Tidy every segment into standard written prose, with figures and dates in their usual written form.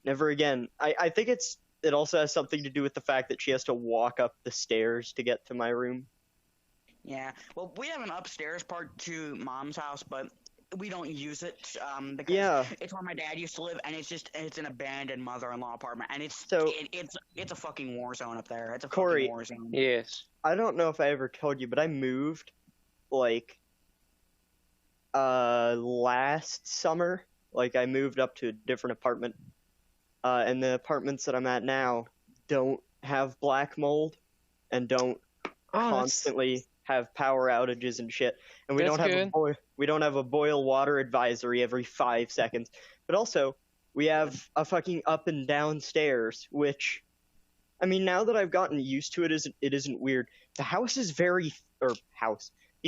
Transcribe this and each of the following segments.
Never again. I think it also has something to do with the fact that she has to walk up the stairs to get to my room. Yeah. Well, we have an upstairs part to Mom's house, but we don't use it because Yeah. it's where my dad used to live, and it's an abandoned mother-in-law apartment, and So it's a fucking war zone up there. It's a Corey, fucking war zone. Yes. I don't know if I ever told you, but I moved like last summer. Like I moved up to a different apartment. And the apartments that I'm at now don't have black mold and don't constantly have power outages and shit. And we don't have we don't have a boil water advisory every 5 seconds. But also, we have a fucking up and down stairs, which I mean, now that I've gotten used to it, it isn't weird. The house is the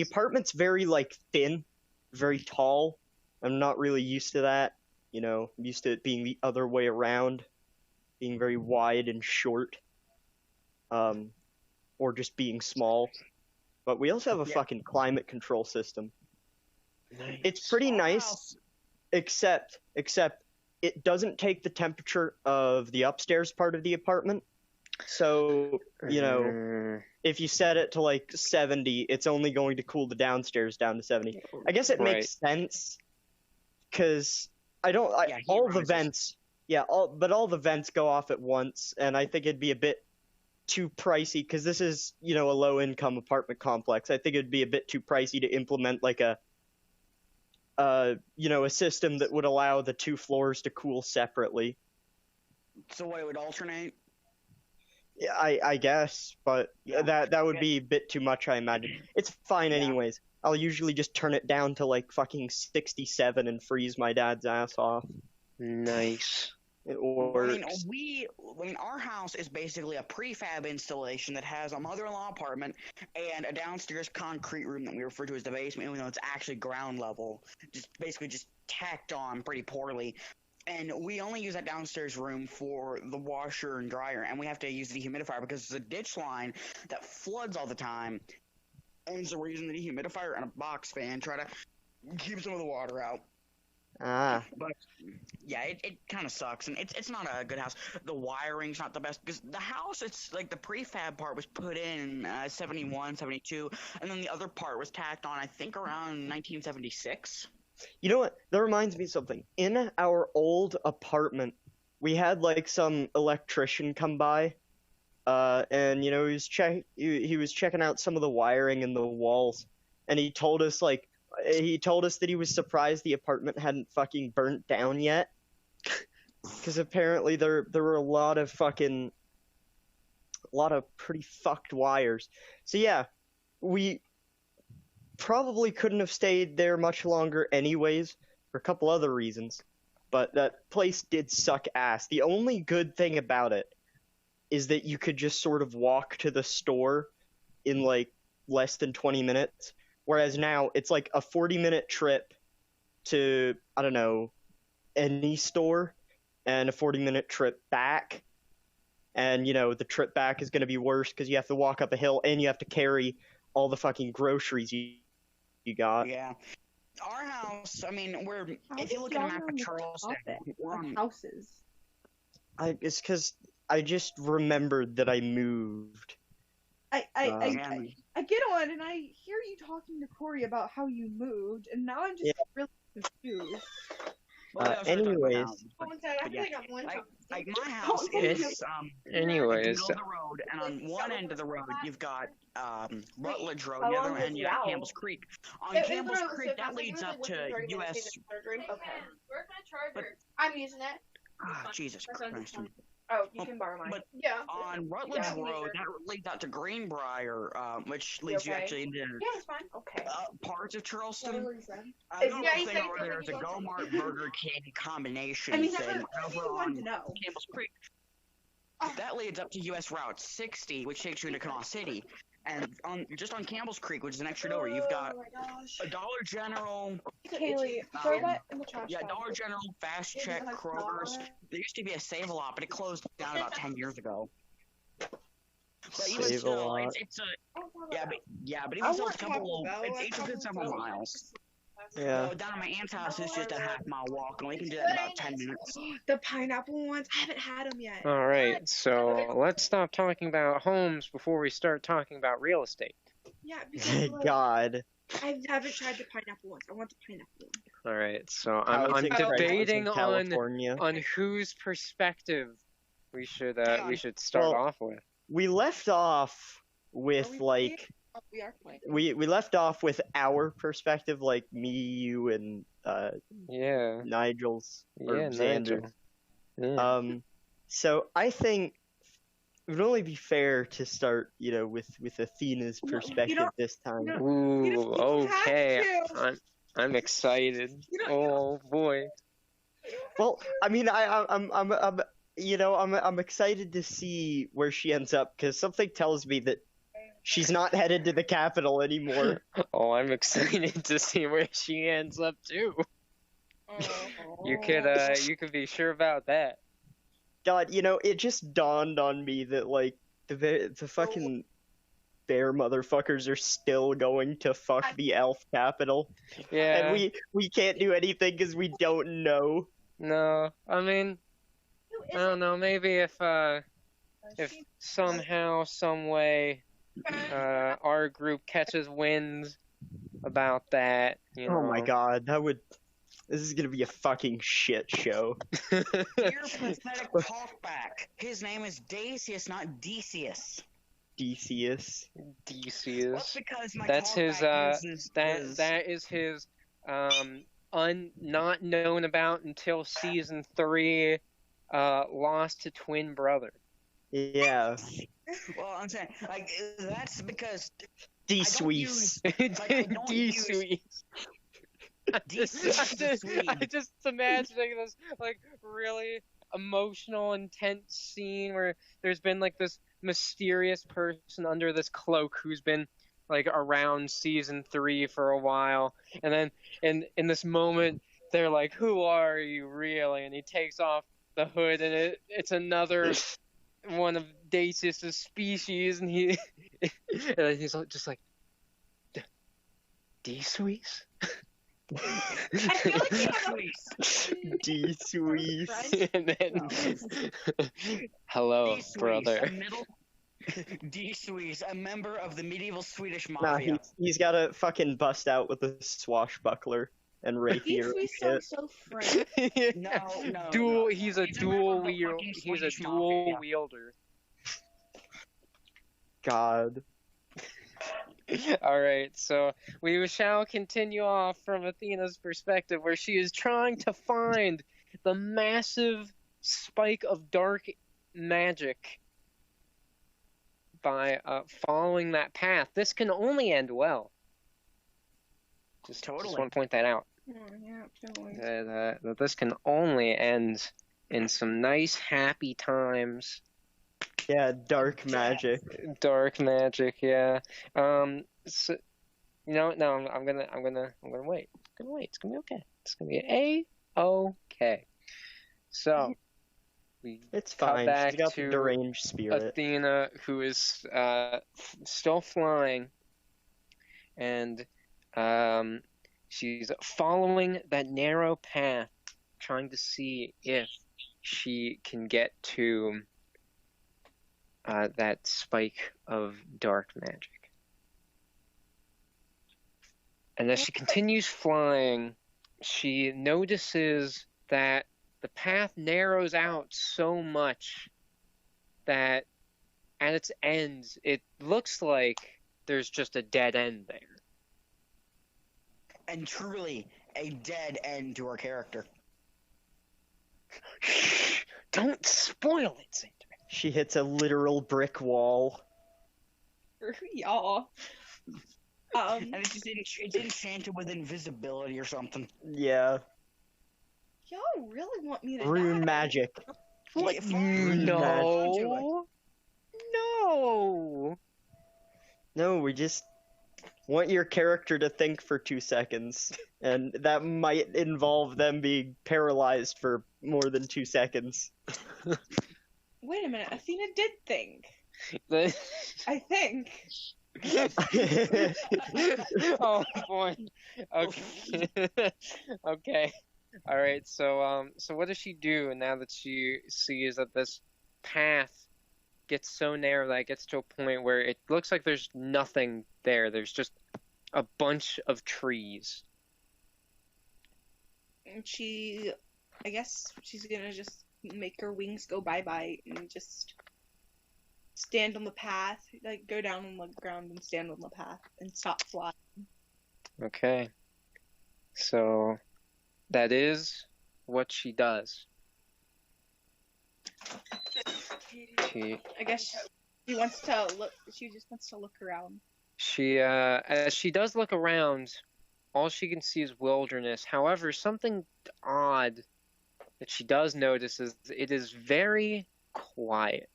apartment's very like thin, very tall. I'm not really used to that. You know, I'm used to it being the other way around, being very wide and short, or just being small. But we also have a fucking climate control system. Nice. It's pretty nice, except it doesn't take the temperature of the upstairs part of the apartment. So, you know, if you set it to like 70, it's only going to cool the downstairs down to 70. I guess it makes sense, because all the vents, all the vents go off at once, and I think it'd be a bit too pricey, because this is, you know, a low-income apartment complex. I think it'd be a bit too pricey to implement like a system that would allow the two floors to cool separately. So what, it would alternate? Yeah, I guess, but that would be a bit too much, I imagine. It's fine anyways. I'll usually just turn it down to like fucking 67 and freeze my dad's ass off. Nice. It works. I mean, our house is basically a prefab installation that has a mother-in-law apartment and a downstairs concrete room that we refer to as the basement, even though it's actually ground level. Basically just tacked on pretty poorly. And we only use that downstairs room for the washer and dryer, and we have to use the dehumidifier because it's a ditch line that floods all the time. And so we're using the dehumidifier and a box fan, try to keep some of the water out. But yeah, it kind of sucks, and it's not a good house. The wiring's not the best, because the house, it's like the prefab part was put in 71, 72, and then the other part was tacked on, I think, around 1976. You know what? That reminds me of something. In our old apartment, we had like some electrician come by, and you know he was checking out some of the wiring in the walls, and he told us that he was surprised the apartment hadn't fucking burnt down yet, because apparently there were a lot of pretty fucked wires. So yeah, we probably couldn't have stayed there much longer anyways, for a couple other reasons, but that place did suck ass. The only good thing about it is that you could just sort of walk to the store in like less than 20 minutes, whereas now it's like a 40-minute trip to, I don't know, any store, and a 40-minute trip back. And, you know, the trip back is going to be worse because you have to walk up a hill and you have to carry all the fucking groceries you got. Yeah. Our house, I mean, if you look at a map of Charleston, we're on houses. It's because I just remembered that I moved. I get on and I hear you talking to Corey about how you moved, and now I'm just really confused. Anyways, like my house is in the middle of the road, and on one end of the road you've got Rutledge Road, and the other end you got Campbell's Creek. On Campbell's Creek, that leads up to U.S. Okay. Where's my charger? I'm using it. Oh, Jesus Christ. Oh, you can borrow mine. But on Rutledge Road, that leads out to Greenbrier, which leads you actually into it's fine. Okay. Parts of Charleston. There's a Go-Mart Burger King combination thing over on Campbell's Creek. That leads up to U.S. Route 60, which takes you into Kanawha City. And just on Campbell's Creek, which is an extra door, you've got a Dollar General. Kaylee, throw that in the trash. Yeah, Dollar General, Fast Check, Kroger's. There used to be a Save-A-Lot, but it closed down about 10 years ago. But even still, it's a but even still, it's a couple. It's a good several miles. Yeah. Well, down at my aunt's house, it's just a half-mile walk, and we can do that in about 10 minutes. The pineapple ones, I haven't had them yet. All right, so let's stop talking about homes before we start talking about real estate. Yeah, Thank because God. I haven't tried the pineapple ones. I want the pineapple one. All right, so Housing I'm crisis debating in California. on whose perspective we should start Well, off with. We left off with Are we like Oh, we are playing. we left off with our perspective, like me, you, and Yeah, Nigel's or yeah, Xander. Nigel. Yeah. So I think it would only be fair to start, with Athena's No, you perspective don't- this time. you don't- Ooh, you don't have okay. to. I'm excited. You don't- Oh boy. Well, I mean, I'm excited to see where she ends up because something tells me that she's not headed to the capital anymore. Oh, I'm excited to see where she ends up too. Oh. You could be sure about that. God, it just dawned on me that like the fucking bear motherfuckers are still going to fuck the elf capital, Yeah. and we can't do anything because we don't know. No, I mean, I don't know. Maybe if She- somehow, some way, our group catches wind about that, Oh my God, this is gonna be a fucking shit show. Your pathetic talkback. His name is Dacius, not Decius. Decius. Well, Decius. because my That's his, talkback is That is his not known about until season 3 lost to twin brother. Yeah. Well, I'm saying, like, that's because D-Suisse. I don't use- D-Suisse. I just imagining this like really emotional, intense scene where there's been like this mysterious person under this cloak who's been like around season 3 for a while, and then in this moment they're like, "Who are you really?" And he takes off the hood, and it's another one of Dacius' species, and he's just like, D-Suisse? I feel like you have a D-Suisse. And then, hello, D-Suisse, brother. D-Suisse, a member of the medieval Swedish Nah, mafia. he's gotta fucking bust out with a swashbuckler and rapier and These shit. so French. No. He's a He's a member dual of the wielder. fucking He's a Swedish dual mafia. wielder. God. All right, so we shall continue off from Athena's perspective, where she is trying to find the massive spike of dark magic by following that path. This can only end well. Just want to point that out. Oh, yeah, totally. That this can only end in some nice, happy times. Yeah, dark magic. Dark magic, yeah. So, no, I'm gonna wait. I'm gonna wait. It's gonna be okay. It's gonna be A-okay. So, we It's cut fine. back She's got to the deranged spirit. Athena, who is still flying, and she's following that narrow path, trying to see if she can get to that spike of dark magic. And as she continues flying, she notices that the path narrows out so much that at its end, it looks like there's just a dead end there. And truly, a dead end to our character. Shh! Don't spoil it, Xander. She hits a literal brick wall. Y'all. And it's enchanted with invisibility or something. Yeah. Y'all really want me to Rune die? magic. What? No. No. No, we just want your character to think for 2 seconds. And that might involve them being paralyzed for more than 2 seconds. Wait a minute, Athena did think. I think. Oh boy. Okay. Okay. All right. So what does she do now that she sees that this path gets so narrow that it gets to a point where it looks like there's nothing there. There's just a bunch of trees. And I guess she's gonna just make her wings go bye-bye and just stand on the path, like go down on the ground and stand on the path and stop flying. Okay. So that is what she does. I guess she wants to look. She just wants to look around. As she does look around, all she can see is wilderness. However, something odd that she does notice is it is very quiet.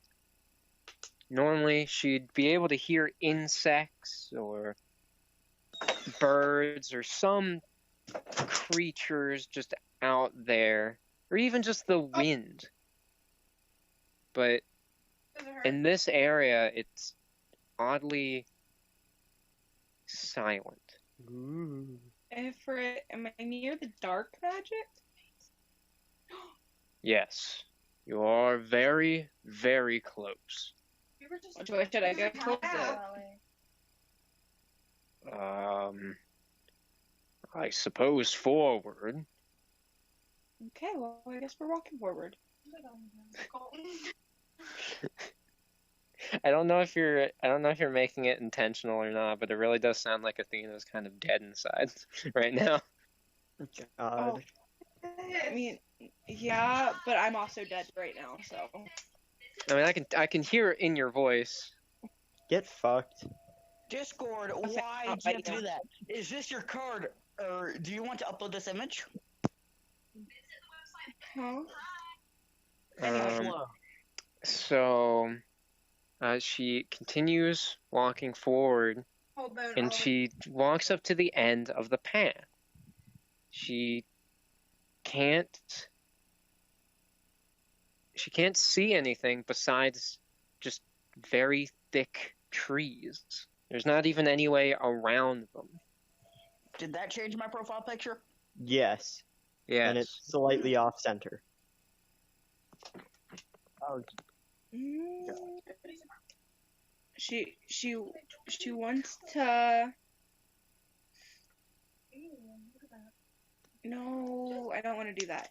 Normally, she'd be able to hear insects or birds or some creatures just out there, or even just the wind. But in this area, it's oddly silent. Ooh. Am I near the dark magic? Yes, you are very, very close. Which way should I go towards it? I suppose forward. Okay, well, I guess we're walking forward. I don't know if you're making it intentional or not, but it really does sound like Athena's kind of dead inside right now. God. I mean, yeah, but I'm also dead right now, so. I mean, I can hear it in your voice. Get fucked. Discord, Okay, why did you have to do that? Is this your card, or do you want to upload this image? Huh? So, she continues walking forward, and she walks up to the end of the path. She can't see anything besides just very thick trees. There's not even any way around them. Did that change my profile picture? Yes. Yes. And it's slightly off center. Oh, She wants to. No, I don't want to do that.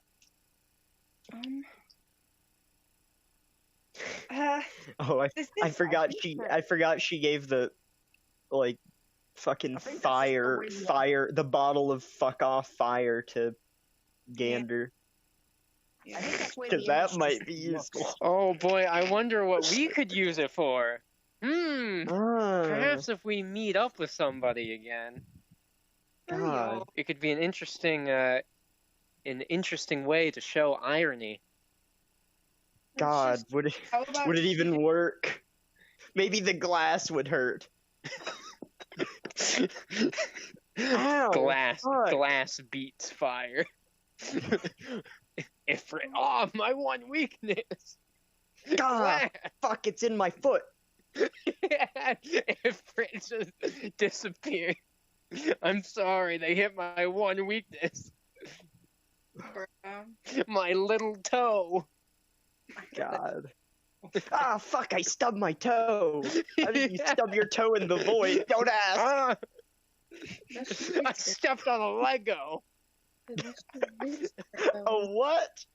Oh, This I is forgot she gave the like fucking I think that's fire the reason- the bottle of fuck off fire to Gander. I think that's the way Because the that image might be looks. useful. Oh boy, I wonder what we could use it for. Perhaps if we meet up with somebody again, God. it could be an interesting way to show irony. God, would it even work? Maybe the glass would hurt. Ow, fuck. Glass beats fire. Ifrit, my one weakness. God, Glass. fuck, it's in my foot. Ifrit just disappeared. I'm sorry, they hit my one weakness. My little toe. God. Ah, fuck, I stubbed my toe. How did you stub your toe in the void? Don't ask. Ah, I stepped on a Lego. Oh, what?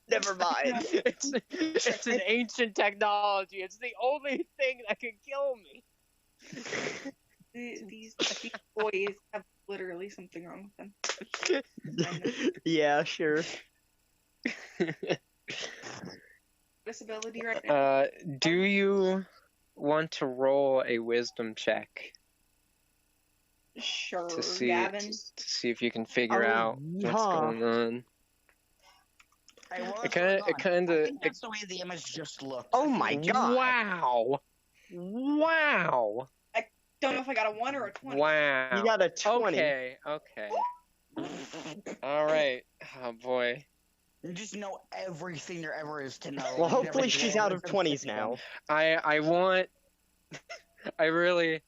Never mind. It's an ancient technology. It's the only thing that can kill me. These boys have literally something wrong with them. Yeah, sure. Disability right now. Do you want to roll a wisdom check Sure, to see Gavin. if you can figure Oh, out what's yeah. going on? Hey, what It was kinda- going on? it kinda- I think that's the way the image just looked. Oh my God. Wow! Don't know if I got a 1 or a 20. Wow! You got a 20. Okay. All right. Oh boy. You just know everything there ever is to know. Well, You hopefully never she's know out of everything. 20s now. I really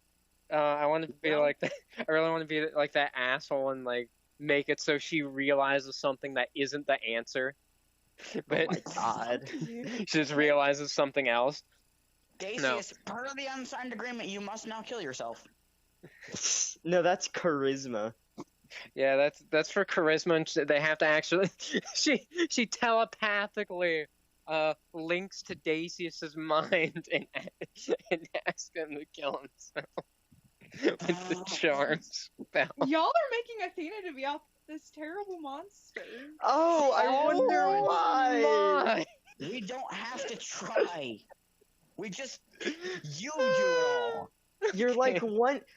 I want to be No. like that. I really want to be like that asshole and like make it so she realizes something that isn't the answer, but Oh my god. she just realizes something else. Dacius, per the unsigned agreement, you must now kill yourself. No, that's charisma. Yeah, that's for charisma. And they have to actually. She telepathically links to Dacius's mind and asks him to kill himself with the charm spell. Y'all are making Athena to be out this terrible monster. Oh, I wonder Oh why. my. We don't have to try. We just you do it all. You're like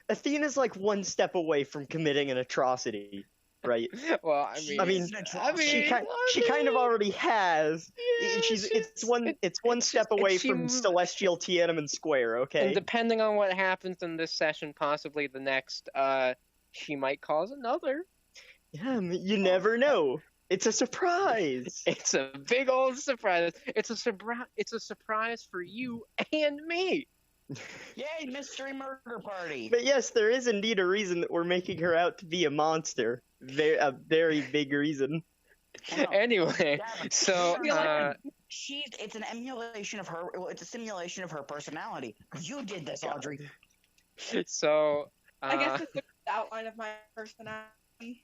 Athena's like one step away from committing an atrocity, right? Well, I mean, she kind of already has. yeah, It's one step away from celestial Tiananmen Square. Okay. And depending on what happens in this session, possibly the next, she might cause another. Yeah, you never know. It's a surprise. It's a big old surprise. It's a surprise for you and me. Yay, mystery murder party. But yes, there is indeed a reason that we're making her out to be a monster. A very big reason. Wow. Anyway, Gavin, so it's an emulation of her. Well, it's a simulation of her personality. You did this, Audrey. so I guess it's the outline of my personality.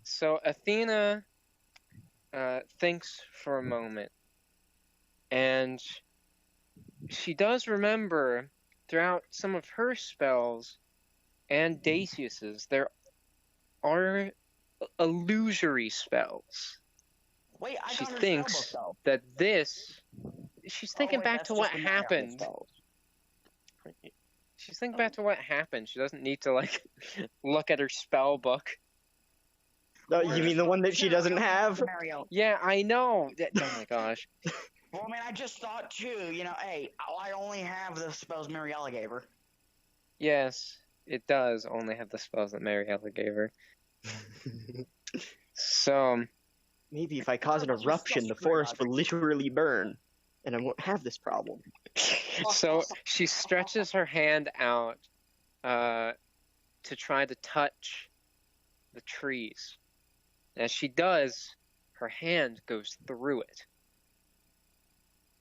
So Athena thinks for a moment, and she does remember throughout some of her spells and Dacius's, there are illusory spells. Wait, I She got her thinks spellbook, that she's thinking wait, back that's to just what the Mariana happened. spells. She's thinking back to what happened. She doesn't need to like look at her spell book. Oh, you mean the one that she doesn't have? Mario. Yeah, I know. Oh my gosh. Well, I mean, I just thought too. You know, hey, I only have the spells Mariella gave her. Yes, it does only have the spells that Mariella gave her. So, Maybe if I cause an eruption, the forest will literally burn, and I won't have this problem. so she stretches her hand out to try to touch the trees. As she does, her hand goes through it,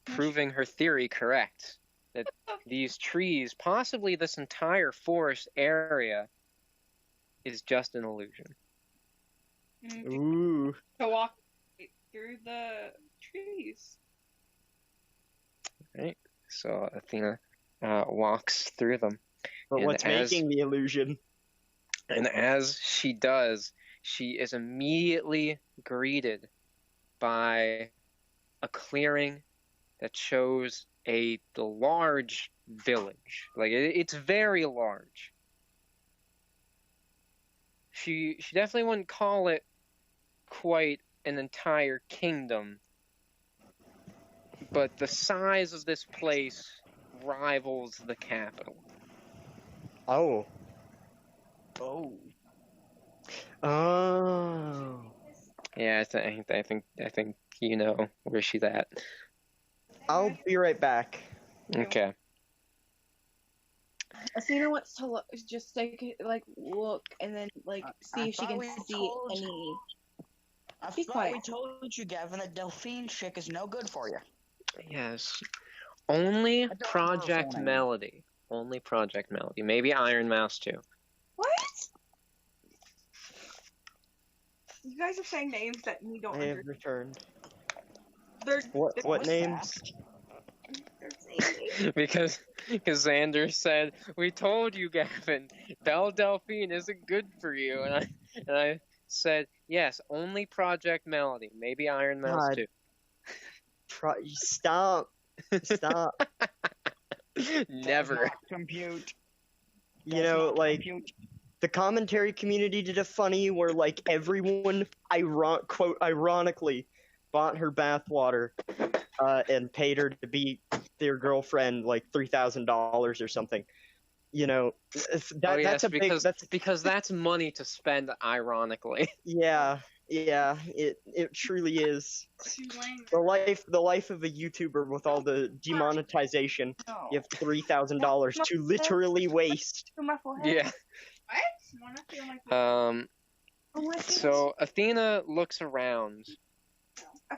proving her theory correct. That these trees, possibly this entire forest area, is just an illusion. Ooh. To walk through the trees. Right? So Athena walks through them. But And what's as- making the illusion? And as she does, she is immediately greeted by a clearing that shows a large village. Like it's very large. She definitely wouldn't call it quite an entire kingdom, but the size of this place rivals the capital. Oh. Oh. Oh. Yeah, I think you know where she's at. I'll be right back. Okay. Athena wants to look, just like look and then like see I if she thought can we see told any. I Be thought quiet. we told you, Gavin, that Delphine chick is no good for you. Yes. Only don't know her Project full name. Melody. Only Project Melody. Maybe Iron Mouse too. What? You guys are saying names that we don't I have understand. returned. They're What What's names? saying names. because Xander said, "We told you, Gavin. Belle Delphine isn't good for you." And I said, "Yes, only Project Melody. Maybe Iron Mouse God. too." Stop. Stop. Never. Not compute. You Does know, not like, compute. the commentary community did a funny where, like, everyone, quote, ironically, bought her bathwater and paid her to be their girlfriend, like, $3,000 or something. You know, Oh yes, that's a big, because that's money to spend. Ironically. yeah. Yeah, it truly is. She's laying The life of a YouTuber with all the demonetization. No. You have $3,000 to literally waste. To my forehead. Yeah. What? Wanna feel like So Athena looks around,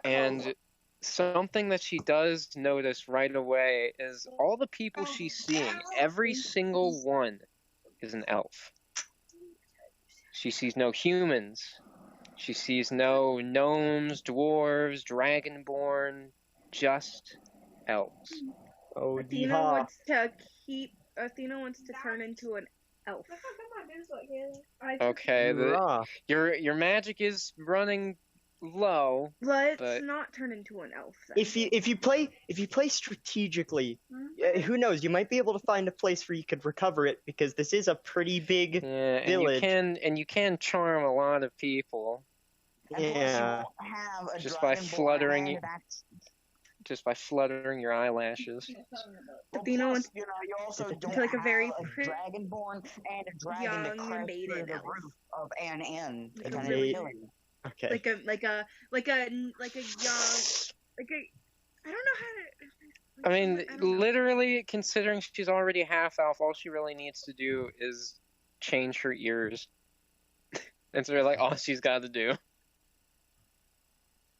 and something that she does notice right away is all the people she's seeing, every single one is an elf. She sees no humans. She sees no gnomes, dwarves, dragonborn, just elves. Oh, Athena yeehaw. wants to turn into an elf. Okay, Rah. your magic is running low. Let's But- not turn into an elf. Then. If you play strategically, who knows? You might be able to find a place where you could recover it because this is a pretty big. Yeah, and Village. you can charm a lot of people And plus, you Yeah. won't have a Just by dragonborn fluttering hand you- that's- just by fluttering your eyelashes. Well, Athena plus, wants you know, you also don't like a have very a dragonborn and a dragon to young crash maiden through the elf. roof of an inn to Like a kind of really- kill you. Okay. like a young like a I don't know how to. I mean, don't know. literally, considering she's already half elf, all she really needs to do is change her ears. That's really all she's got to do.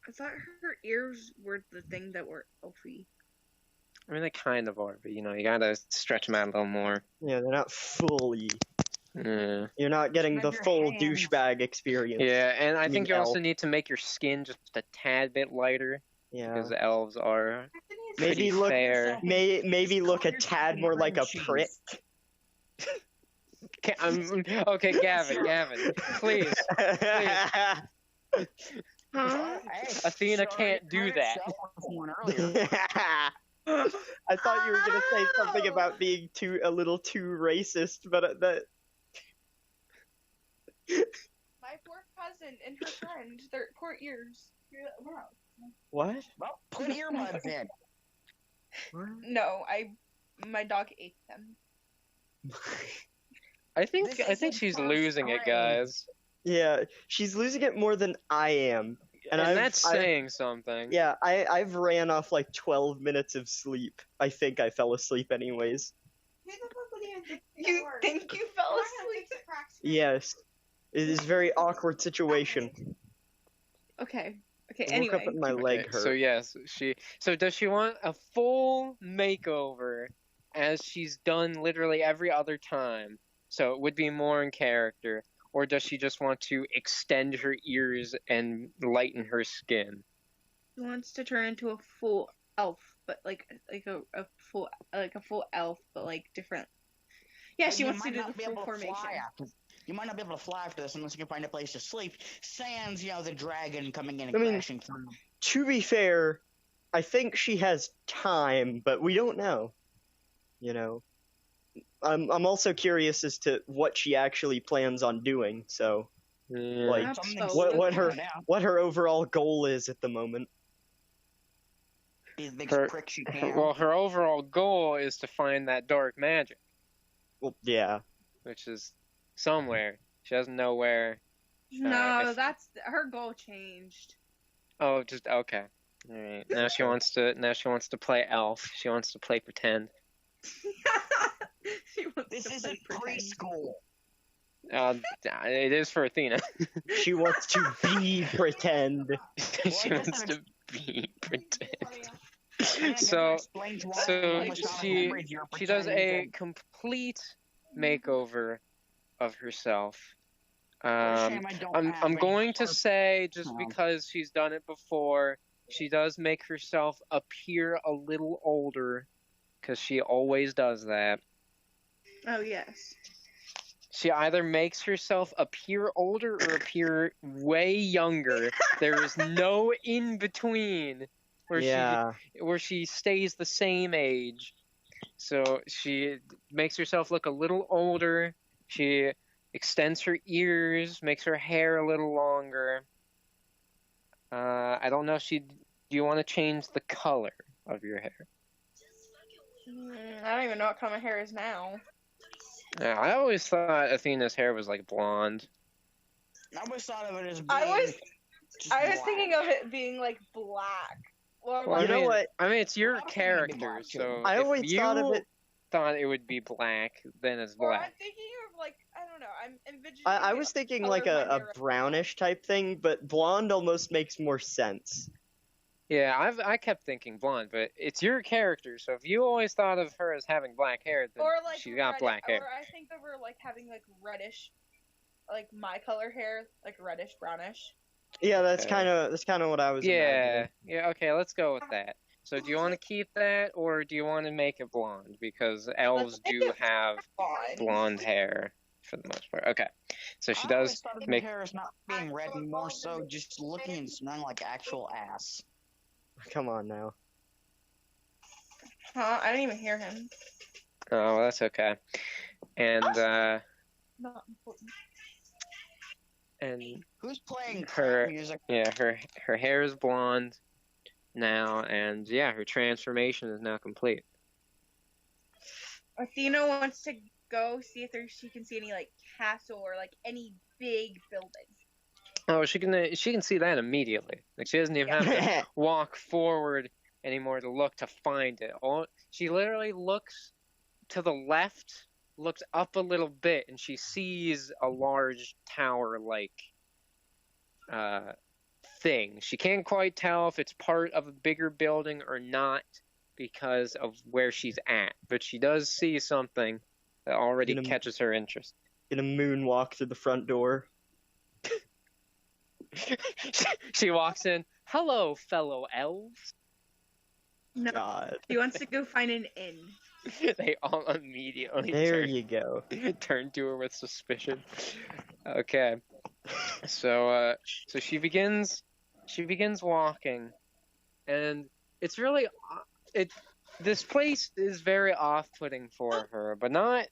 I thought her ears were the thing that were elfy. I mean, they kind of are, but you gotta stretch them out a little more. Yeah, they're not fully. Yeah. You're not getting the With your full hands. douchebag experience. Yeah, and I You think you mean also elf. need to make your skin just a tad bit lighter, Yeah. because the elves are Maybe pretty look. fair. Maybe look a tad more like a prick. Okay, Gavin, please. Huh? Hey, Athena she can't already do hurt that. herself with one earlier. I thought you were gonna say something about being a little too racist, but that. My poor cousin and her friend, their poor ears. What? Well, put earbuds in. No, my dog ate them. I think This isn't she's first losing it, time. guys. Yeah, she's losing it more than I am. And I've- that's saying something. Yeah, I've ran off like 12 minutes of sleep. I think I fell asleep anyways. You think you fell asleep? Yes. It is a very awkward situation. Okay. I woke Anyway, up and my leg Okay, hurt. so yes, so does she want a full makeover as she's done literally every other time? So it would be more in character, or does she just want to extend her ears and lighten her skin? she wants to turn into a full elf, but like a full elf, but like different. Yeah, But she you wants to might do not the be full able to formation. fly after- You might not be able to fly after this unless you can find a place to sleep. Sans, the dragon coming in and I mean- crashing through. To be fair, I think she has time, but we don't know. I'm also curious as to what she actually plans on doing. So, Yeah. Like, Something's what still her- coming out. what her overall goal is at the moment. Be the Her- biggest prick she can. Well, her overall goal is to find that dark magic, Well, yeah. which is somewhere. She doesn't know where. No, if- that's her goal changed. Oh, just okay. All right. Now she wants to play elf. She wants to play pretend. She wants This to isn't play pretend. preschool. It is for Athena. She wants to be pretend. She Well, wants that's to be pretend. And it So- explains why so almost all the she- memories you're She does pretending a to- complete makeover of herself. Shame I don't I'm have any going to more- say, just No. because she's done it before, she does make herself appear a little older, because she always does that. Oh yes. She either makes herself appear older or appear way younger. There is no in between where Yeah. she stays the same age. So she makes herself look a little older. She extends her ears, makes her hair a little longer. I don't know if do you want to change the color of your hair? I don't even know what color my hair is now. Yeah, I always thought Athena's hair was like blonde. I always thought of it as being I was Just I was black. thinking of it being like black. Or Well, You know what? I mean, it's your I was thinking it'd be character, black, too. so I if always you thought of it. thought it would be black, then it's Or black. I'm thinking of like, I don't know, I'm envisioning. I the was thinking color like of my a hair. brownish type thing, but blonde almost makes more sense. Yeah, I kept thinking blonde, but it's your character, so if you always thought of her as having black hair, then Or like she's got reddi- black hair. Or I think of her like having like reddish, like my color hair, like reddish brownish. Yeah, that's Okay. kind of what I was Yeah, imagining. yeah, okay, let's go with that. So do you want to keep that, or do you want to make it blonde? Because elves make do it have Fine. blonde hair for the most part. Okay, so she I always does thought of make. her hair as not being red, and more so just looking and smelling like actual ass. Come on now. Huh? I didn't even hear him. Oh, well, that's okay. And Not important. and Who's playing Her- crap music? yeah, her hair is blonde now, and yeah, her transformation is now complete. Athena wants to go see if she can see any like castle or like any big building. Oh, she can see that immediately. Like she doesn't even have to walk forward anymore to look to find it. She literally looks to the left, looks up a little bit, and she sees a large tower-like thing. She can't quite tell if it's part of a bigger building or not because of where she's at, but she does see something that already Gonna- catches her interest. Gonna moonwalk through the front door. She walks in. Hello, fellow elves. No, God. he wants to go find an inn. They all immediately There you go. turn to her with suspicion. Okay, so she begins walking, and it's really this place is very off-putting for her, but not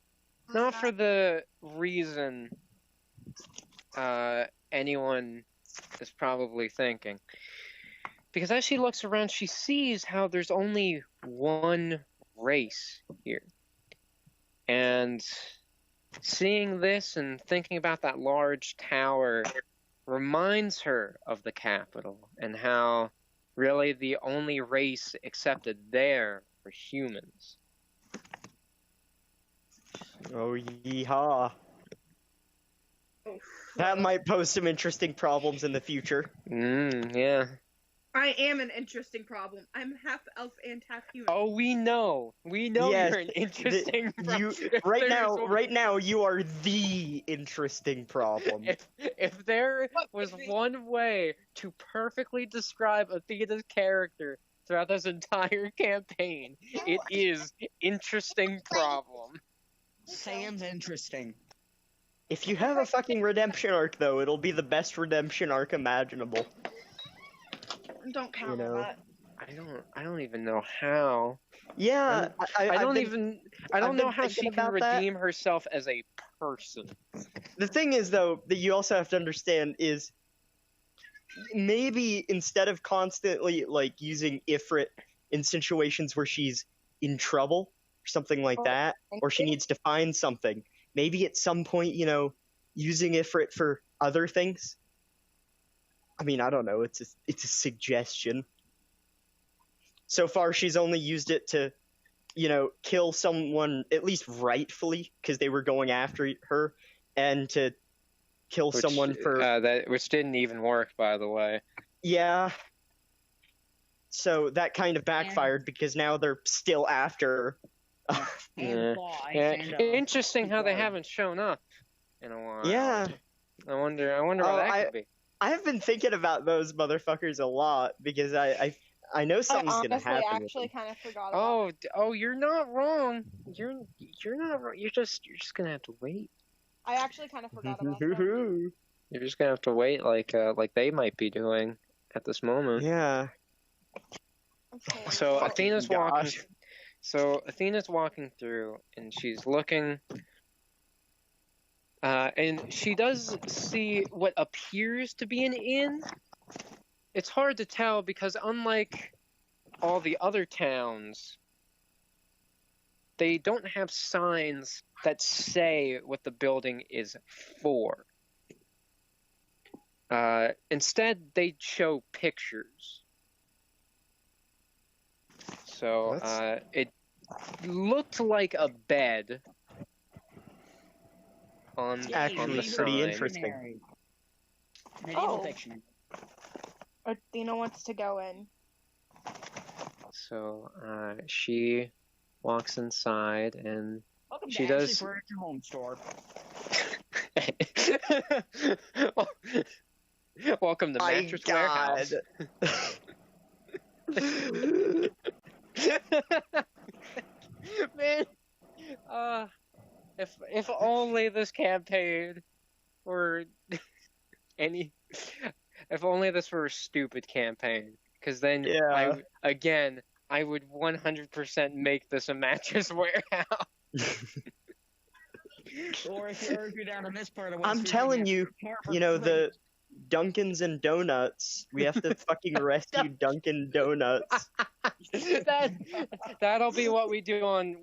for the reason anyone is probably thinking. Because as she looks around, she sees how there's only one race here. And seeing this and thinking about that large tower reminds her of the capital and how really the only race accepted there were humans. Oh, yeehaw. That might pose some interesting problems in the future. Yeah. I am an interesting problem. I'm half elf and half human. Oh, we know. Yes, you're an interesting You problem. right now, you are the interesting problem. If there was one way to perfectly describe Athena's character throughout this entire campaign, it is interesting problem. Sans interesting. If you have a fucking redemption arc, though, it'll be the best redemption arc imaginable. Don't count You know. on that. I don't even know how. Yeah, I I've don't been- know how thinking she can about that. redeem herself as a person. The thing is, though, that you also have to understand is maybe instead of constantly like using Ifrit in situations where she's in trouble or something like that, or she needs to find something, maybe at some point, using Ifrit for other things. I mean, I don't know. It's a suggestion. So far, she's only used it to, kill someone at least rightfully because they were going after her, and to kill someone for which didn't even work, by the way. yeah. So that kind of backfired because now they're still after her. Yeah. Why? Yeah, And, interesting how they why? haven't shown up in a while. Yeah. I wonder Oh, what that could be. I have been thinking about those motherfuckers a lot because I know something's gonna happen. I with actually them. kind of forgot about Oh, you're not wrong. You're not wrong. You're just gonna have to wait. I actually kind of forgot about them. You're just gonna have to wait, like they might be doing at this moment. Yeah. Okay. So Fucking Athena's walking. gosh. So Athena's walking through, and she's looking. And she does see what appears to be an inn. It's hard to tell because unlike all the other towns, they don't have signs that say what the building is for. Instead, they show pictures. So it looked like a bed on Actually, the pretty sign. interesting. Medieval Oh. fiction. Athena wants to go in. So she walks inside and Welcome She to Ashley does- Furniture Home Store. welcome to My Mattress God. Warehouse. Man, if only this campaign were any, if only this were a stupid campaign, because then Yeah. I would 100% make this a Mattress Warehouse. Or if you're down in this part of West I'm Virginia, telling you, Harvard you know, Creek. the Dunkins and Donuts. We have to fucking rescue Dunkin' Donuts. That'll be what we do on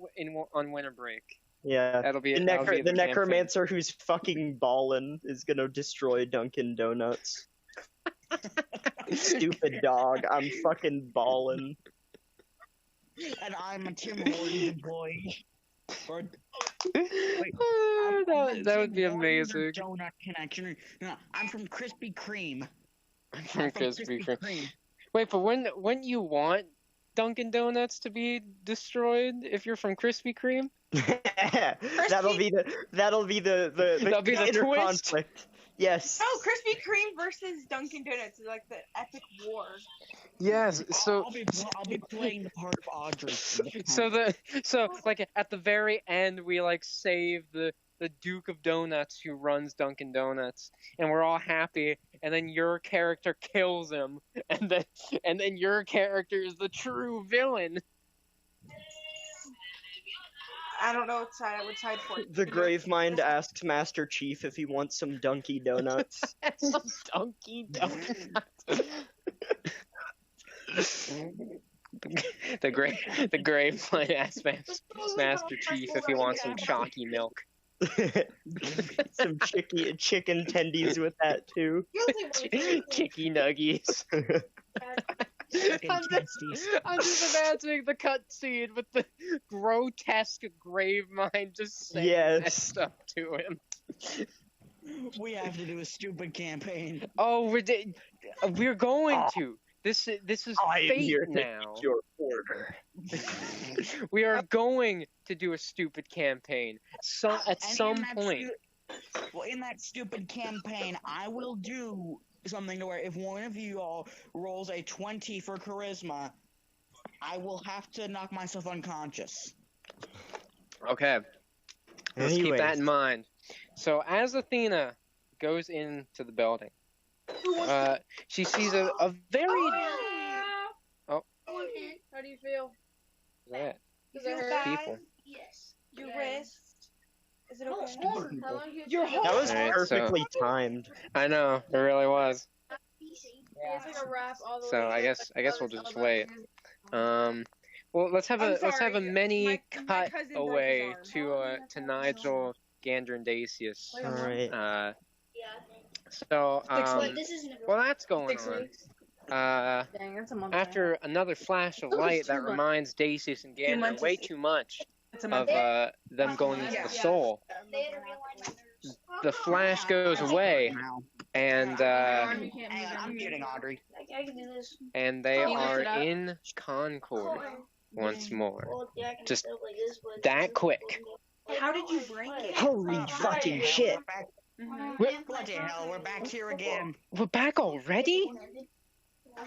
winter break. Yeah. That'll be The, that'll be the campaign. necromancer who's fucking ballin' is gonna destroy Dunkin' Donuts. Stupid dog. I'm fucking ballin'. And I'm a Tim Hortons employee. Or, that would be Tim Hortons amazing. Donut connection. No, I'm from Krispy Kreme. From Krispy Kreme. Wait, but wouldn't you want Dunkin' Donuts to be destroyed if you're from Krispy Kreme? that'll be the That'll be the inner twist? conflict. Yes. Oh, Krispy Kreme versus Dunkin' Donuts is like the epic war. Yes. So I'll be playing the part of Audrey. so like at the very end we like save the Duke of Donuts who runs Dunkin' Donuts, and we're all happy, and then your character kills him, and then your character is the true villain. I don't know what side I would side for. The Gravemind asks Master Chief if he wants some Dunky Donuts. Some Dunkin' Donuts. the grave might ask Master Chief if he wants some chalky milk. Some chicken tendies with that too. Chicky nuggies. I'm just imagining the cutscene with the grotesque Gravemind just saying that Yes. stuff to him. We have to do a stupid campaign. Oh, we're going to. This is I am fate here to now. take your order. We are going to do a stupid campaign. At And some in that point. Well, in that stupid campaign, I will do something to where if one of you all rolls a 20 for charisma, I will have to knock myself unconscious. Okay. Let's keep that Anyways. in mind. So as Athena goes into the building, she sees a very. How do you feel? That You Does it feel hurt? bad? people. Yes. Your Yeah. wrist. Is it okay? How long do you Your feel? That was Alright, so- perfectly timed. I know it really was. It's like a wrap all the So way I to guess we'll the just elbow. wait. Well, let's have I'm a sorry, mini my cut cousin broke away his to Nigel Gandrandasius. Alright. So But this isn't a well, that's going 6 on. weeks. After Dang, that's a month. another flash of That was light too that much. reminds Dacius and Gander months way is- too much It's a of month. them going into Yeah. the soul. The flash goes away, and You can't move I'm them. getting Audrey. I can do this. they Can you lift are it up? in Concord once more. Well, yeah, I can Just do it like this, but that it's quick. How did you break it? Holy fucking shit. Mhm. Bloody hell, we're back here again. We're back already?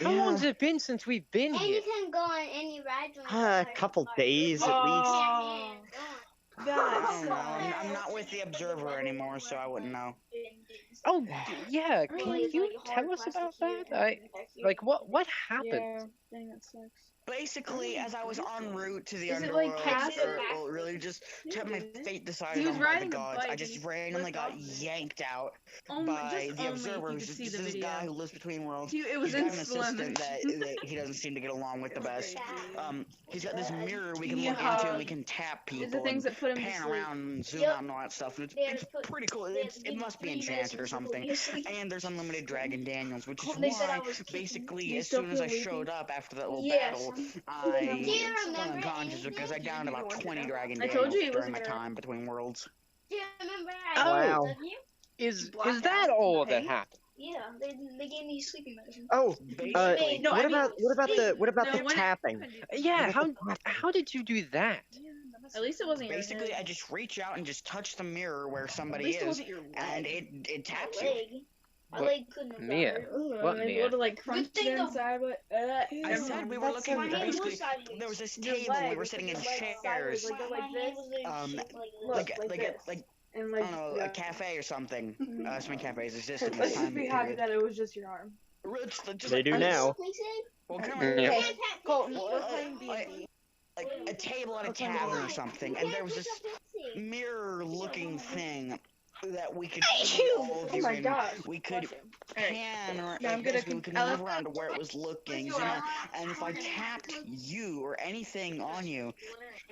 How Yeah. long's it been since we've been And you here? can go on any ride you want. A couple days at least. Oh, I that's don't know. I'm not with the Observer anymore, so I wouldn't know. Oh, yeah. Can you tell us about that? Like, what happened? Dang, that sucks. Basically, as I was en route to the Is it like underworld, Cass? or really just kept my fate decided He was on by the riding a gods, I bike just and he randomly flipped got off of it. yanked out Only, by just the only observer, if you who's could see just the this video. guy who lives between worlds. It was He's got in an slow assistant motion. that he doesn't seem to get along with the best. Crazy. He's got this mirror we can Yeah. look into, and we can tap It's the people things and that put him to pan sleep. around and zoom Yep. out and all that stuff. And They had it's to put- pretty cool. they had to It give must be 3 minutes enchanted or before something. you sleep. And there's unlimited Dragon Daniels, which is They said I why was kicking. basically Do you as still soon as I feel showed up after that little Yes. battle, Do you I remember went unconscious anything? because I downed about 20 Dragon I Daniels told you he during wasn't my gonna- time between worlds. Do you remember Oh. I Wow. told you? Is Black that out? all that Hey? happened? Yeah, they gave me sleeping medicine. Oh, Basically, No, what I mean- about the when it- tapping? Yeah, how did you do that? At least it wasn't your basically, I head. just reach out and just touch the mirror where At somebody least it is, wasn't your and leg. it taps My you. leg. My What? leg couldn't have Mia. got hurt. What, Maybe Mia? it would've, like crunched thing it the- inside, but I said we were looking. My hand Basically, was sideways. there was this Your table. We leg, were it's sitting in like your leg chairs, sideways, like My this. hand was literally Um, shaped like this. Look, like like a this. And I like, don't know, yeah. a cafe or something. Mhm. So many cafes exist at Let's this just time be happy period. that it was just your arm. Just They do like, now. Well, come Yeah. on, Okay, Colton, Well, we're playing D&D. like a table at a Okay. tavern or something, and there was this mirror-looking thing that we could see all of Oh you my in. gosh. We could Bless him. Alright. pan or Now I'm gonna basically we could Ella- move around to where it was looking, you know, and if I tapped you or anything on you,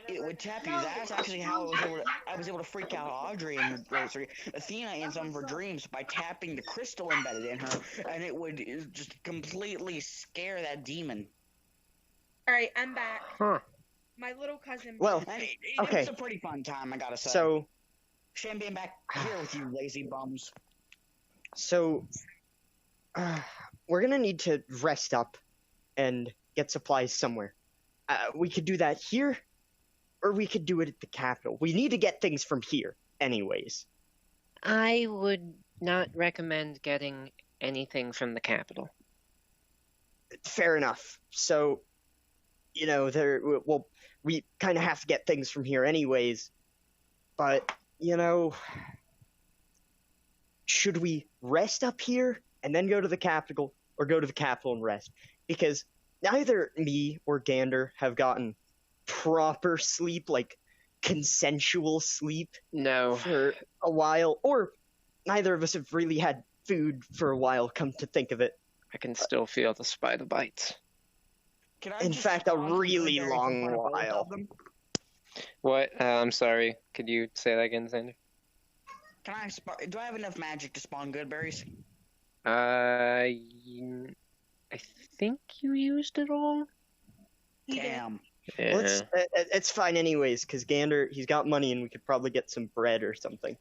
it would tap you. That's actually how I was able to freak out Audrey and Athena in some of her dreams by tapping the crystal embedded in her, and it would just completely scare that demon. Alright, I'm back. Huh. My little cousin. Well, And it Okay. was a pretty fun time, I gotta say. so Shame being back here with you lazy bums. So, we're gonna need to rest up and get supplies somewhere. We could do that here, or we could do it at the capital. We need to get things from here, anyways. I would not recommend getting anything from the capital. Fair enough. So, we kind of have to get things from here, anyways. But should we rest up here and then go to the capital, or go to the capital and rest? Because neither me or Gander have gotten proper sleep, like consensual sleep, No. for a while, or neither of us have really had food for a while, come to think of it. I can still feel the spider bites. Can I In just fact, a spawn some really blueberries in long front of both while. of them? What? I'm sorry. Could you say that again, Xander? Can do I have enough magic to spawn good berries? I think you used it all. Damn. Yeah. It's fine anyways, because Gander, he's got money and we could probably get some bread or something.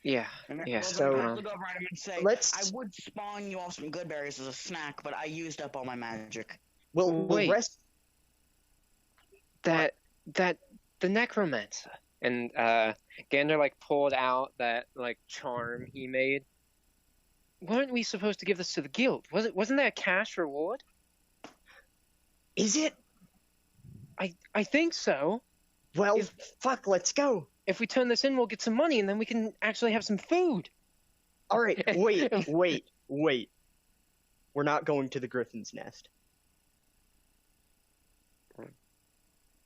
Yeah. And Yeah, so, I'll look over at him and say, let's- I would spawn you all some good berries as a snack, but I used up all my magic. We'll Wait. rest. The necromancer. And Gander pulled out that charm he made. Weren't we supposed to give this to the guild? Wasn't that a cash reward? Is it? I think so. Well, If- fuck, let's go. If we turn this in, we'll get some money, and then we can actually have some food. All right, wait. We're not going to the Griffin's Nest.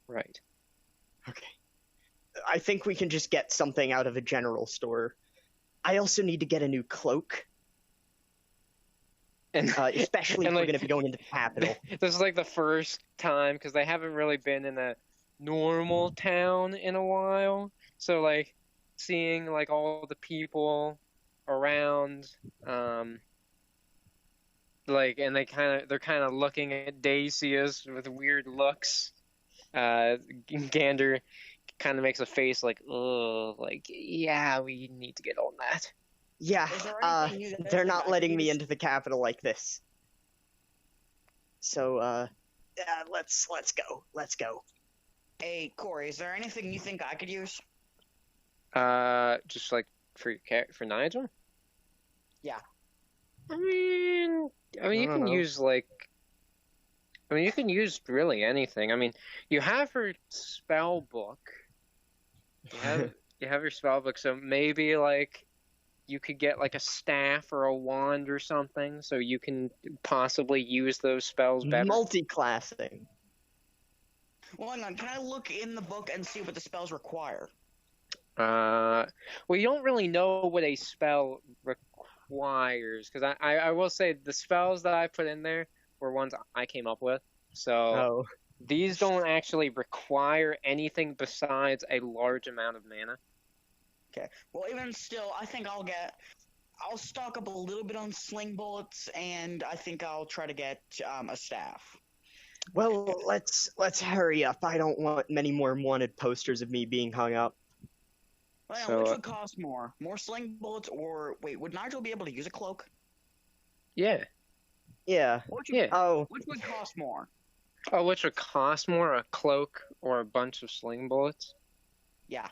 Right. Okay. I think we can just get something out of a general store. I also need to get a new cloak, And especially And, if we're going to be going into the capital. this is the first time because they haven't really been in a normal town in a while. So seeing all the people around, and they're kind of looking at Dacius with weird looks. Gander kind of makes a face ugh, yeah, we need to get on that. Yeah, Is there anything you guys they're think not I letting can me use? into the capital like this. So, yeah, let's go. Let's go. Hey, Corey, is there anything you think I could use? Just for Nigel. Yeah. I mean, you don't can know. use you can use really anything. I mean, you have her spell book. You have your spell book, so maybe you could get like a staff or a wand or something, so you can possibly use those spells better. Multi-classing. Well, hang on. Can I look in the book and see what the spells require? Well, you don't really know what a spell requires, because I will say the spells that I put in there were ones I came up with. So Oh. these don't actually require anything besides a large amount of mana. Okay. Well, even still, I think I'll stock up a little bit on sling bullets, and I think I'll try to get a staff. Well, let's hurry up. I don't want many more wanted posters of me being hung up. Well, So, which would cost more? More sling bullets, or wait, would Nigel be able to use a cloak? Yeah. Yeah. Yeah. Oh, Which would cost more? Oh, which would cost more, a cloak or a bunch of sling bullets? Yeah.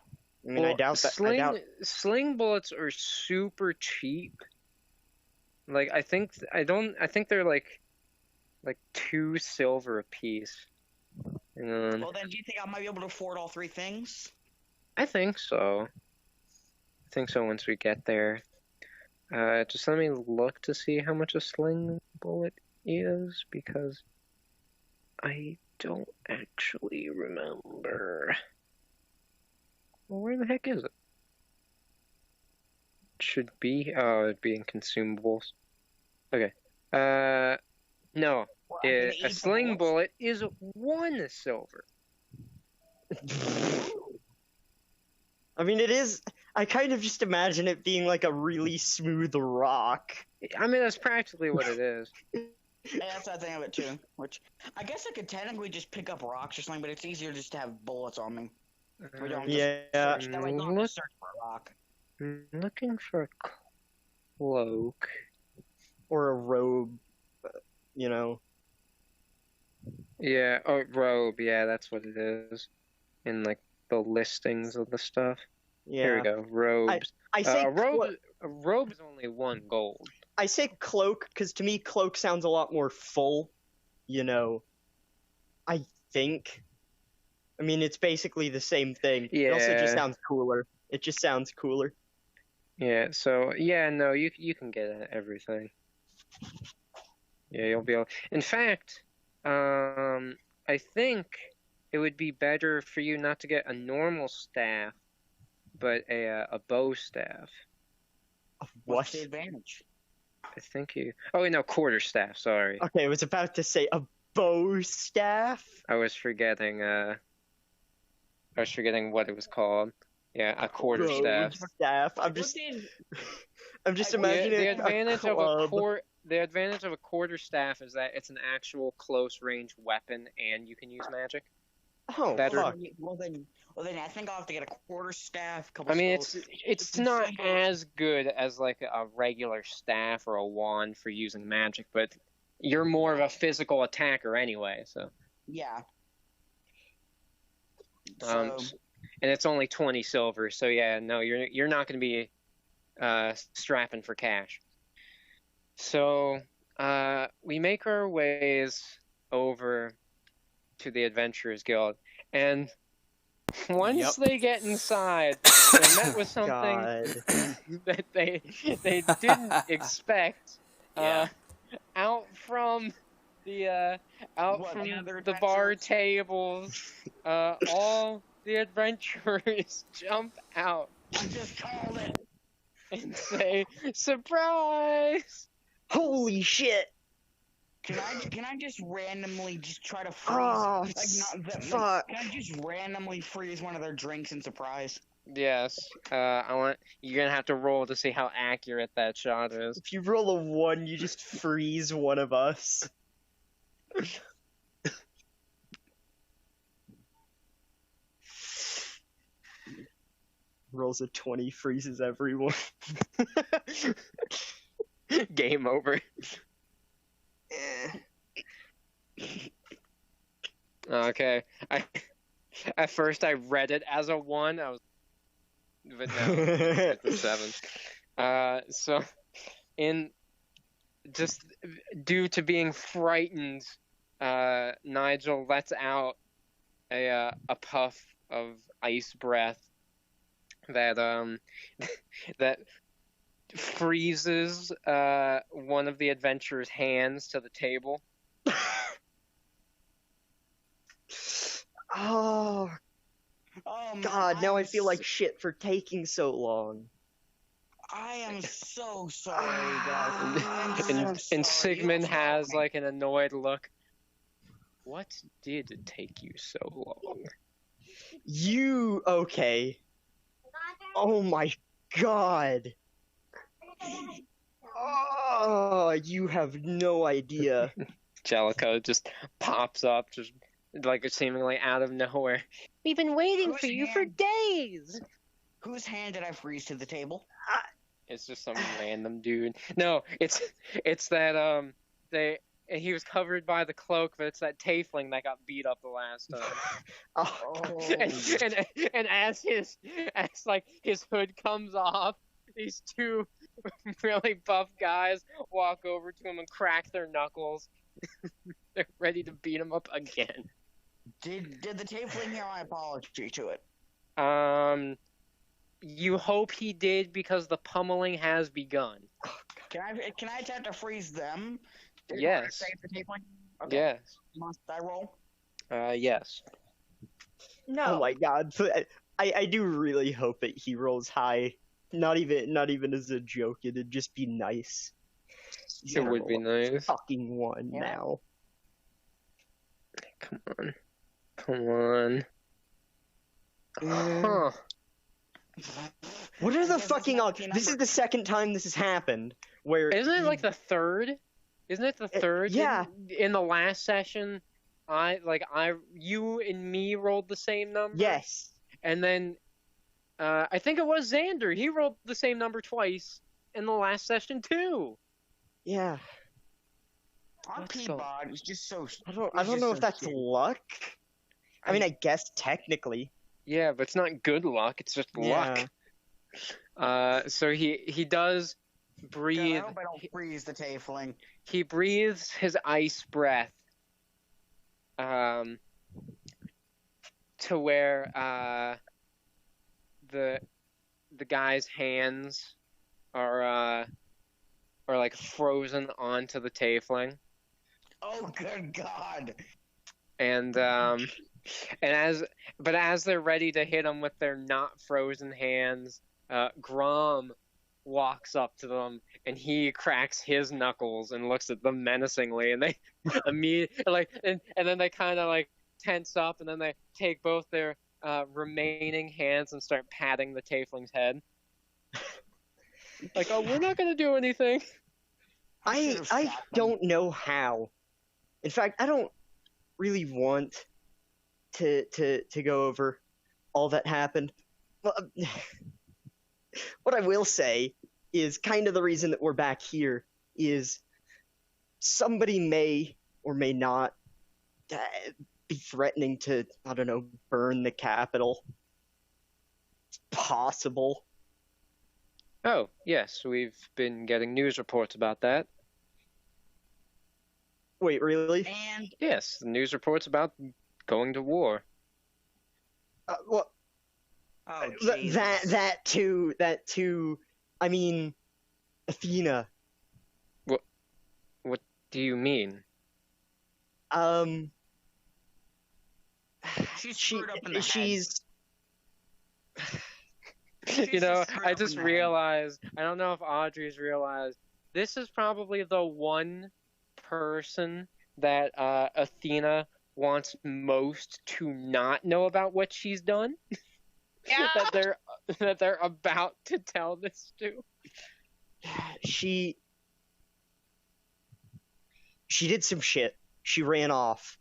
I mean, I doubt that. Sling bullets are super cheap. Like, I think they're like 2 silver a piece. And Well, then, do you think I might be able to afford all 3 things? I think so. I think so once we get there. Just let me look to see how much a sling bullet is, because I don't actually remember. Well, where the heck is it? Should be. Oh, it'd be in consumables. Okay. No. Well, I'm gonna A eat the sling bullets. bullet is 1 silver. I mean, it is. I kind of just imagine it being like a really smooth rock. I mean, that's practically what it is. Yeah, that's what I think of it too. Which I guess I could technically just pick up rocks or something, but it's easier just to have bullets on me. We don't just Yeah. search, that way I don't have to search for a rock. I'm looking for a cloak. Or a robe, you know. Yeah, oh, robe, yeah, that's what it is. In, like, the listings of the stuff. Yeah. Here we go, robes. I say a robe is only 1 gold. I say cloak because to me cloak sounds a lot more full, you know. I think. I mean, it's basically the same thing. It also Yeah. just sounds cooler. It just sounds cooler. Yeah, so, yeah, no, you can get everything. Yeah, you'll be able... In fact, I think it would be better for you not to get a normal staff, but a bow staff. What's What? the advantage? I think you... Oh, wait, no, quarter staff, sorry. Okay, I was about to say a bow staff. I was forgetting what it was called. Yeah, a quarter Bow staff. staff. I'm just imagining The a advantage of club. the advantage of a quarter staff is that it's an actual close range weapon and you can use magic. Oh, better. fuck. Well then, I think I'll have to get a quarter staff. Couple I mean, spells. it's not as good as like a regular staff or a wand for using magic, but you're more of a physical attacker anyway, so. Yeah. Um, and it's only 20 silver, so yeah, no, you're not going to be strapping for cash. So we make our ways over to the Adventurers Guild, and once they get inside, they're met with something God. that they didn't expect. Yeah. Out from the What, the other the bar adventurers? tables, all the adventurers jump out I just called it. and say, "Surprise!" Holy shit! Can I just randomly just try to freeze? Oh, fuck. Can I just randomly freeze one of their drinks in surprise? Yes, you're gonna have to roll to see how accurate that shot is. If you roll a 1, you just freeze one of us. Rolls a 20, freezes everyone. Game over. Okay, at first I read it as a 1. I was, but no, it's a 7. So, just due to being frightened, Nigel lets out a puff of ice breath that that freezes one of the adventurer's hands to the table. Oh Oh man, God! Now I feel like shit for taking so long. I am so sorry, guys. I'm And, so and sorry. Sigmund You has told me. like an annoyed look. What did take you so long? You okay? Oh my God! Oh, you have no idea. Jellicoe just pops up, just like seemingly out of nowhere. We've been waiting Whose for you for hand? days. Whose hand did I freeze to the table? It's just some random dude. No, it's that he was covered by the cloak, but it's that tiefling that got beat up the last time. Oh, Oh, and as like his hood comes off, these two really buff guys walk over to him and crack their knuckles. They're ready to beat him up again. did the tiefling hear my apology to it? You hope he did because the pummeling has begun. Can I attempt to freeze them? In order to Yes. save the tiefling? Okay. Yes. Must I roll? Yes. No. oh my God! But I do really hope that he rolls high. Not even as a joke. It'd just be nice. It would be nice. Fucking one Yeah. now. Come on. Come on. Huh. What are I the guess it's fucking not odds? lucky This is number. the second time this has happened. Where Isn't it he- like the third? Isn't it the third? yeah. In the last session, you and me rolled the same number. Yes. And then, I think it was Xander. He rolled the same number twice in the last session too. Yeah. Our Let's Peabody is just so. I don't It's just know so if that's shitty. luck. I mean, I guess technically. Yeah, but it's not good luck. It's just luck. So he does God, I breathe. hope I don't freeze the tiefling. He breathes his ice breath to where the guy's hands are like frozen onto the tiefling, Oh, good God. and as they're ready to hit him with their not frozen hands, Grom walks up to them and he cracks his knuckles and looks at them menacingly, and they immediately and then they kind of like tense up, and then they take both their remaining hands and start patting the tiefling's head. Like, oh, we're not gonna do anything. should've I stopped them. don't know how. In fact, I don't really want to go over all that happened. Well, what I will say is kind of the reason that we're back here is somebody may or may not be threatening to, I don't know, burn the Capitol. It's possible. Oh, yes, we've been getting news reports about that. Wait, really? And Yes, the news reports about going to war. Well, oh, th- that Jesus. that too. I mean, Athena. What do you mean? She's She screwed up in the head. she's You know, screwed I up just in the head. realized, I don't know if Audrey's realized, this is probably the one person that Athena wants most to not know about what she's done. Yeah. that they're about to tell this to. she did some shit. She ran off.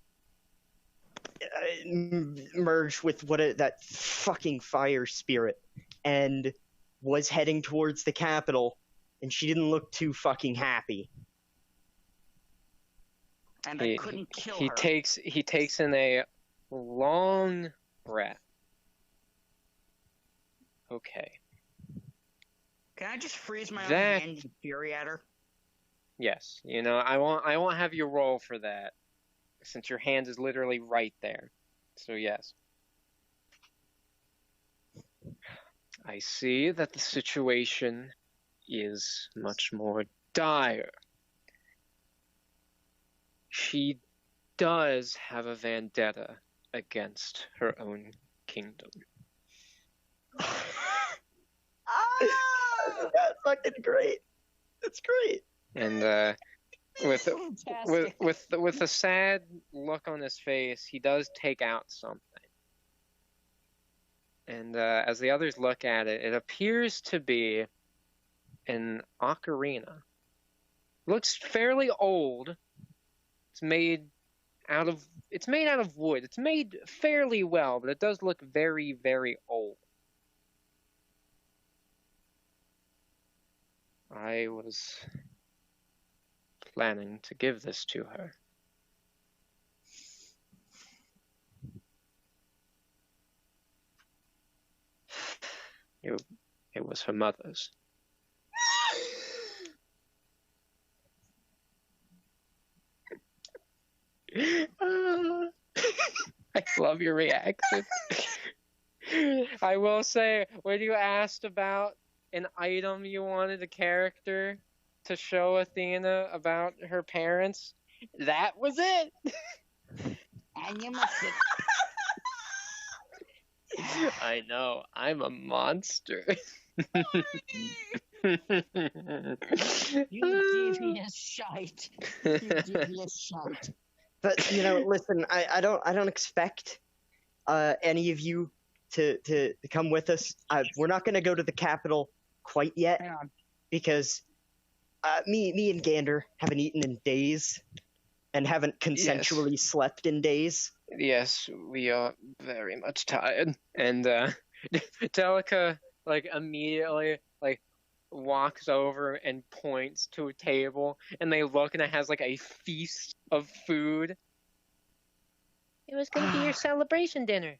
Merged with that fucking fire spirit, and was heading towards the Capitol, and she didn't look too fucking happy. And I couldn't kill he her. takes in a long breath. Okay. Can I just freeze my That- own hand and fury at her? Yes. You know, I won't have you roll for that, since your hand is literally right there. So yes. I see that the situation is much more dire. She does have a vendetta against her own kingdom. That's fucking great. That's great. And with a sad look on his face, he does take out something. And as the others look at it, it appears to be an ocarina. Looks fairly old. It's made out of wood. It's made fairly well, but it does look very, very old. I was planning to give this to her. It was her mother's. I love your reaction. I will say, when you asked about an item you wanted a character to show Athena about her parents, that was it. And you must I know, I'm a monster. You devious shite. You devious shite. But listen, I don't expect any of you to come with us. We're not gonna go to the capital quite yet Hang on. because me and Gander haven't eaten in days and haven't consensually slept in days. Yes, we are very much tired. And Delica immediately walks over and points to a table, and they look, and it has a feast of food. It was gonna be your celebration dinner.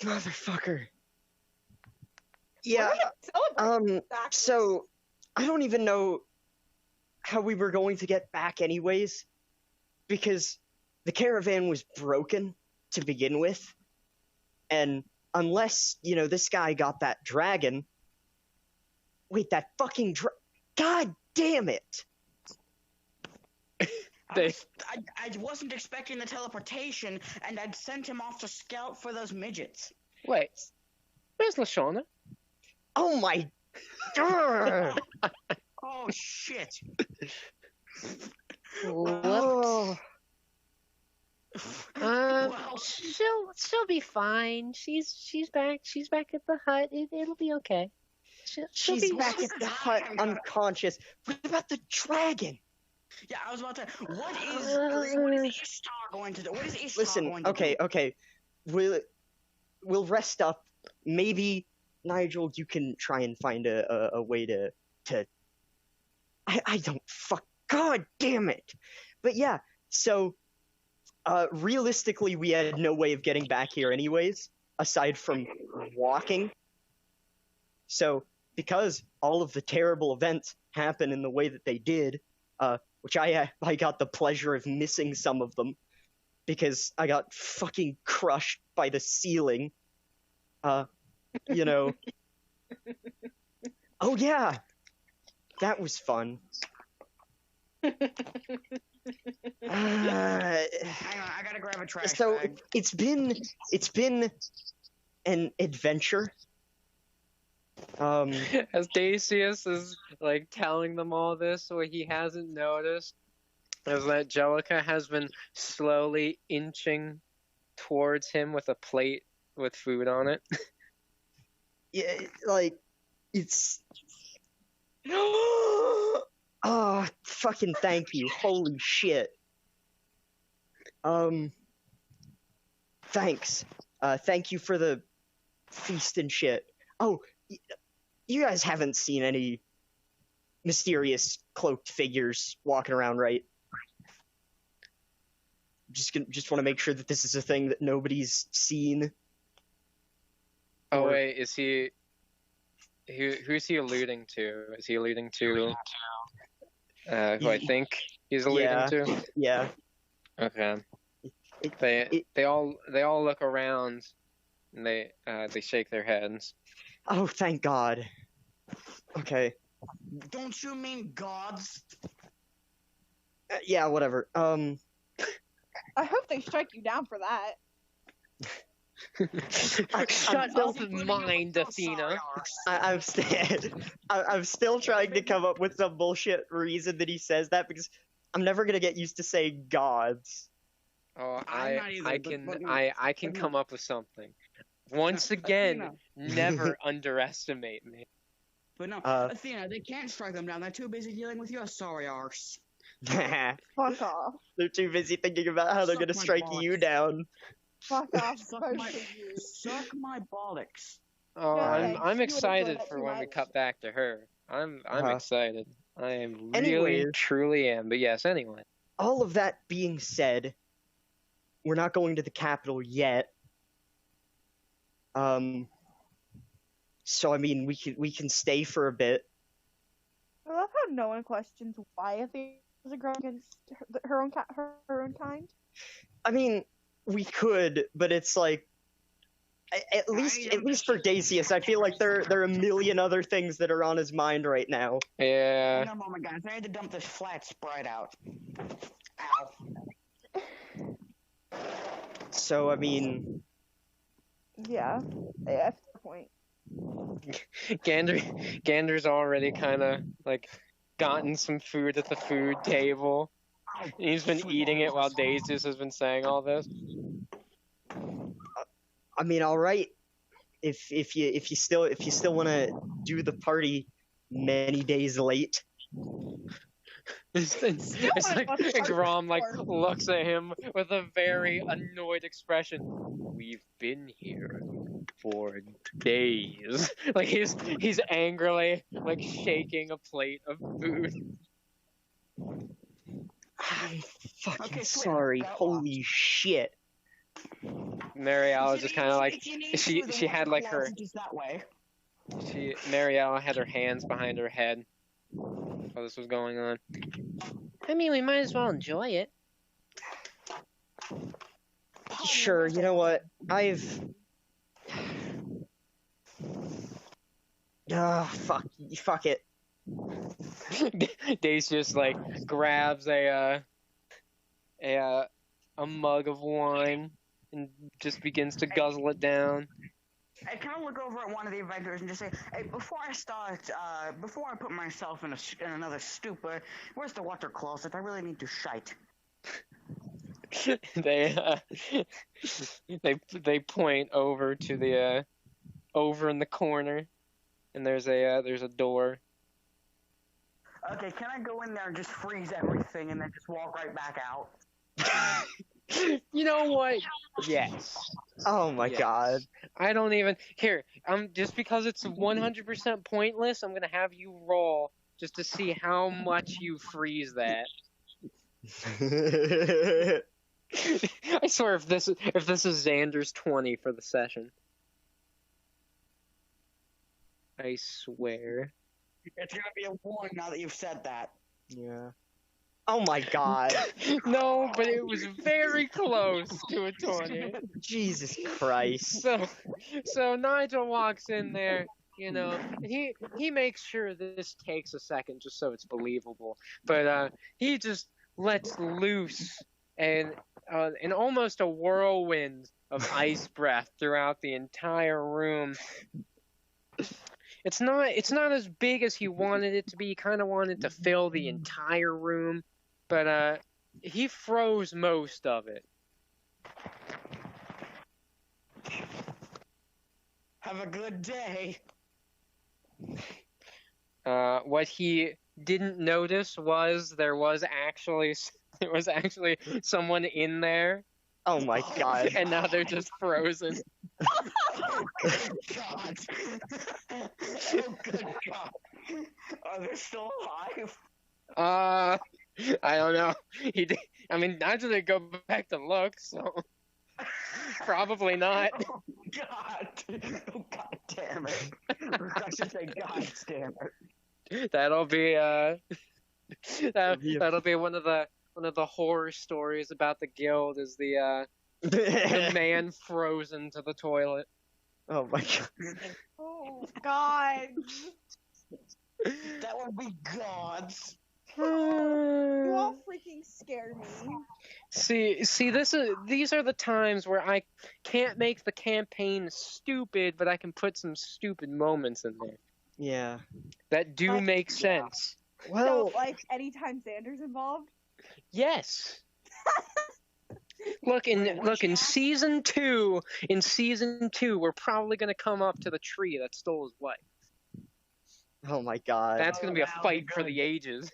Motherfucker. Yeah. Celebrate. So I don't even know how we were going to get back anyways, because the caravan was broken to begin with, and unless this guy got that dragon. Wait, that fucking God damn it! I wasn't expecting the teleportation, and I'd sent him off to scout for those midgets. Wait, where's Lashana? Oh my god! Oh shit! Oh. Well, She'll be fine. She's back. She's back at the hut. It'll be okay. She'll She's be back at the hut, unconscious. What about the dragon? yeah, I was about to. What is Ishtar going to do? What is Ishtar Listen, going to okay, do? okay. We'll rest up. Maybe Nigel, you can try and find a way to. I don't fuck. God damn it! But yeah, so realistically, we had no way of getting back here, anyways, aside from walking. So because all of the terrible events happen in the way that they did, which I got the pleasure of missing some of them because I got fucking crushed by the ceiling. Oh yeah, that was fun. Hang on, I gotta grab a trash So bag. it's been an adventure. As Dacius is telling them all this, what he hasn't noticed is that Jellica has been slowly inching towards him with a plate with food on it. Yeah, it's. Oh, fucking thank you! Holy shit! Thanks. Thank you for the feast and shit. Oh, you guys haven't seen any mysterious cloaked figures walking around, right? Just want to make sure that this is a thing that nobody's seen. Oh Or- wait, is he? Who's he alluding to? Is he alluding to? Who I think he's alluding Yeah. to? Yeah. Okay. It- They all look around, and they shake their heads. Oh, thank God. Okay. Don't you mean gods? Yeah, whatever. I hope they strike you down for that. Shut still- up, mind, Athena. I'm still trying to come up with some bullshit reason that he says that because I'm never gonna get used to saying gods. Oh, I'm not either, I but- can but no, I can but no. come up with something. Once again, never underestimate me. But no, Uh, Athena, they can't strike them down. They're too busy dealing with your sorry arse. They're Fuck off. too busy thinking about how they're Suck gonna my strike balls. you down. Fuck off. Suck both my- of you. Suck my bollocks. Oh, No, I'm thanks. You I'm would excited enjoy that for too when we much. cut back to her. I'm Uh-huh. excited. I am really Anyways. truly am. But yes, anyway. All of that being said, we're not going to the capital yet. So I mean, we can stay for a bit. I love how no one questions why Athena is a girl against her own kind. I mean, we could, but it's like at least for Dacius, I feel like there are a million other things that are on his mind right now. Yeah. Hang on a moment, guys. I had to dump this flat Sprite out. Ow. So I mean, Yeah, that's the point. Gander's already kind of like gotten some food at the food table. He's been eating it while Daisius has been saying all this. I mean, all right. If you still want to do the party many days late, It's wanna like watch Shark Grom like Tank. looks at him with a very annoyed expression. We've been here for days. Like he's angrily like shaking a plate of food. I'm fucking Okay, sweet. sorry. That Holy shit. Marielle was just kind of like If you need she- to, the she had, like, her- closet is that way. Marielle had her hands behind her head while this was going on. I mean, we might as well enjoy it. Sure, you know what? Fuck it. Dace just like grabs a mug of wine and just begins to guzzle it down. I kind of look over at one of the inventors and just say, "Hey, before I put myself in another stupor, where's the water closet? I really need to shite." They point over to the over in the corner, and there's a door. Okay, can I go in there and just freeze everything and then just walk right back out? You know what? Yes. Oh my Yes. god. I don't even here. Just because it's 100% pointless, I'm gonna have you roll just to see how much you freeze that. I swear, if this is Xander's 20 for the session, I swear. It's gonna be a 1 now that you've said that. Yeah. Oh my god. No, but it was very close to a 20. Jesus Christ. So Nigel walks in there, you know, and he makes sure this takes a second just so it's believable. But he just lets loose and almost a whirlwind of ice breath throughout the entire room. It's not as big as he wanted it to be. He kind of wanted to fill the entire room, but he froze most of it. Have a good day. What he didn't notice was there was actually someone in there, Oh my god. and now they're just frozen. Oh, good God. Oh, good God. Are they still alive? I don't know. I mean, Nigel didn't go back to look, so probably not. Oh, God. Oh, God damn it. I should say, God damn it. That'll be that'll be one of the horror stories about the guild is the man frozen to the toilet. Oh my god. Oh God. That would be gods. You all freaking scare me. See, these are the times where I can't make the campaign stupid, but I can put some stupid moments in there Yeah. that do make sense. Well, So, like, anytime Xander's involved? Yes. Look in season 2. In season 2, we're probably gonna come up to the tree that stole his wife. oh my god. That's gonna be a that'll be fight for good. the ages.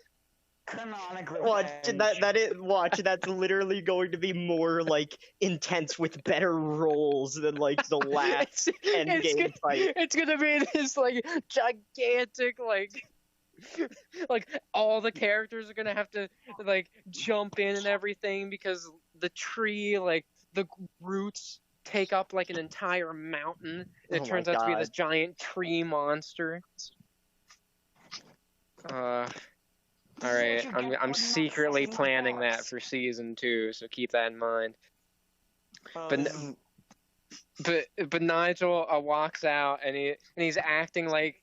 Canonic Watch revenge. watch. That's literally going to be more like intense with better roles than like the last Endgame fight. It's gonna be this like gigantic like all the characters are gonna have to like jump in and everything because the tree like the roots take up like an entire mountain. And it Oh my turns out to be God. this giant tree monster. All right, I'm secretly planning that for season 2, so keep that in mind. But Nigel walks out and he's acting like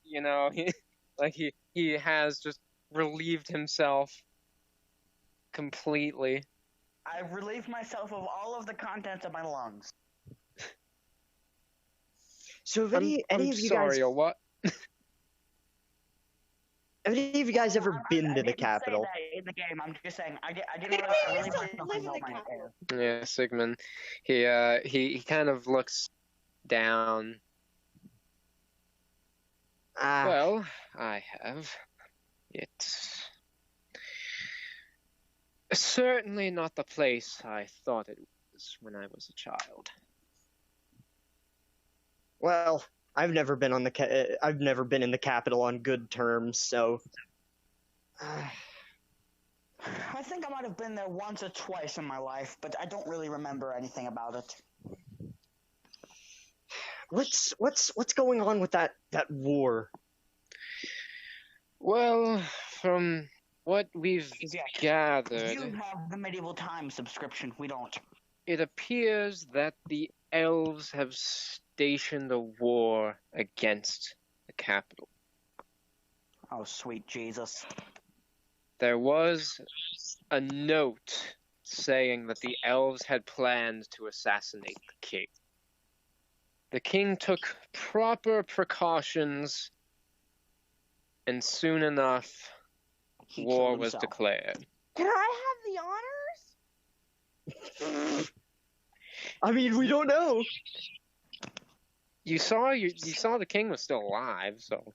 he has just relieved himself completely. I relieved myself of all of the contents of my lungs. So have I'm any of you sorry, guys or what? have any of you guys ever been to the didn't say Capitol? that in the game. I'm just saying I didn't Maybe realize I we relieved still myself live in of the my Capitol. hair. Yeah, Sigmund. He kind of looks down. Well, I have. It's certainly not the place I thought it was when I was a child. Well, I've never been in the Capitol on good terms, so I think I might have been there once or twice in my life, but I don't really remember anything about it. what's going on with that war? Well, from what we've Yeah. gathered, You have the Medieval Times subscription. We don't. it appears that the elves have stationed a war against the capital. Oh, sweet Jesus. There was a note saying that the elves had planned to assassinate the king. The king took proper precautions, and soon enough, He war killed was himself. declared. Can I have the honors? I mean, we don't know. You saw the king was still alive, so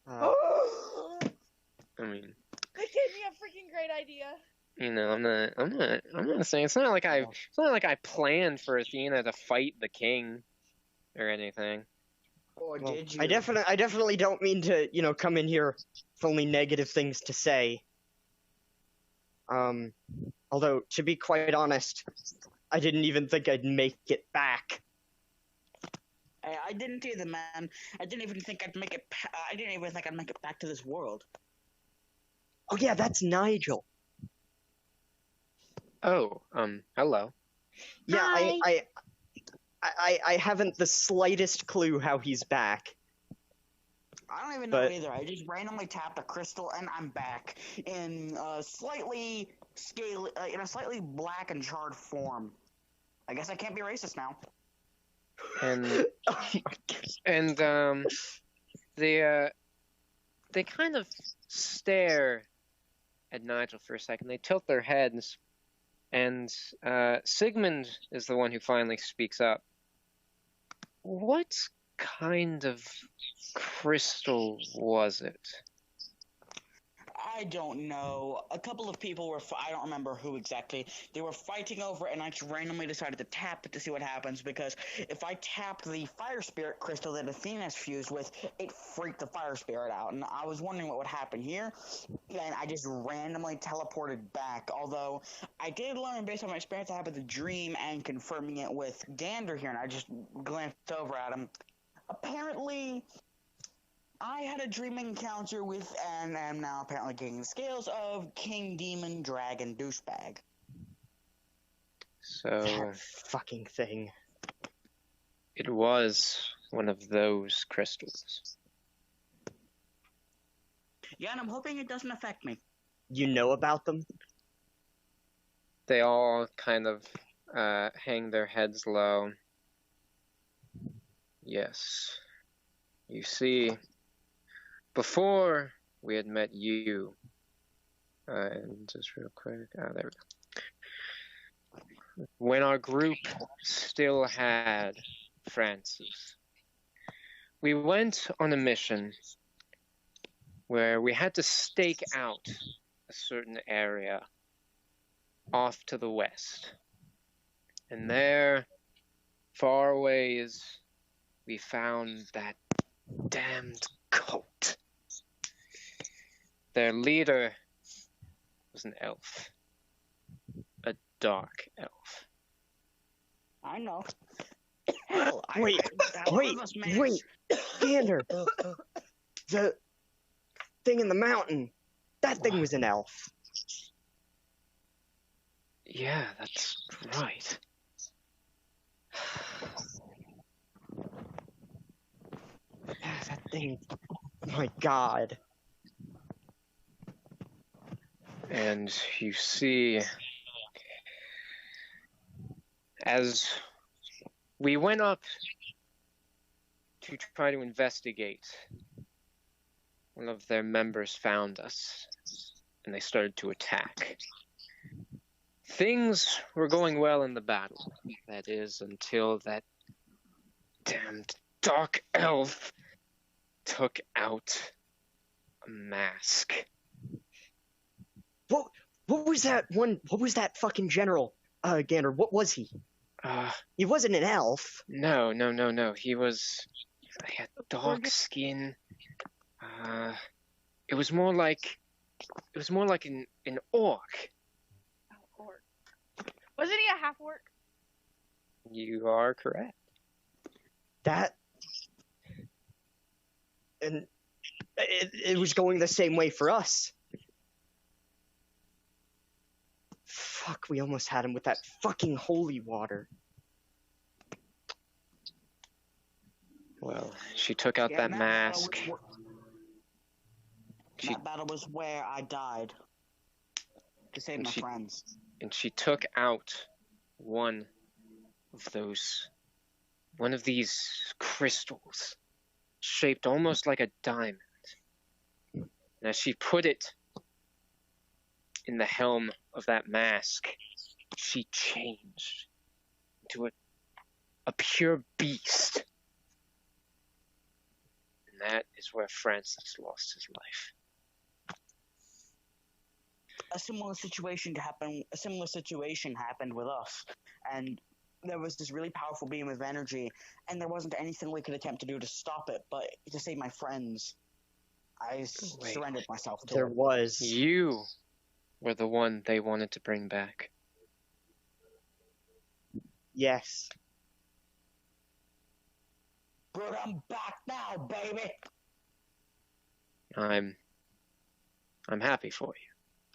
Uh, I mean, They gave me a freaking great idea. you know, I'm not saying it's not like I planned for Athena to fight the king or anything. Or well, did you? I definitely don't mean to, come in here with only negative things to say. Although, to be quite honest, I didn't even think I'd make it back. I didn't either, man. I didn't even think I'd make it. I didn't even think I'd make it back to this world. Oh yeah, that's Nigel. Oh, hello. Yeah, Hi. I haven't the slightest clue how he's back. I don't even know But- either. I just randomly tapped a crystal and I'm back in a slightly black and charred form. I guess I can't be racist now. And they kind of stare at Nigel for a second. They tilt their heads, and Sigmund is the one who finally speaks up. What kind of crystal was it? I don't know. A couple of people were. I don't remember who exactly. They were fighting over it, and I just randomly decided to tap it to see what happens. Because if I tapped the fire spirit crystal that Athena's fused with, it freaked the fire spirit out. And I was wondering what would happen here, and I just randomly teleported back. Although I did learn based on my experience I had with the dream and confirming it with Gander here, and I just glanced over at him. Apparently, I had a dream encounter with, and am now apparently getting the scales of King Demon Dragon Douchebag. So That fucking thing. it was one of those crystals. Yeah, and I'm hoping it doesn't affect me. You know about them? They all kind of hang their heads low. Yes. You see, before we had met you, and just real quick, there we go. When our group still had Francis, we went on a mission where we had to stake out a certain area off to the west. And there, far away, we found that damned cult. Their leader was an elf. A dark elf. I know. Wait, Gander! The thing in the mountain, that thing was an elf. Yeah, that's right. That thing, my God. And you see, as we went up to try to investigate, one of their members found us, and they started to attack. Things were going well in the battle, that is, until that damned dark elf took out a mask. What was that one? What was that fucking general? Gander, what was he? He wasn't an elf. No. He had dark skin. It was more like an orc. Oh, orc. Wasn't he a half orc? You are correct. That, and it was going the same way for us. Fuck, we almost had him with that fucking holy water. Well, she took out that mask. That battle was where I died to save my friends. And she took out one of these crystals, shaped almost like a diamond. And as she put it in the helm of that mask, she changed into a pure beast. And that is where Francis lost his life. A similar situation happened with us, and there was this really powerful beam of energy, and there wasn't anything we could attempt to do to stop it, but to save my friends, I surrendered myself to There it. was. You were the one they wanted to bring back. Yes. But I'm back now, baby! I'm happy for you.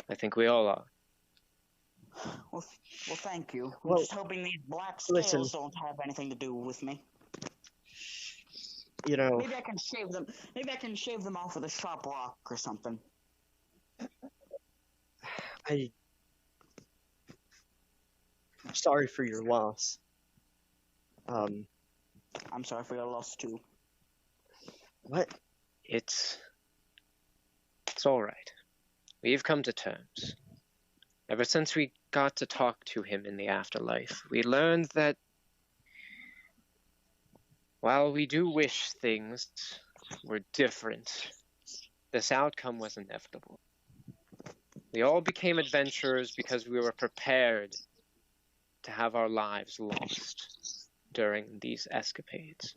I think we all are. Well, thank you. Well, I'm just hoping these black scales don't have anything to do with me. You know, Maybe I can shave them. Maybe I can shave them off with a sharp rock or something. I'm sorry for your loss. I'm sorry for your loss too. What? It's all right. We've come to terms. Ever since we got to talk to him in the afterlife, we learned that while we do wish things were different, this outcome was inevitable. We all became adventurers because we were prepared to have our lives lost during these escapades.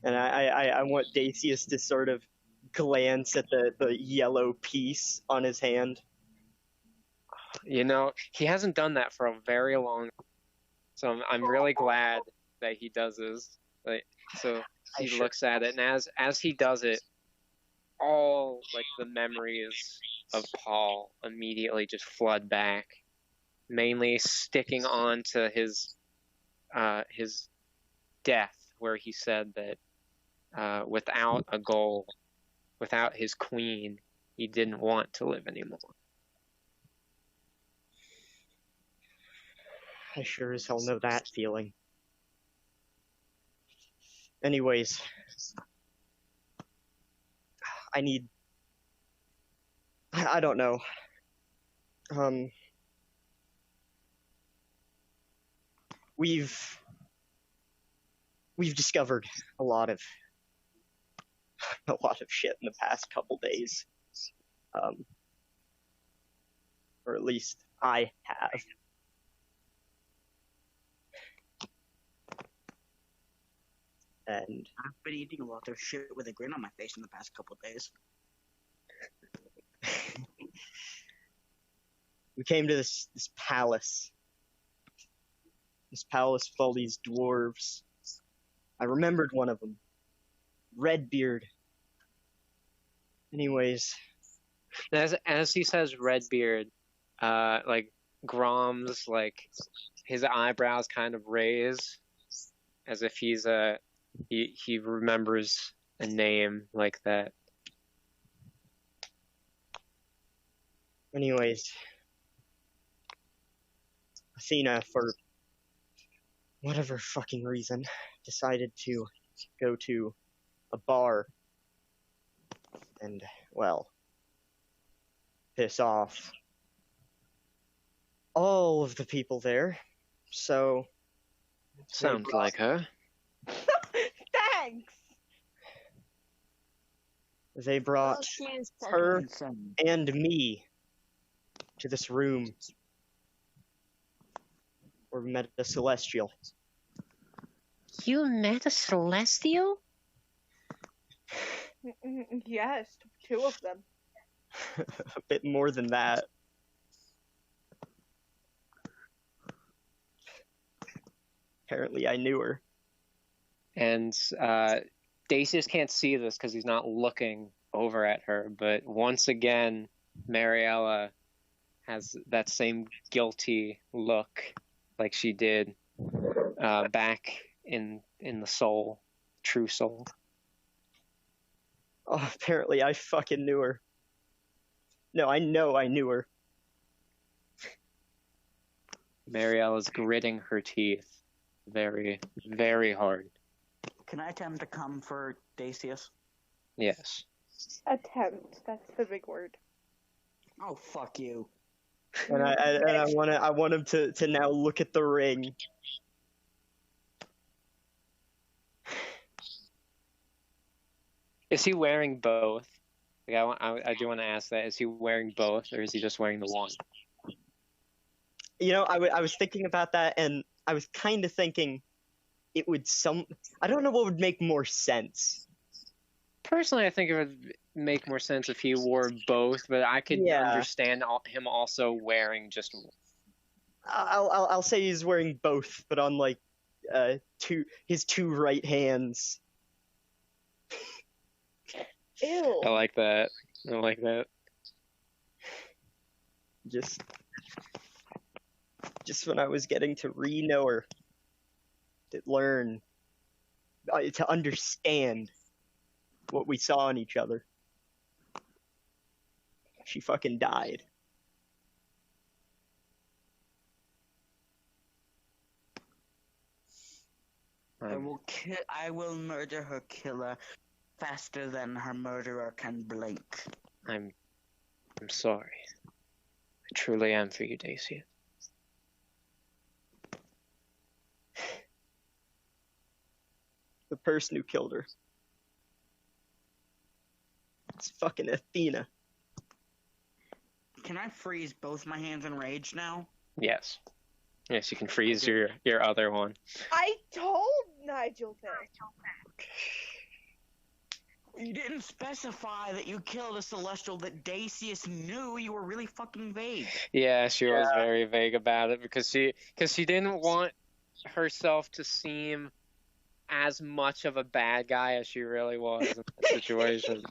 And I want Dacius to sort of glance at the yellow piece on his hand. You know, he hasn't done that for a very long time, so I'm really glad that he does this. So he looks at it, and as he does it, all like the memories of Paul immediately just flood back, mainly sticking on to his death, where he said that without a goal, without his queen, he didn't want to live anymore. I sure as hell know that feeling. Anyways, I don't know. We've discovered a lot of shit in the past couple days. Or at least I have. And I've been eating a lot of shit with a grin on my face in the past couple of days. we came to this palace. This palace full of these dwarves. I remembered one of them. Redbeard. Anyways. As he says Redbeard, like Grom's, like his eyebrows kind of raise as if he remembers a name like that. Anyways, Athena, for whatever fucking reason, decided to go to a bar and, well, piss off all of the people there. So, Sounds like her. Thanks. they brought her and me to this room where we met a celestial. You met a celestial? Yes, two of them. A bit more than that. Apparently I knew her. And Dacius can't see this because he's not looking over at her, but once again, Mariella has that same guilty look like she did back in the soul, true soul. Oh, apparently I fucking knew her. No, I know I knew her. Mariella's gritting her teeth very, very hard. Can I attempt to come for Dacius? Yes. Attempt. That's the big word. Oh, fuck you. And I want him to now look at the ring. Is he wearing both? Like, I do want to ask that. Is he wearing both, or is he just wearing the one? You know, I was thinking about that, and I was kind of thinking it would I don't know what would make more sense. Personally, I think it would make more sense if he wore both, but I could understand him also wearing just one. I'll say he's wearing both, but on like his two right hands. Ew. I like that. I like that. Just when I was getting to know her, to learn, to understand what we saw in each other, she fucking died. I will murder her killer faster than her murderer can blink. I'm sorry. I truly am for you, Daisy. The person who killed her. It's fucking Athena. Can I freeze both my hands in rage now? Yes. Yes, you can freeze your other one. I told Nigel to. You didn't specify that you killed a celestial that Dacius knew. You were really fucking vague. Yeah, she was very vague about it because she didn't want herself to seem as much of a bad guy as she really was in that situation.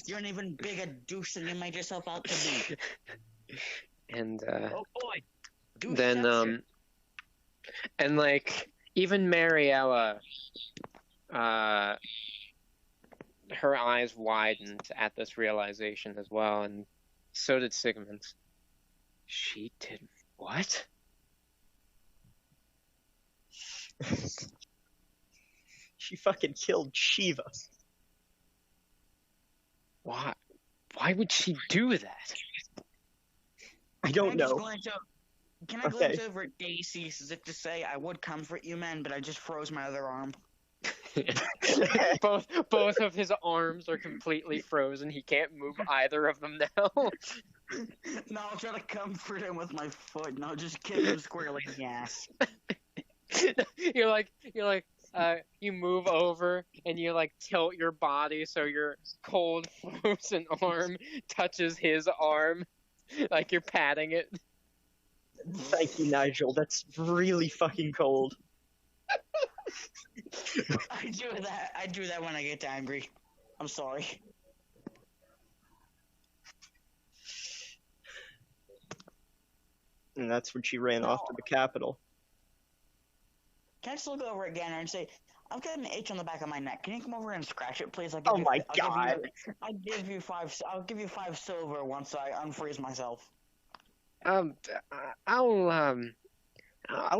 You're an even bigger douche than you made yourself out to be. And oh boy. Douche then Seption. and like even Mariella her eyes widened at this realization as well, and so did Sigmund. She did what? She fucking killed Shiva. Why? Why would she do that? I don't Can I just know. Can I Okay. glance over at Daisy as if to say I would comfort you men, but I just froze my other arm? both of his arms are completely frozen. He can't move either of them now. No, I'll try to comfort him with my foot, and I'll just kick him squarely in the ass. You move over and you like tilt your body so your cold frozen arm touches his arm, like you're patting it. Thank you, Nigel. That's really fucking cold. I do that when I get angry. I'm sorry. And that's when she ran off to the capital. Can I just look over again and say, I've got an itch on the back of my neck. Can you come over and scratch it, please? Oh my God. I'll give you 5 silver once I unfreeze myself. I'll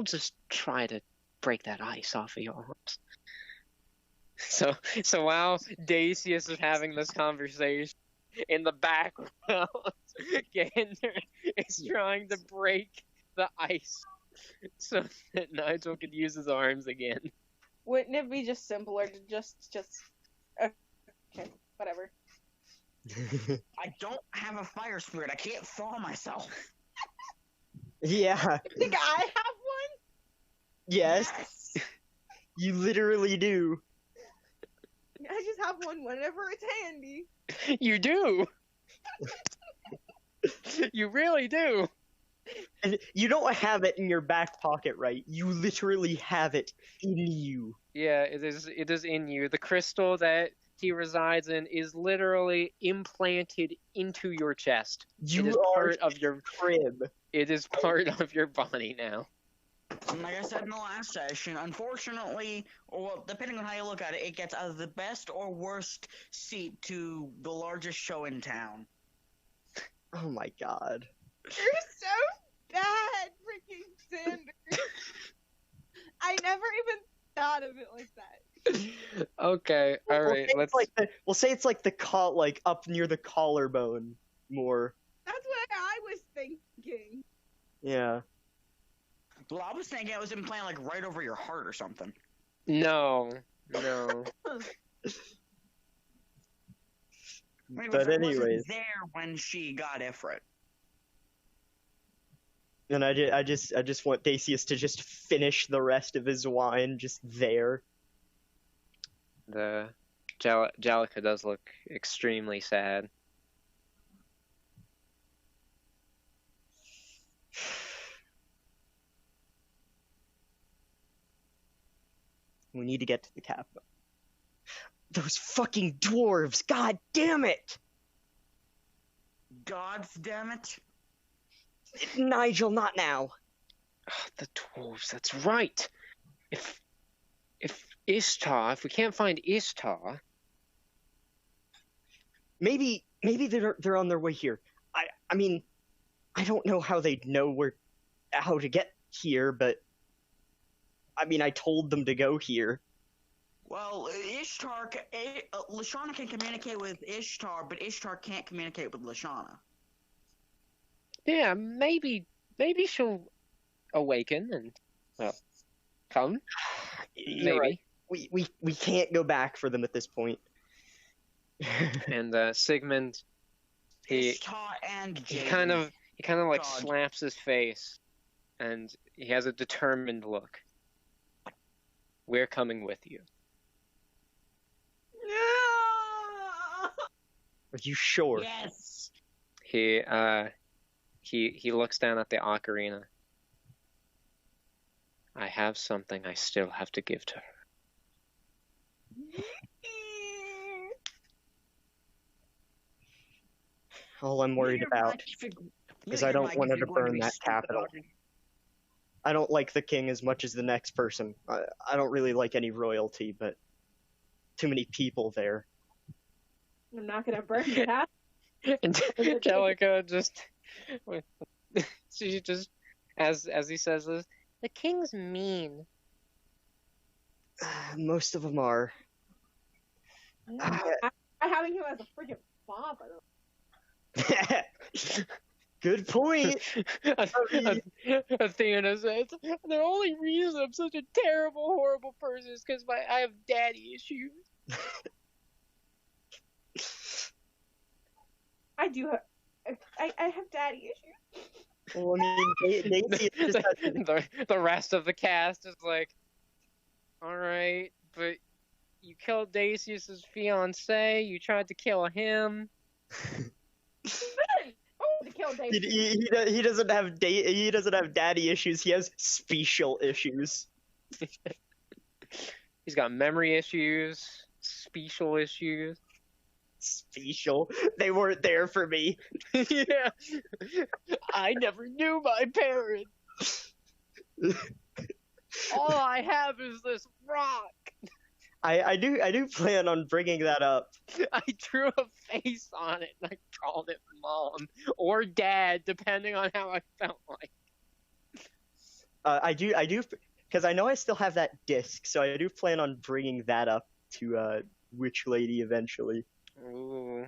just try to break that ice off of your arms. So while Dacius is having this conversation, in the background, Gander is trying to break the ice so that Nigel could use his arms again. Wouldn't it be just simpler to just okay, whatever. I don't have a fire spirit. I can't thaw myself. Yeah. Think I have one? Yes. You literally do. I just have one whenever it's handy. You do! You really do! And you don't have it in your back pocket, right? You literally have it in you. Yeah, it is in you. The crystal that he resides in is literally implanted into your chest. It You is are part of your crib. it is part of your body now. And like I said in the last session, unfortunately, or well, depending on how you look at it, it gets either the best or worst seat to the largest show in town. Oh my god. You're so bad, freaking Xander. I never even thought of it like that. Okay, alright, let's We'll say it's like the like up near the collarbone more. That's what I was thinking. Yeah. Well, I was thinking it was implanted like right over your heart or something. No. Maybe But if it wasn't anyways. there when she got Ifrit. And I just want Dacius to just finish the rest of his wine just there. The Jalika does look extremely sad. We need to get to the capital. Those fucking dwarves! God damn it! God damn it. Nigel, not now. The dwarves, that's right. If we can't find Ishtar, Maybe they're on their way here. I mean, I don't know how they'd know how to get here, but I mean, I told them to go here. Well, Lashana can communicate with Ishtar, but Ishtar can't communicate with Lashana. yeah, maybe she'll awaken and come. You're Maybe. right. We can't go back for them at this point. And Sigmund, he Ishtar and he Jaden. kind of like God. slaps his face, and he has a determined look. We're coming with you. Are you sure? Yes. He looks down at the ocarina. I have something I still have to give to her. All I'm worried about is I don't want her to burn that capital. I don't like the king as much as the next person. I don't really like any royalty, but too many people there. I'm not gonna burn your house. And Angelica just, she just, as he says this, the king's mean. Most of them are. I having him as a freaking father. Good point. Athena says, the only reason I'm such a terrible, horrible person is because I have daddy issues. I do have. I have daddy issues. Well, I mean, Daisy is just the rest of the cast is like, all right, but you killed Dacius's fiance. You tried to kill him. To kill Daisy. he doesn't have he doesn't have daddy issues. He has special issues. He's got memory issues, special issues. Special. They weren't there for me. Yeah. I never knew my parents. All I have is this rock. I do plan on bringing that up. I drew a face on it and I called it Mom or Dad, depending on how I felt like. I do, because I know I still have that disc, so I do plan on bringing that up to Witch Lady eventually. Ooh.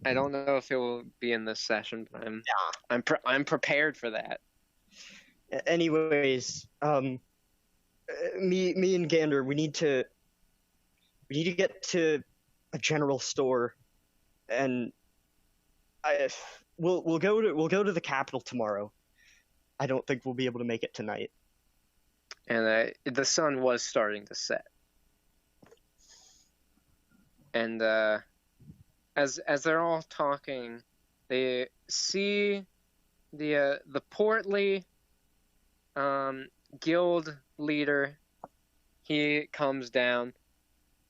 I don't know if it will be in this session, but I'm prepared for that. Anyways, me and Gander, we need to get to a general store, and we'll go to the capital tomorrow. I don't think we'll be able to make it tonight. And the sun was starting to set. And as they're all talking, they see the portly guild leader. He comes down.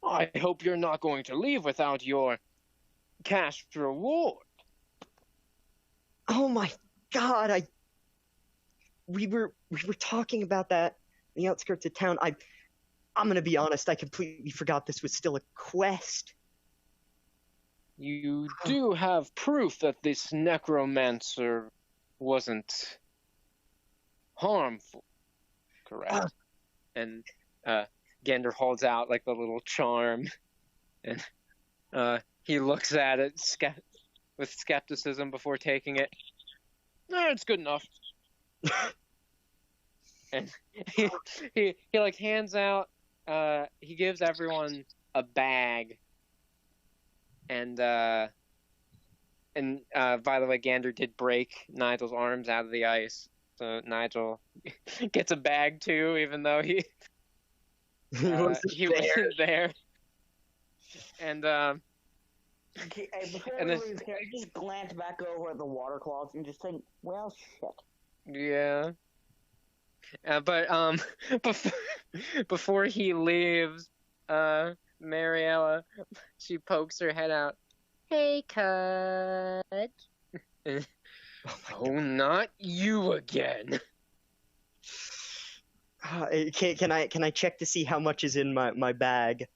I hope you're not going to leave without your cash reward. Oh my God! We were talking about that in the outskirts of town. I'm gonna be honest. I completely forgot this was still a quest. You do have proof that this necromancer wasn't harmful, correct? And Gander holds out like the little charm, and he looks at it with skepticism before taking it. No, it's good enough. And he like hands out. He gives everyone a bag. And by the way, Gander did break Nigel's arms out of the ice, so Nigel gets a bag too, even though he wasn't there. And then I just glance back over at the water closet and just think, well, shit. Yeah. But before he leaves, Mariella, she pokes her head out. Hey, Cut. Oh, not you again. Can I check to see how much is in my bag?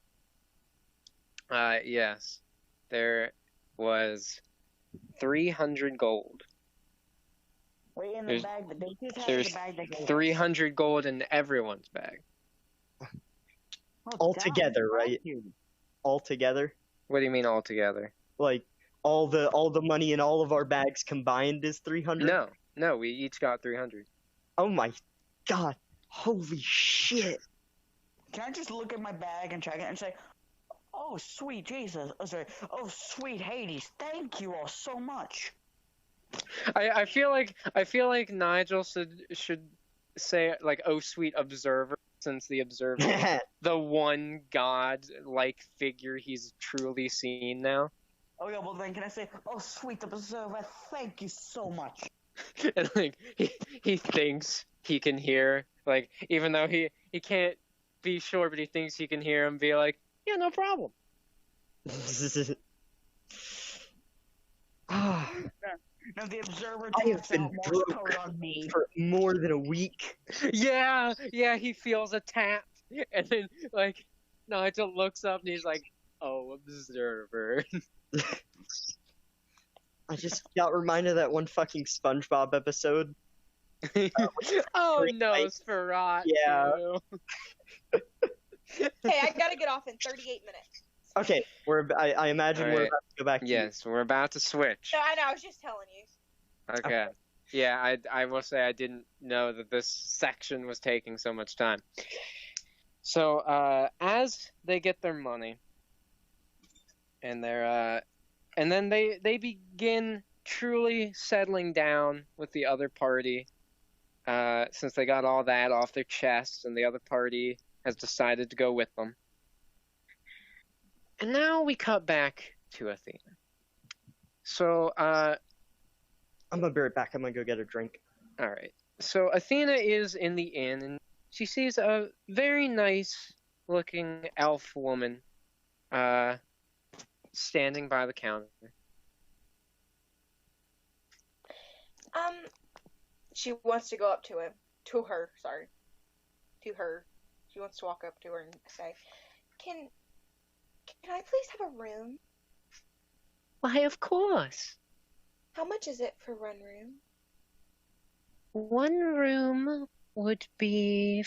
Yes. There was 300 gold. Wait, in the bag that they just have There's the bag that goes 300 gold in everyone's bag. All together, right? All together? What do you mean all together? Like all the money in all of our bags combined is 300? No, we each got 300. Oh my God! Holy shit! Can I just look at my bag and check it and say, "Oh, sweet Jesus! Oh, sorry. Oh, sweet Hades! Thank you all so much." I feel like Nigel should say like, "Oh, sweet observer," since the observer, the one god-like figure he's truly seen now. Oh yeah, well then can I say, "Oh, sweet observer, thank you so much." And like he thinks he can hear, like, even though he can't be sure, but he thinks he can hear him be like, "Yeah, no problem." No, the observer I have taps been out Morse broke code on me. for more than a week. Yeah, he feels a tap, and then like Nigel looks up and he's like, "Oh, observer." I just got reminded of that one fucking SpongeBob episode. Oh Great no, night. Sferat. Yeah. Hey, I gotta get off in 38 minutes. Okay, I imagine we're Alright. about to go back to you. Yes, we're about to switch. No, I know. I was just telling you. Okay. Yeah, I will say I didn't know that this section was taking so much time. So, as they get their money, and and then they begin truly settling down with the other party, since they got all that off their chests, and the other party has decided to go with them. And now we cut back to Athena. So, I'm gonna be right back. I'm gonna go get a drink. all right. So Athena is in the inn, and she sees a very nice-looking elf woman standing by the counter. She wants to go up to her. She wants to walk up to her and say, "Can I please have a room? Why, of course. How much is it for one room?" One room would be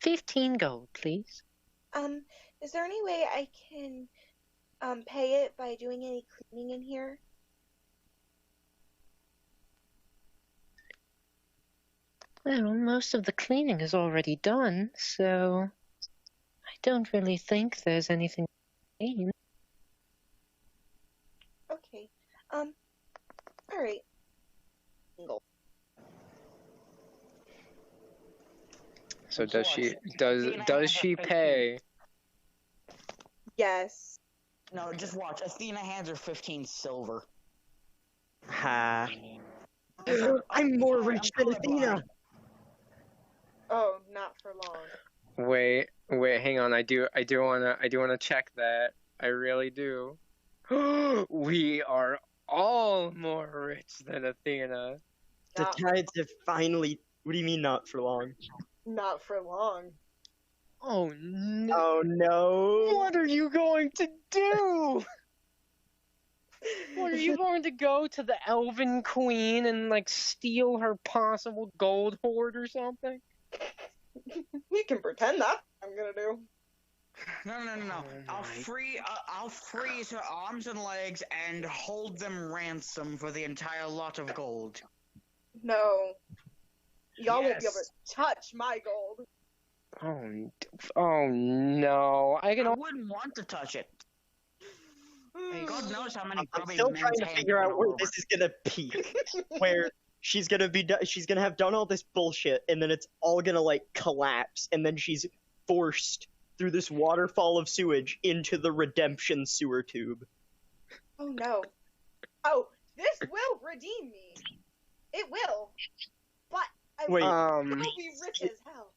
15 gold, please. Is there any way I can pay it by doing any cleaning in here? Well, most of the cleaning is already done, so I don't really think there's anything to clean. Okay. Alright. So does she pay? Yes. No, just watch. Athena hands her 15 silver. Ha. I'm more rich than Athena. Oh, not for long. Wait, hang on. I do wanna check that. I really do. We are all more rich than Athena. The Not, tides have finally. What do you mean, not for long? not for long. Oh no! Oh no! What are you going to do? What, are you going to go to the Elven Queen and like steal her possible gold hoard or something? We can pretend that's what I'm gonna do. No. I'll freeze her arms and legs and hold them ransom for the entire lot of gold. No. Y'all won't be able Yes. to touch my gold. Oh no! I can. I wouldn't want to touch it. God knows how many I'm probably still trying to maintained figure out where over. this is gonna peak. Where she's gonna have done all this bullshit, and then it's all gonna like collapse, and then she's forced through this waterfall of sewage into the redemption sewer tube. Oh no. Oh, this will redeem me. It will. But I Wait. will be rich as hell.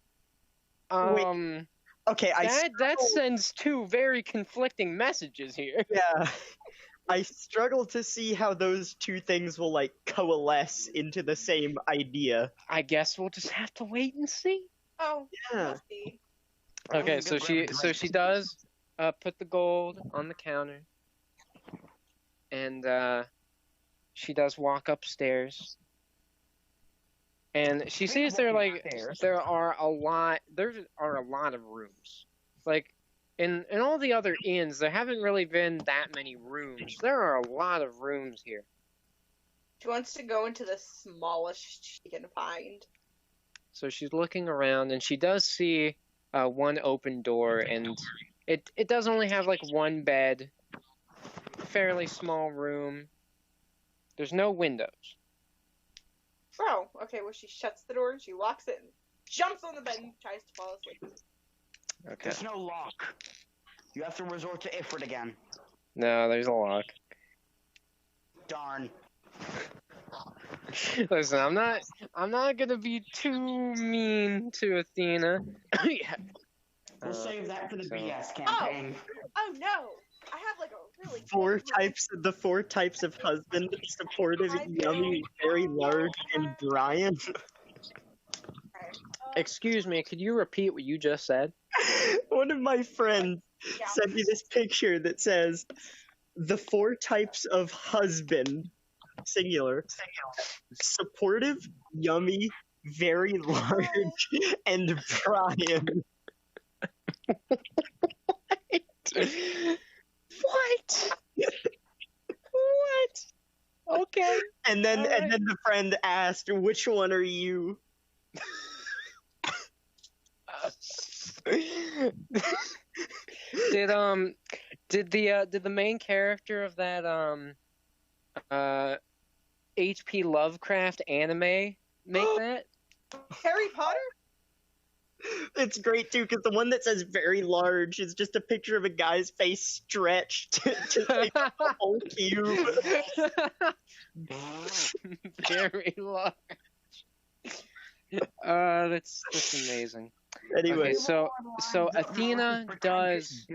Okay, that sends two very conflicting messages here. yeah. I struggle to see how those two things will like coalesce into the same idea. I guess we'll just have to wait and see. Oh, Yeah. we'll see. Okay, so she does put the gold on the counter, and she does walk upstairs, and she sees there are a lot of rooms. Like in all the other inns, there haven't really been that many rooms. There are a lot of rooms here. She wants to go into the smallest she can find. So she's looking around, and she does see one open door, and it does only have like one bed, fairly small room. There's no windows. Oh, okay, well she shuts the door and she locks it and jumps on the bed and tries to fall asleep. Okay. There's no lock. You have to resort to Ifrit again. No, there's a lock. Darn. Listen, I'm not gonna be too mean to Athena. Yeah. We'll save that for the so- BS campaign. Oh no! I have like a really The four types of husband: supportive, yummy, very large, and Brian. Excuse me, could you repeat what you just said? one of my friends sent me this picture that says the 4 types of husband, singular, supportive, yummy, very large, and Brian. What? What? Okay. And then All right. the friend asked, "Which one are you?" Did the main character of that H.P. Lovecraft anime make that? Harry Potter? It's great too, because the one that says "very large" is just a picture of a guy's face stretched to take up the whole cube. Very large. That's amazing. Anyway, Okay, so Athena does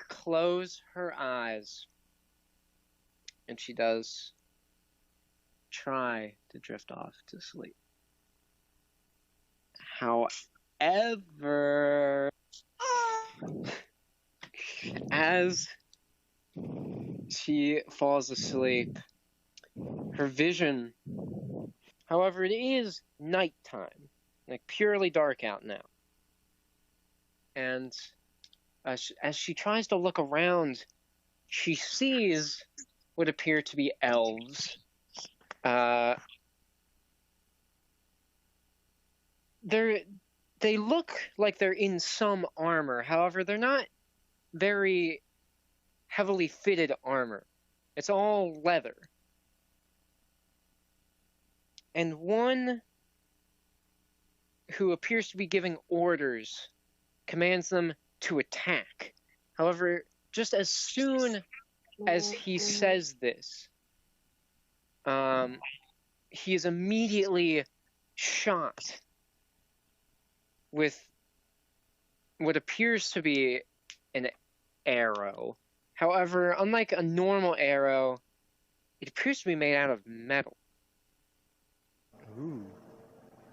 close her eyes, and she does try to drift off to sleep. However, as she falls asleep, her vision, however, it is nighttime, like purely dark out now. And as she tries to look around, she sees what appear to be elves. They look like they're in some armor. However, they're not very heavily fitted armor. It's all leather. And one who appears to be giving orders commands them to attack. However, just as soon as he says this, he is immediately shot with what appears to be an arrow. However, unlike a normal arrow, it appears to be made out of metal. ooh.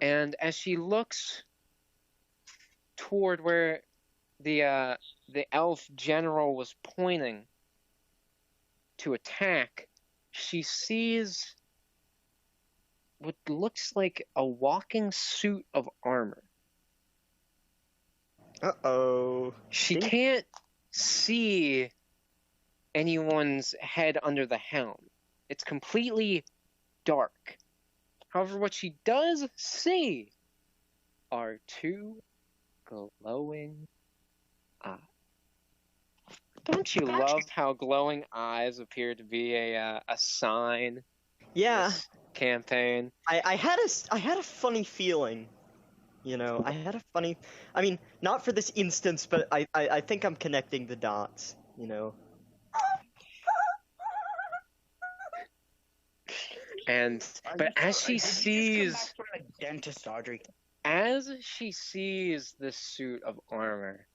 And as she looks toward where the elf general was pointing to attack, she sees what looks like a walking suit of armor. Uh-oh. She can't see anyone's head under the helm. It's completely dark. However, what she does see are 2 glowing eyes. Don't you love how glowing eyes appear to be a sign? Yeah, This campaign. I had a funny feeling. You know, I had a funny. I mean, not for this instance, but I think I'm connecting the dots. You know. But as she sees, Dentist, Audrey. as she sees this suit of armor,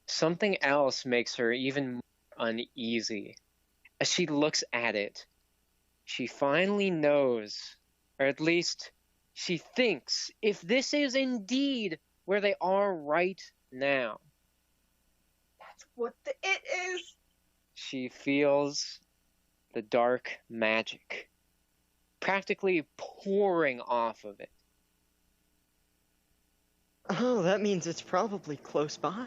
something else makes her even more uneasy. As she looks at it, she finally knows, or at least she thinks, if this is indeed where they are right now. That's what it is. She feels the dark magic practically pouring off of it. Oh, that means it's probably close by.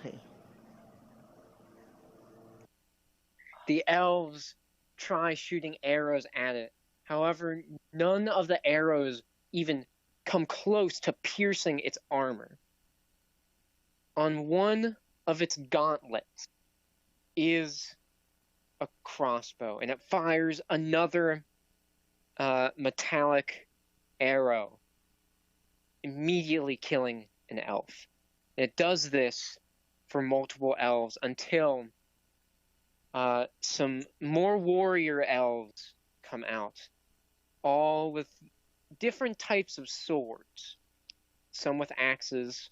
The elves try shooting arrows at it. However, none of the arrows even come close to piercing its armor. On one of its gauntlets is a crossbow, and it fires another metallic arrow, immediately killing an elf. And it does this for multiple elves until some more warrior elves come out, all with different types of swords, some with axes,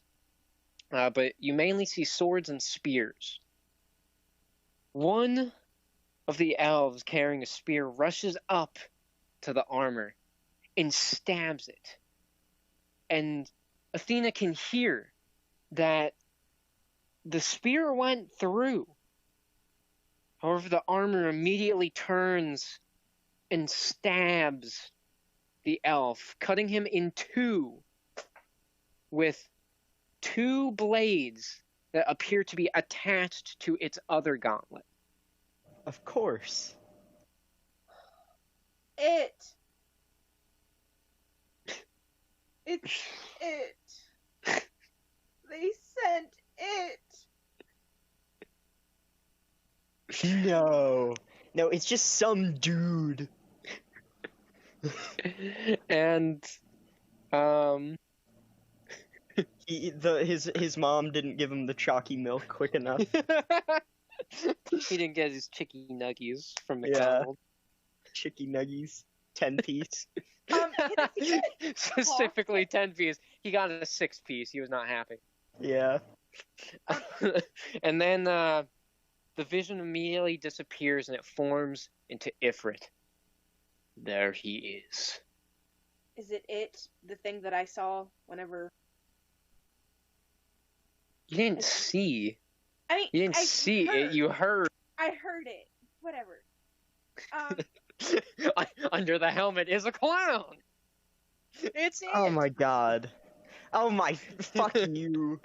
but you mainly see swords and spears. One of the elves carrying a spear rushes up to the armor and stabs it. And Athena can hear that the spear went through. However, the armor immediately turns and stabs the elf, cutting him in two with two blades that appear to be attached to its other gauntlet. Of course. It's it. They sent it. No. No, it's just some dude. And His mom didn't give him the chalky milk quick enough. he didn't get his chicky nuggies from Yeah. McDonald's. Chicky nuggies, 10-piece. Specifically 10-piece. He got a 6-piece. He was not happy. Yeah. And then the vision immediately disappears and it forms into Ifrit. There he is. Is it the thing that I saw whenever? You didn't see. I mean, You didn't I see heard, it. You heard. I heard it. Whatever. Under the helmet is a clown. It's it. Oh my god. Oh my fuck you.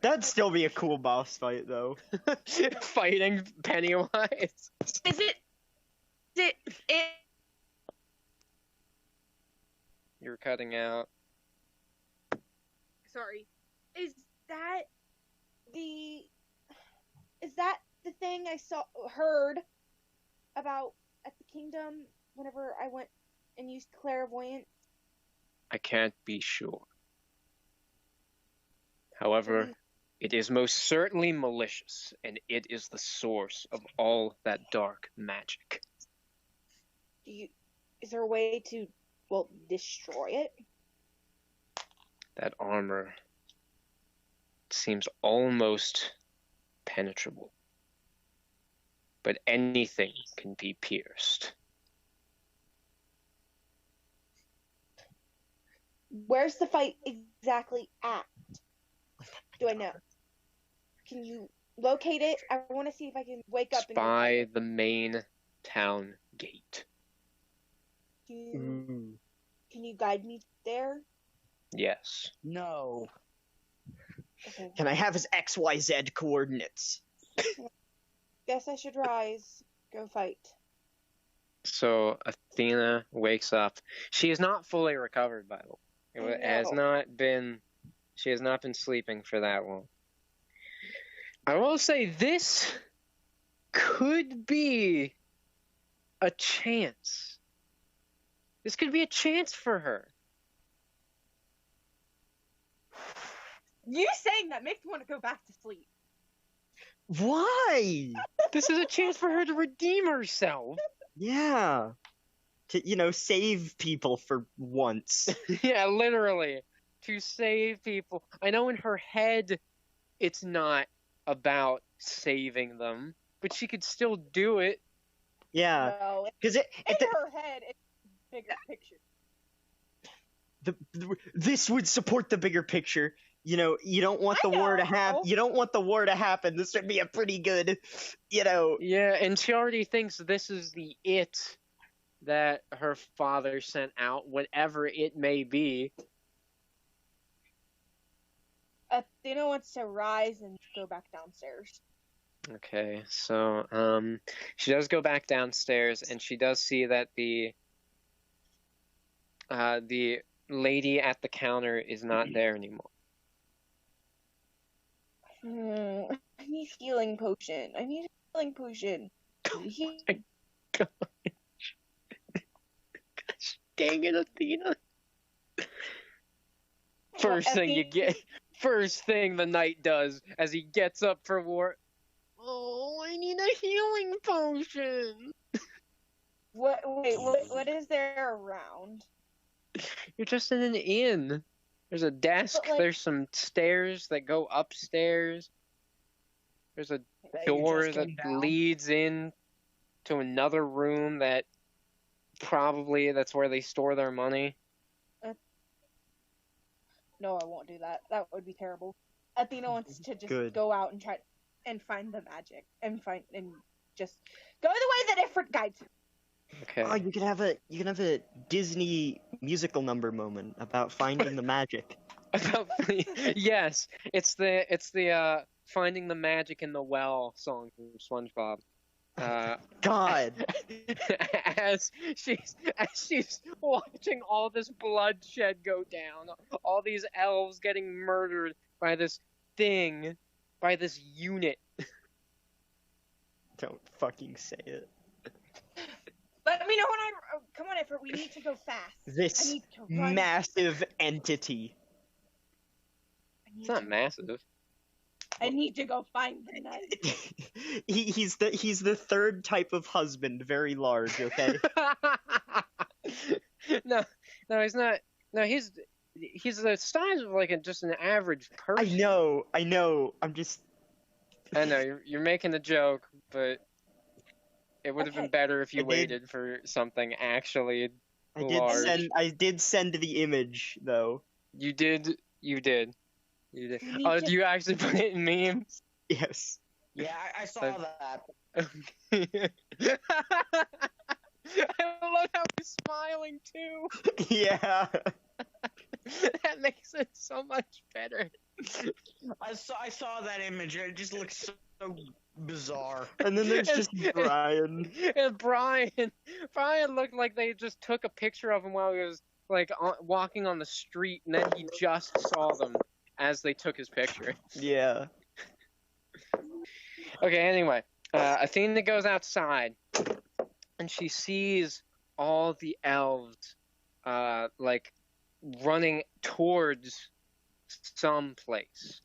That'd still be a cool boss fight though. Fighting Pennywise. Is it? You're cutting out. Sorry. Is that the thing I heard about at the kingdom whenever I went and used clairvoyance? I can't be sure. However, it is most certainly malicious, and it is the source of all that dark magic. Is there a way to, destroy it? That armor seems almost penetrable. But anything can be pierced. Where's the fight exactly at? Do I know? Can you locate it? I want to see if I can wake up and By the main town gate. Ooh. Can you guide me there? Yes. No. Okay. Can I have his XYZ coordinates? Guess I should rise. Go fight. So Athena wakes up. She is not fully recovered, by the way. She has not been sleeping for that long. I will say this could be a chance. This could be a chance for her. You saying that makes me want to go back to sleep. Why? This is a chance for her to redeem herself. Yeah. To, save people for once. Yeah, literally. To save people. I know in her head it's not about saving them, but she could still do it. Yeah. No, Because in her head, it's bigger picture. This would support the bigger picture. You don't want the war to happen. You don't want the war to happen. This would be a pretty good, Yeah, and she already thinks this is the it that her father sent out, whatever it may be. Athena wants to rise and go back downstairs. Okay, so she does go back downstairs, and she does see that the lady at the counter is not there anymore. I need healing potion. Gosh, dang it, Athena. First thing the knight does as he gets up for war. Oh, I need a healing potion. What is there around? You're just in an inn. There's a desk. There's some stairs that go upstairs. There's a door that leads in to another room that that's where they store their money. No, I won't do that. That would be terrible. Athena wants to just Good. go out and try and find the magic and just go the way that Ifrit guides you. Okay. Oh, you can have a Disney musical number moment about finding the magic. About yes, it's the finding the magic in the well song from SpongeBob. God. as she's watching all this bloodshed go down, all these elves getting murdered by this thing, by this unit. Don't fucking say it. Let me know when I'm. Come on, Ifrit. We need to go fast. I This need to run. massive entity. It's not massive. I need to go find the knife. He's the third type of husband, very large, okay? No, he's not. No, he's the size of like just an average person. I know. I'm just I know you're making a joke, but it would have been Okay. better if you I did- waited for something actually I large. did send the image though. You did. We Oh, need do to- you actually put it in memes? Yes. Yeah, I saw Like- that. I love how he's smiling too. Yeah. That makes it so much better. I saw that image. It just looks so bizarre. And then there's just Brian. And Brian looked like they just took a picture of him while he was like walking on the street, and then he just saw them as they took his picture. Yeah. Okay, anyway, Athena goes outside, and she sees all the elves, like, running towards some place.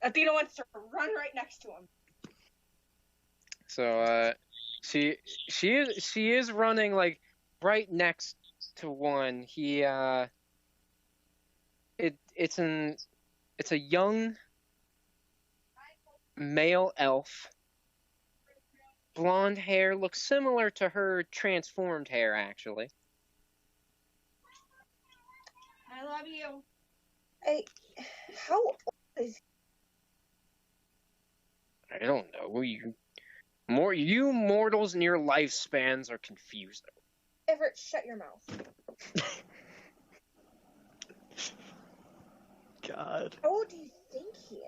Athena wants to run right next to him. So, she is running, like, right next to one. It's a young male elf. Blonde hair, looks similar to her transformed hair, actually. I love you. How old is I don't know. You mortals and your lifespans are confused. Everett? Shut your mouth. God. How old do you think he is?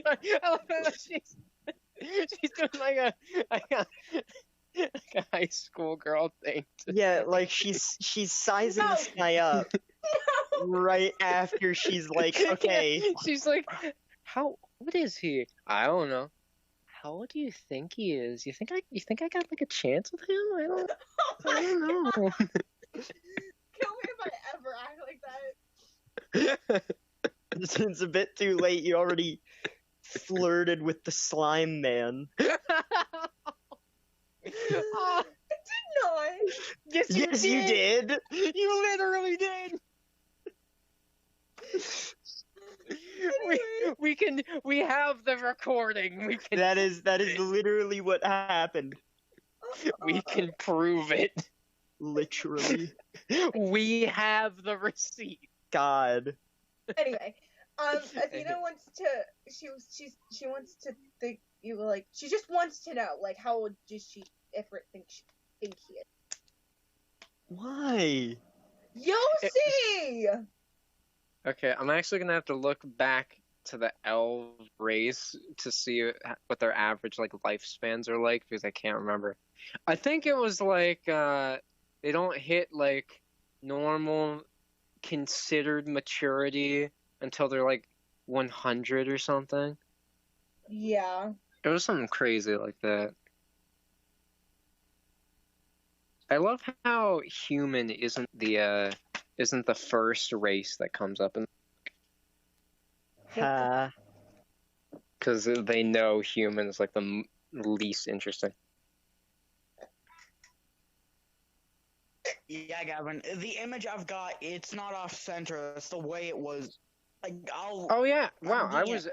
I love how she's doing like a high school girl thing. Yeah, like she's sizing this guy up right after she's like, okay. She's like, how old is he? I don't know. How old do you think he is? You think I got like a chance with him? I don't know. Kill me if I ever act like that. It's a bit too late. You already flirted with the slime man. Oh, No. yes, you Yes, did. you did. You literally did. We have the recording. That is literally what happened. We can prove it. Literally. We have the receipt. God. Anyway, Athena wants to. She wants to think you like. She just wants to know like how old does she Ifrit think he is? Why? You'll see. Okay, I'm actually gonna have to look back to the elf race to see what their average like lifespans are like because I can't remember. I think it was like they don't hit like normal considered maturity until they're like 100 or something. Yeah. It was something crazy like that. I love how human isn't the first race that comes up in because they know humans like the least interesting. Yeah, Gavin. The image I've got, it's not off center. That's the way it was. Like, Oh yeah! Wow, I was.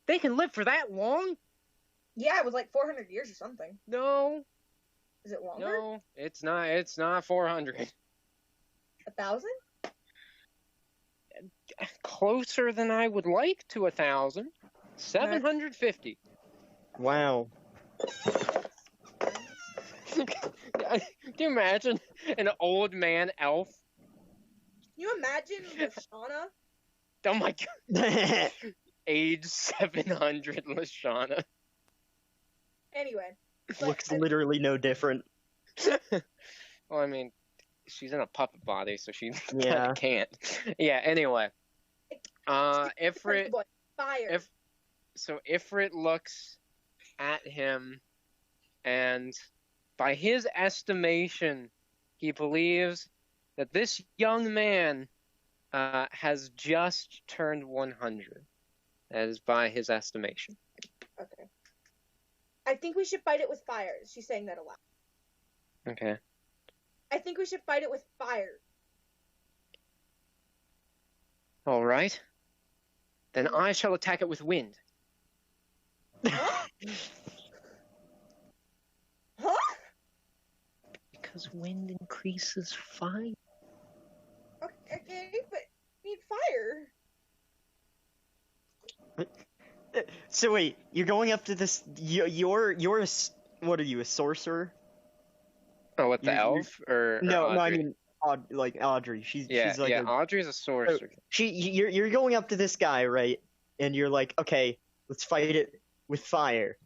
They can live for that long? Yeah, it was like 400 years or something. No, Is it longer? no, it's not. It's not 400. 1,000? closer than I would like to 1,000. 750. Wow. Can you imagine an old man elf? Can you imagine Lashana? Oh my god. Age 700 Lashana. Anyway. Looks literally no different. Well, I mean, she's in a puppet body, so she Yeah. can't. Yeah, anyway. Ifrit, Fire. Ifrit looks at him, and by his estimation, he believes that this young man has just turned 100. That is by his estimation. Okay. I think we should fight it with fire. She's saying that a lot. Okay. I think we should fight it with fire. All right. Then I shall attack it with wind. Huh? Because wind increases fire. Okay, but we need fire. So wait, you're going up to this? You're a what are you, a sorcerer? Oh, what, the You're- elf? Or No, I Audrey? mean like Audrey. She's like Audrey's a sorcerer. you're going up to this guy, right? And you're like, okay, let's fight it with fire.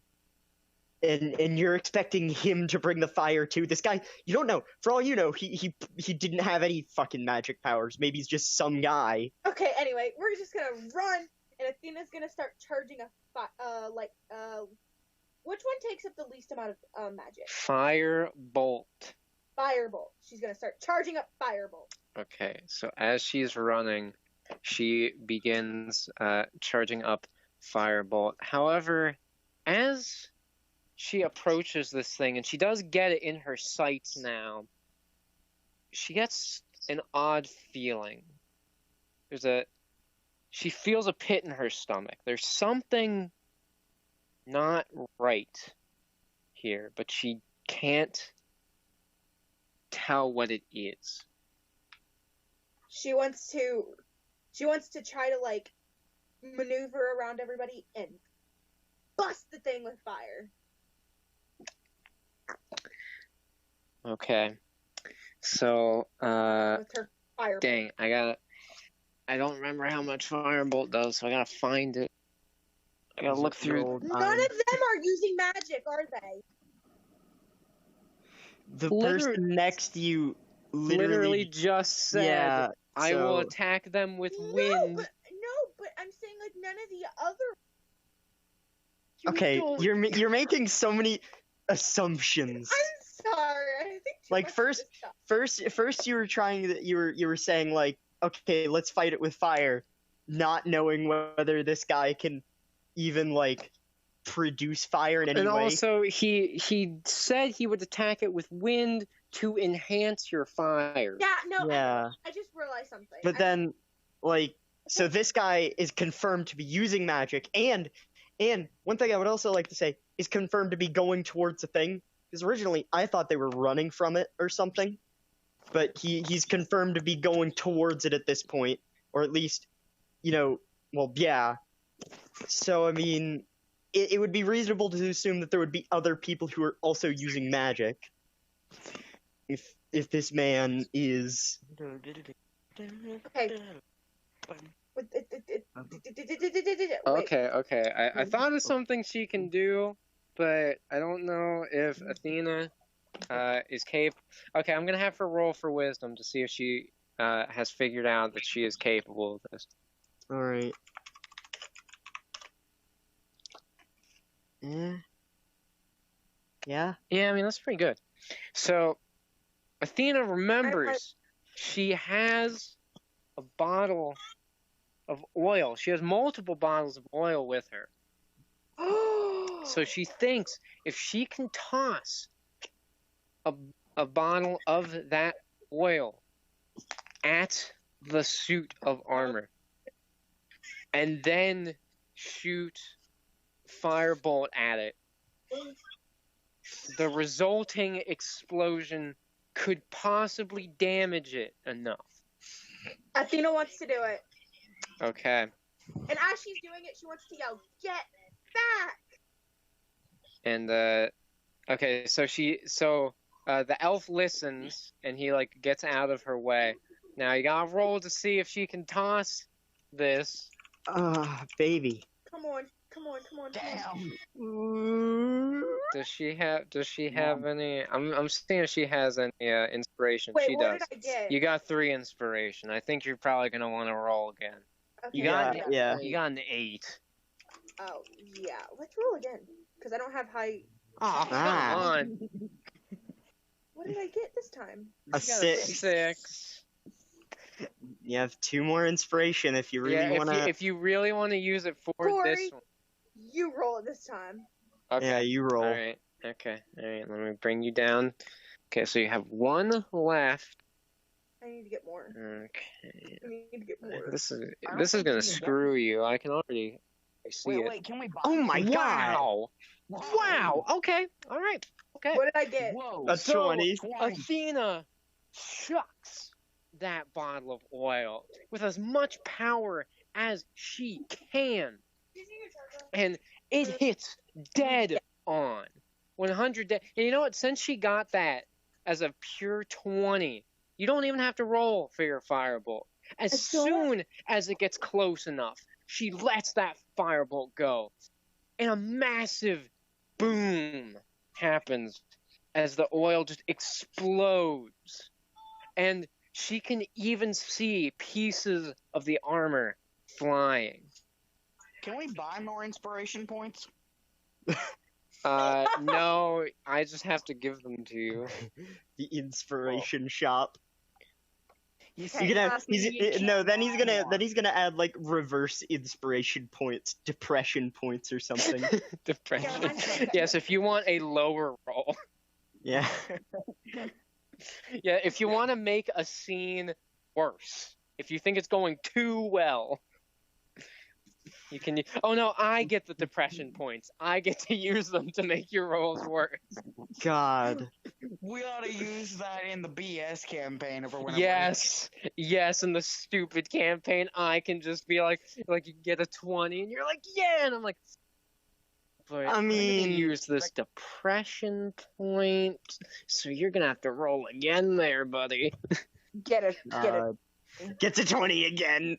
And you're expecting him to bring the fire to this guy. You don't know. For all you know, he didn't have any fucking magic powers. Maybe he's just some guy. Okay, anyway, we're just gonna run, and Athena's gonna start charging which one takes up the least amount of magic? Firebolt. Firebolt. She's gonna start charging up Firebolt. Okay, so as she's running, she begins charging up Firebolt. However, as she approaches this thing, and she does get it in her sights now, she gets an odd feeling. She feels a pit in her stomach. There's something not right here, but she can't tell what it is. She wants to try to maneuver around everybody and bust the thing with fire. Okay. So, With her firebolt. dang, I don't remember how much Firebolt does, so I gotta find it. I gotta look through. None of them are using magic, are they? The Literally- person next to you Literally literally just said, yeah. I will so- attack them with No, wind. but I'm saying none of the other. You Okay, don't- you're making so many assumptions. I'm sorry. I think too Like, much of first- this stuff. First you were you were saying like, okay, let's fight it with fire, not knowing whether this guy can even produce fire in any And way. also, he said he would attack it with wind to enhance your fire. Yeah, no. Yeah. I just realized something. But then, so this guy is confirmed to be using magic, and one thing I would also like to say is confirmed to be going towards a thing. Because originally I thought they were running from it or something, but he's confirmed to be going towards it at this point, or at least, well, yeah. So I mean, it would be reasonable to assume that there would be other people who are also using magic. If this man is Okay. Okay. I thought of something she can do, but I don't know if Athena is capable. Okay, I'm gonna have her roll for wisdom to see if she has figured out that she is capable of this. all right. Yeah. Yeah, I mean that's pretty good. So Athena remembers she has a bottle of oil. She has multiple bottles of oil with her. So she thinks if she can toss a bottle of that oil at the suit of armor and then shoot firebolt at it, the resulting explosion could possibly damage it enough. Athena wants to do it. Okay. And as she's doing it, she wants to yell, "Get back!" And okay, so the elf listens and he like gets out of her way. Now you gotta roll to see if she can toss this. Baby. Come on, come on, come on, come on. Damn. Does she have any? I'm seeing if she has any inspiration. Wait, She what does. did I get? You got 3 inspiration. I think you're probably gonna want to roll again. Okay. You got Yeah. You got an 8. Oh, yeah. Let's roll again. Because I don't have high... Oh, come on. What did I get this time? A You got a 6. 6. You have 2 more inspiration if you really Yeah, want to. if you really want to use it for Corey. this one. You roll it this time. Okay. Yeah, you roll. All right. Okay. All right. Let me bring you down. Okay, so you have 1 left. I need to get more. Okay. I need to get more. This is I don't this is think gonna you can screw you. I can already see it. Wait, can we buy? Oh my god! Wow! Wow! Okay. All right. Okay. What did I get? Whoa. A So, 20. Athena chucks that bottle of oil with as much power as she can, and it hits dead on. 100 dead. And you know what? Since she got that as a pure 20, you don't even have to roll for your firebolt. As soon as it gets close enough, she lets that firebolt go, and a massive boom happens as the oil just explodes, and she can even see pieces of the armor flying. Can we buy more inspiration points? No, I just have to give them to you. The inspiration shop. You Okay, He's gonna, you no, then he's gonna add like reverse inspiration points, depression points or something. Depression. Yeah, Yes, if you want a lower roll. Yeah. Yeah, if you want to make a scene worse, if you think it's going too well, you can. Oh no, I get the depression points. I get to use them to make your rolls worse. God. We ought to use that in the BS campaign if we're winning. Yes, in the stupid campaign, I can just be like you get a 20, and you're like, yeah, and I'm like, but I mean- I'm gonna use this depression point, so you're gonna have to roll again there, buddy. Get it. Get it. Gets a 20 again.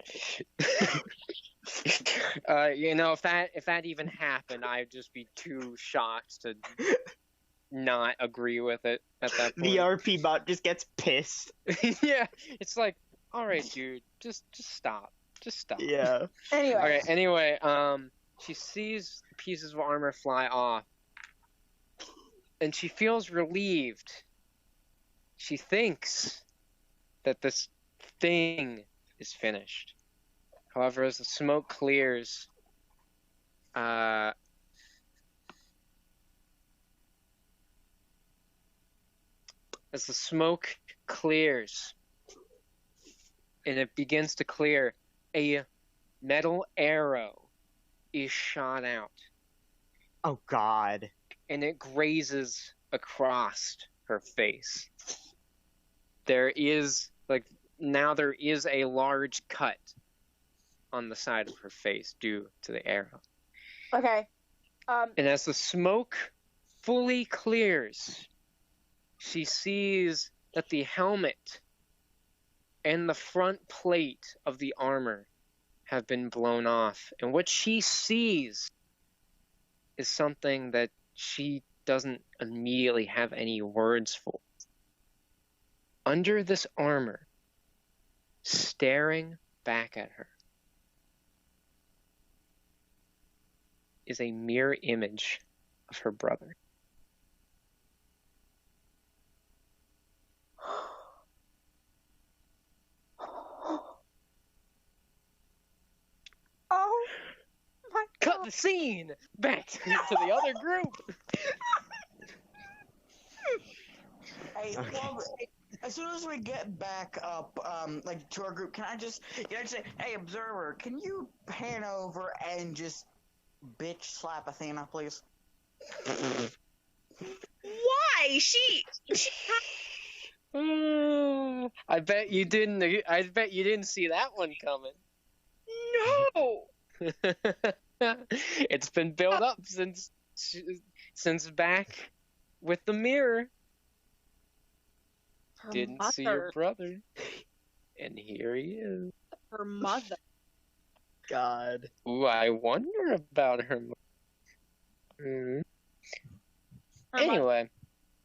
You know, if that even happened, I'd just be too shocked to not agree with it at that point. The RP bot just gets pissed. Yeah, it's like, all right, dude, just stop, Yeah. Anyway. Okay, anyway, she sees pieces of armor fly off, and she feels relieved. She thinks that this thing is finished. However, as the smoke clears, and it begins to clear, a metal arrow is shot out, Oh God. and it grazes across her face. There is a large cut on the side of her face due to the arrow. Okay. And as the smoke fully clears, she sees that the helmet and the front plate of the armor have been blown off. And what she sees is something that she doesn't immediately have any words for. Under this armor, staring back at her, is a mirror image of her brother. Oh my Cut God. the scene back to the other group. Hey, well, as soon as we get back up, like to our group, can I just say, hey, observer, can you pan over and just bitch slap Athena, please? Why? She I bet you didn't see that one coming. No! It's been built up since back with the mirror. Her Didn't mother. see your brother, and here he is. Her mother. God. Ooh, I wonder about her. Her Anyway,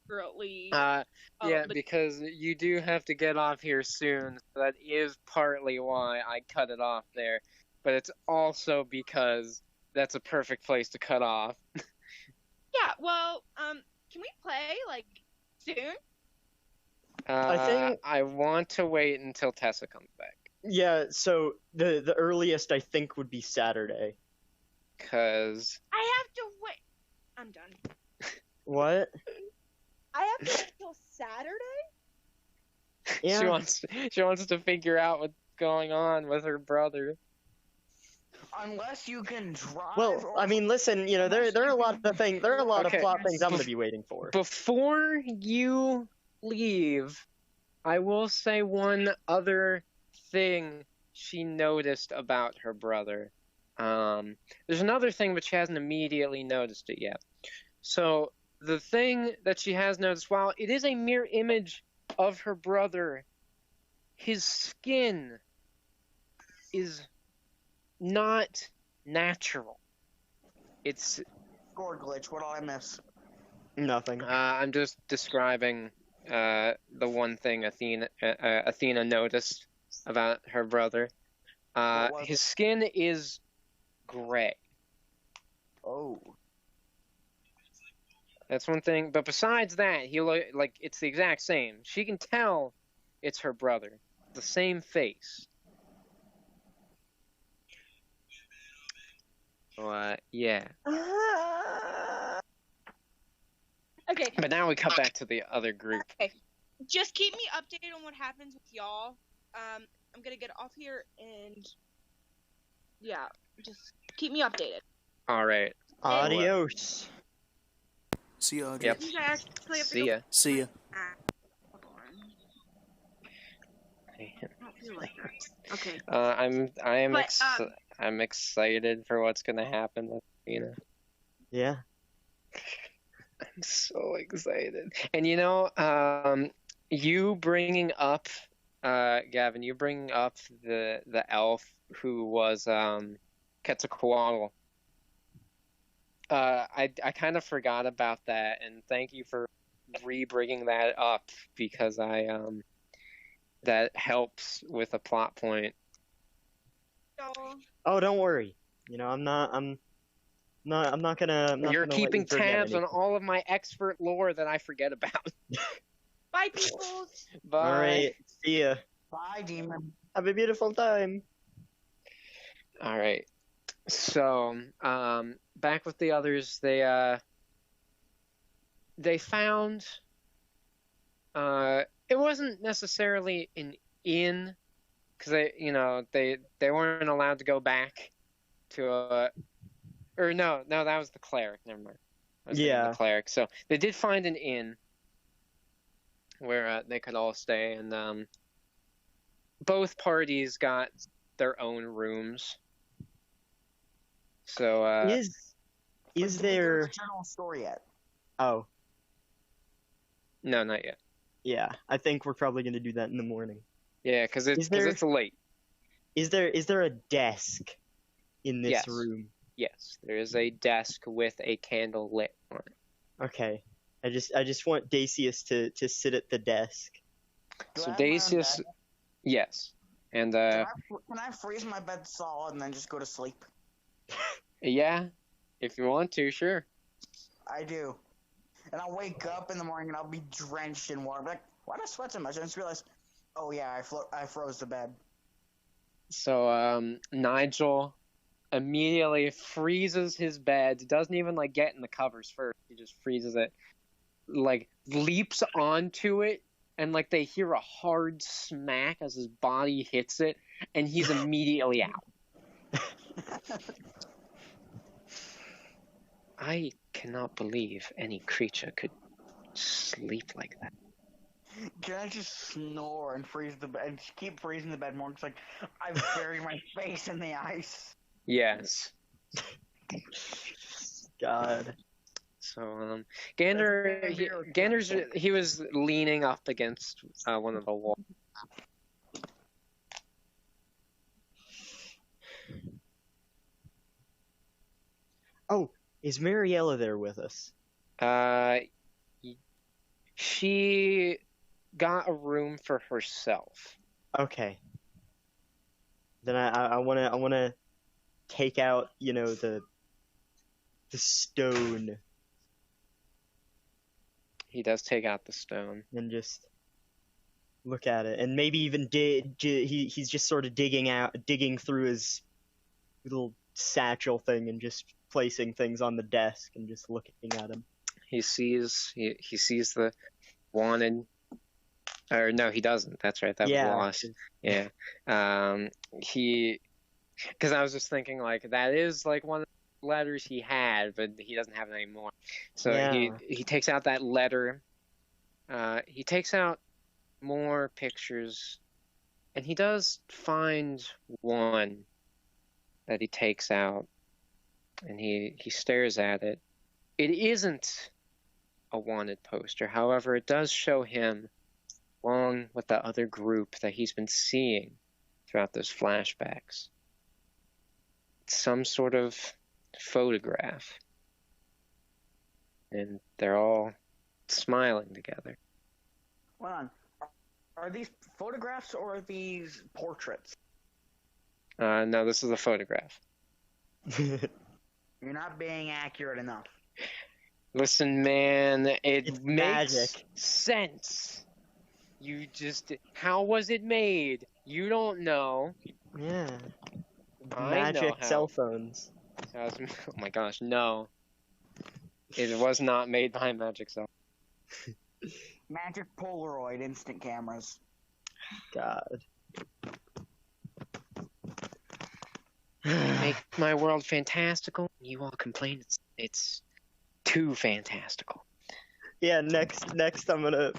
secretly. yeah, but- because you do have to get off here soon. So that is partly why I cut it off there, but it's also because that's a perfect place to cut off. Yeah, well, can we play, like, soon? think- I want to wait until Tessa comes back, Yeah, so the earliest I think would be Saturday. cause I have to wait. I'm done. What? I have to wait until Saturday? Yeah. she wants to figure out what's going on with her brother. Unless you can drive. Well, or- I mean, listen, you know, there are a lot of things. There are a lot Okay. of plot things I'm gonna be waiting for. Before you leave, I will say one other thing she noticed about her brother. There's another thing, but she hasn't immediately noticed it yet. So the thing that she has noticed, while it is a mirror image of her brother, his skin is not natural. It's Score glitch. What did I miss? Nothing. I'm just describing the one thing Athena noticed about her brother. What was His skin is gray. Oh. That's one thing. But besides that, he like it's the exact same. She can tell it's her brother. The same face. Yeah. Okay, But now we cut back to the other group. just keep me updated on what happens with y'all. I'm gonna get off here and yeah, just keep me updated. All right. Adios. See ya, Audrey. Yep. You guys actually have to See go- ya. See ya. Hold on. I don't feel like that. Okay. I'm excited for what's gonna happen with Athena. Yeah. I'm so excited. And you know, you bringing up, Gavin, you bringing up the elf who was Quetzalcoatl. I kind of forgot about that, and thank you for re-bringing that up because that helps with a plot point. Y'all. Oh, don't worry. You know, I'm not gonna. You're let keeping you forget tabs on anything. all of my expert lore that I forget about. Bye, people. Bye. All right. See ya. Bye, demon. Have a beautiful time. All right. So, back with the others, they found it wasn't necessarily an inn because they weren't allowed to go back to or no, that was the cleric. Never mind. I was thinking Yeah. the cleric. So they did find an inn where they could all stay, and both parties got their own rooms. So Is Did we get there? the general story yet? Oh, no, not yet. yeah. I think we're probably gonna do that in the morning. Yeah, because Is there- it's late. Is there a desk in this Yes. room? Yes, there is a desk with a candle lit on it. Okay. I just want Dacius to sit at the desk. Do So I have my own Dacius, bed? yes, and Can I freeze my bed solid and then just go to sleep? yeah, if you want to, sure. I do. And I'll wake up in the morning and I'll be drenched in water. I'm like, why do I sweat so much? I just realized, oh yeah, I froze the bed. So Nigel immediately freezes his bed. Doesn't even like get in the covers first. He just freezes it. Like leaps onto it, and like they hear a hard smack as his body hits it, and he's immediately out. I cannot believe any creature could sleep like that. Can I just snore and freeze the bed? Just keep freezing the bed more. It's like I bury my face in the ice. Yes. God. So, Gander's he was leaning up against one of the walls. Oh, is Mariella there with us? She got a room for herself. Okay. Then I wanna take out, the stone He does take out the stone. and just look at it, and maybe even he's just sort of digging through his little satchel thing and just placing things on the desk and just looking at him. He sees the wanted, or no, he doesn't. That's right. That was lost. Yeah. Because I was just thinking like that is like one of the letters he had, but he doesn't have it anymore. So he takes out that letter. He takes out more pictures, and he does find one that he takes out, and he stares at it. It isn't a wanted poster. However, it does show him along with the other group that he's been seeing throughout those flashbacks. It's some sort of photograph. And they're all smiling together. Hold on. Are these photographs or are these portraits? No, this is a photograph. You're not being accurate enough. Listen, man, It's makes magic. sense. How was it made? You don't know. Yeah. I Magic know how. cell phones. Oh my gosh, no. It was not made by Magic Cell. Magic Polaroid instant cameras. God. Make my world fantastical. You all complain it's too fantastical. Yeah, next I'm gonna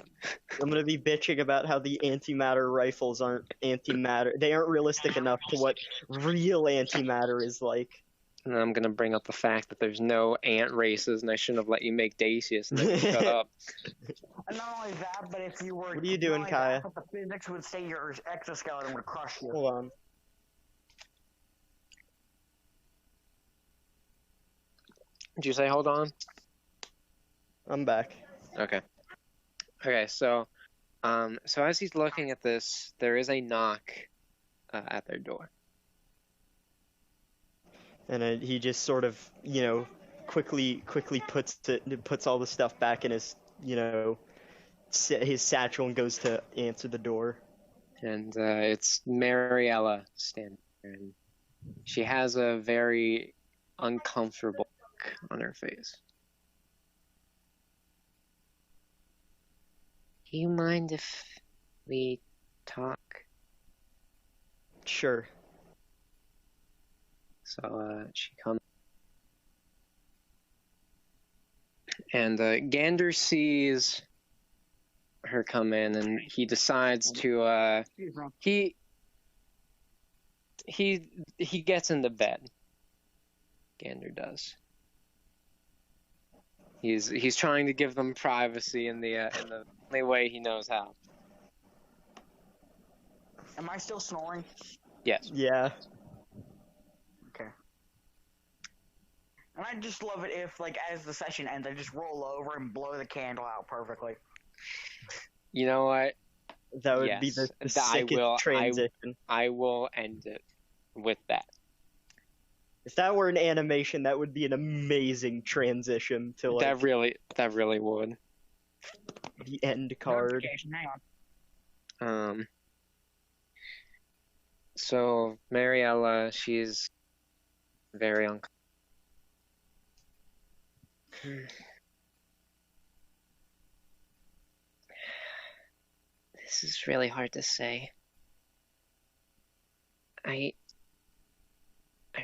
be bitching about how the antimatter rifles aren't antimatter. They aren't realistic enough to what real antimatter is like. And I'm gonna bring up the fact that there's no ant races, and I shouldn't have let you make Dacius. And then shut up. And not only that, but if you were... What are you doing, not only Kaya? that, but the physics would say your exoskeleton would crush you. Hold on. Did you say hold on? I'm back. Okay. Okay, so as he's looking at this, there is a knock at their door. And he just sort of, quickly puts all the stuff back in his, his satchel and goes to answer the door. And it's Mariella standing there, and she has a very uncomfortable look on her face. Do you mind if we talk? Sure. So she comes, and Gander sees her come in, and he decides to he gets into bed. Gander does. He's trying to give them privacy in the only way he knows how. Am I still snoring? Yes. Yeah. Okay. And I just love it if, like, as the session ends, I just roll over and blow the candle out perfectly. You know what? That would be the sickest transition. I will end it with that. If that were an animation, that would be an amazing transition to like That really would. the end card. Hang on. So Mariella, she's very uncomfortable. This is really hard to say. I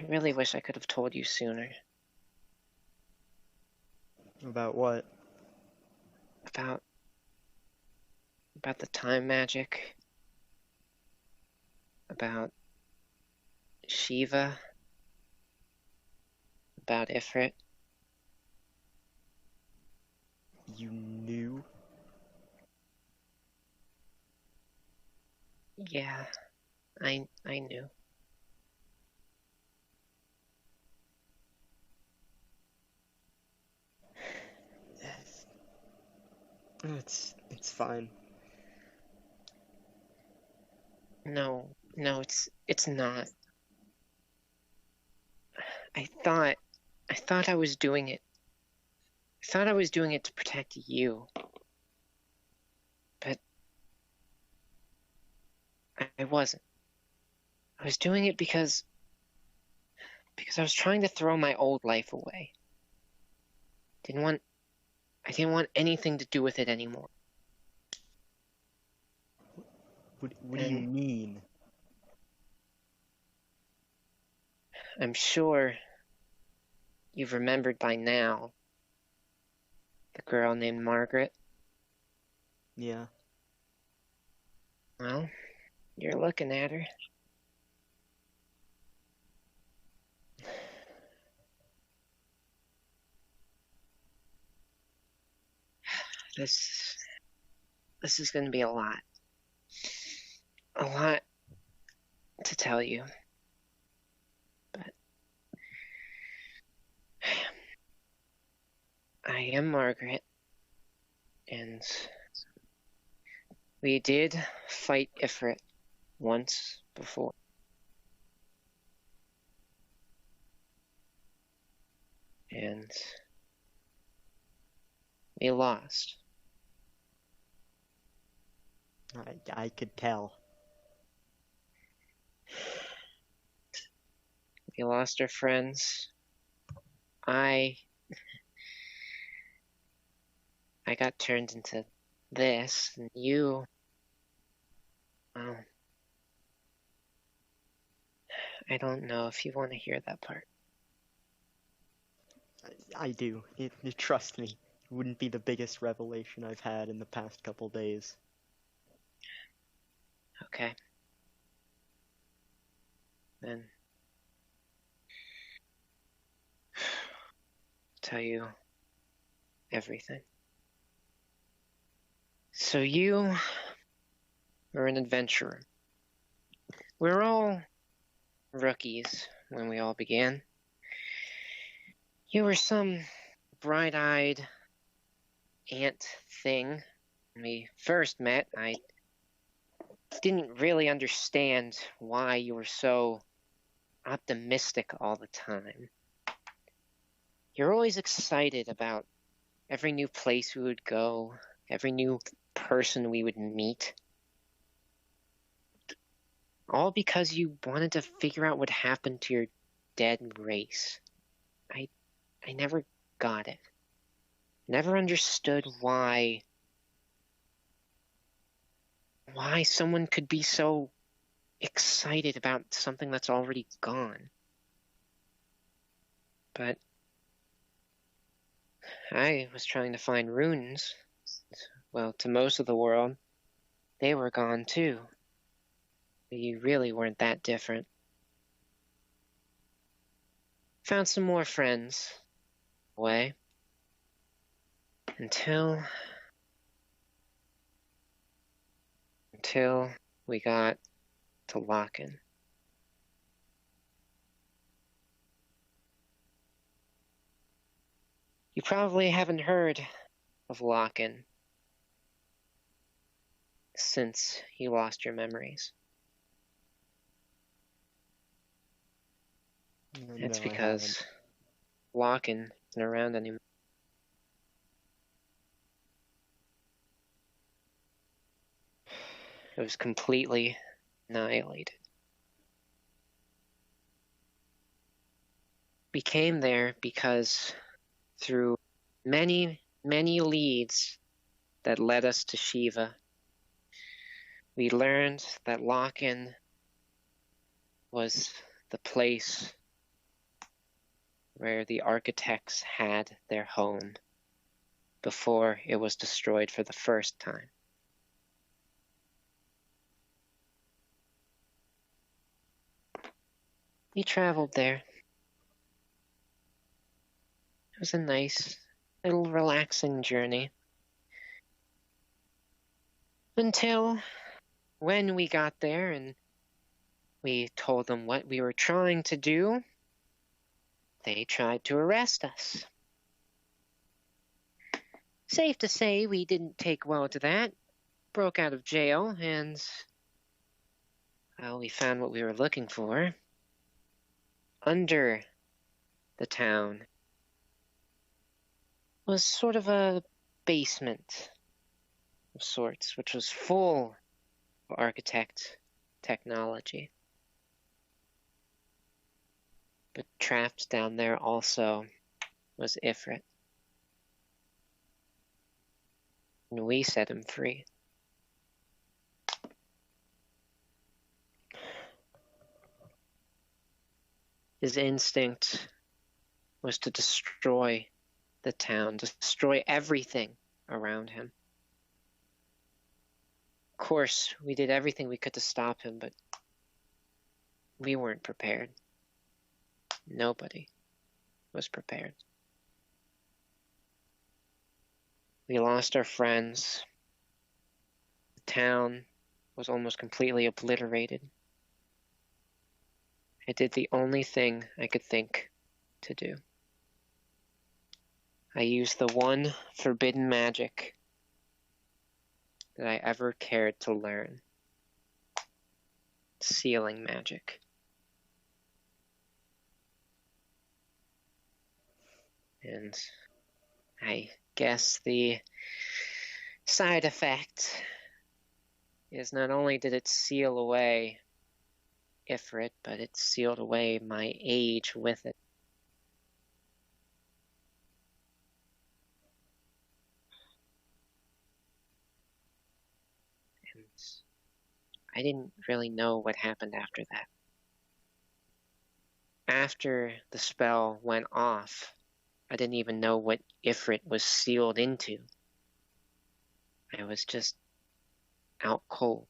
really wish I could have told you sooner About what? about About the time magic. About Shiva. About Ifrit. You knew? Yeah, I knew. It's fine. No, it's not. I thought I was doing it. I thought I was doing it to protect you. But I wasn't. I was doing it because I was trying to throw my old life away. I didn't want anything to do with it anymore. What do you mean? I'm sure you've remembered by now the girl named Margaret. Yeah. Well, you're looking at her. This is going to be a lot. A lot to tell you. But I am Margaret, and we did fight Ifrit once before. And we lost. I could tell. We lost our friends. I got turned into this, and you, well, I don't know if you want to hear that part. I do. Trust me. It wouldn't be the biggest revelation I've had in the past couple days. Okay. Then tell you everything. So you were an adventurer. We're all rookies when we all began. You were some bright-eyed ant thing. When we first met, I didn't really understand why you were so optimistic all the time. You're always excited about every new place we would go, every new person we would meet. All because you wanted to figure out what happened to your dead race. I never got it. Never understood why someone could be so excited about something that's already gone. But I was trying to find runes. Well, to most of the world, they were gone too. You really weren't that different. Found some more friends away. Until we got to Locken. You probably haven't heard of Locken since you lost your memories. It's because Locken isn't around anymore. It was completely annihilated. We came there because through many, many leads that led us to Shiva, we learned that Locken was the place where the architects had their home before it was destroyed for the first time. we traveled there. It was a nice, little relaxing journey. Until when we got there and we told them what we were trying to do, they tried to arrest us. Safe to say we didn't take well to that. Broke out of jail and, well, we found what we were looking for. Under the town was sort of a basement of sorts, which was full of architect technology. But trapped down there also was Ifrit. And we set him free. His instinct was to destroy the town, destroy everything around him. Of course, we did everything we could to stop him, but we weren't prepared. Nobody was prepared. We lost our friends. The town was almost completely obliterated. I did the only thing I could think to do. I used the one forbidden magic that I ever cared to learn. Sealing magic. And I guess the side effect is not only did it seal away Ifrit, but it sealed away my age with it. And I didn't really know what happened after that. After the spell went off, I didn't even know what Ifrit was sealed into. I was just out cold.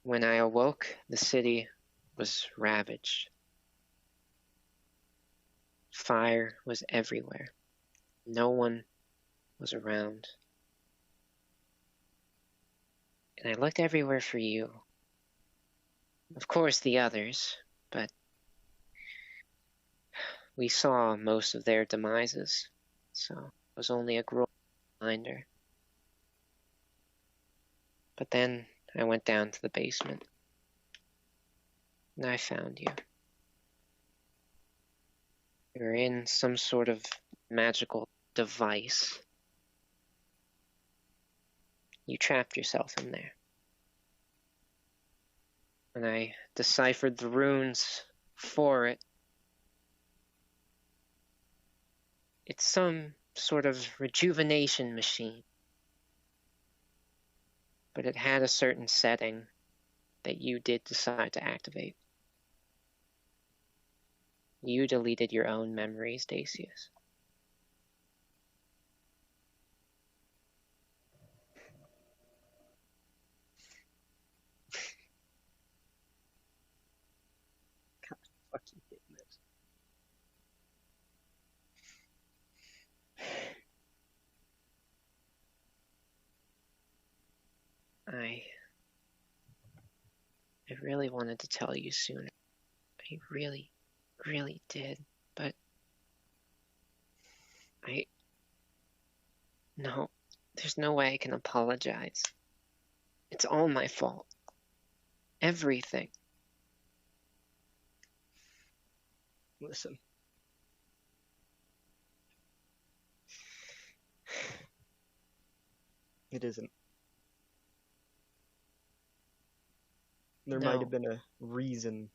When I awoke, the city was ravaged. Fire was everywhere. No one was around. And I looked everywhere for you. Of course, the others, but we saw most of their demises, so it was only a gruel reminder. But then I went down to the basement, and I found you. You were in some sort of magical device. You trapped yourself in there. And I deciphered the runes for it. It's some sort of rejuvenation machine. But it had a certain setting that you did decide to activate. You deleted your own memories, Dacius. Fucking damn it. I really wanted to tell you sooner. I really, really did, but no, there's no way I can apologize. It's all my fault. Everything. Listen. It isn't. There might have been a reason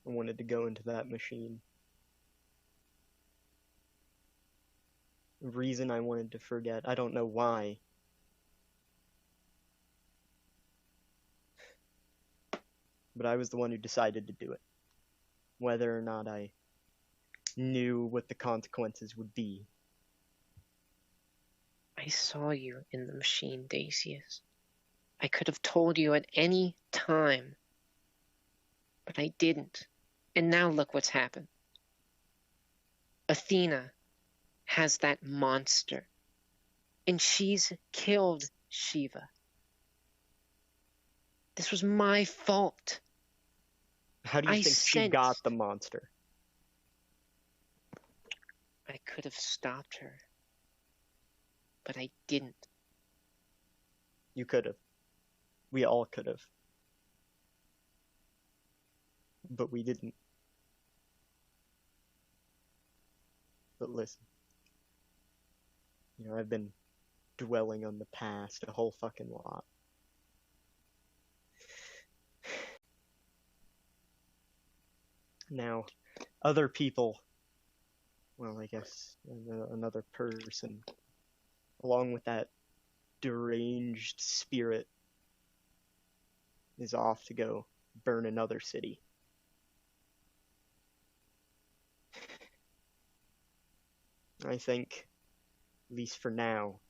I wanted to go into that machine. A reason I wanted to forget. I don't know why. But I was the one who decided to do it. Whether or not I knew what the consequences would be. I saw you in the machine, Dacius. I could have told you at any time. But I didn't. And now look what's happened. Athena has that monster. And she's killed Shiva. This was my fault. How do you I think she sent- got the monster? I could have stopped her. But I didn't. You could have. We all could have. But we didn't. But listen. You know, I've been dwelling on the past a whole fucking lot. Now, other people, well, I guess another person, along with that deranged spirit, is off to go burn another city. I think, at least for now,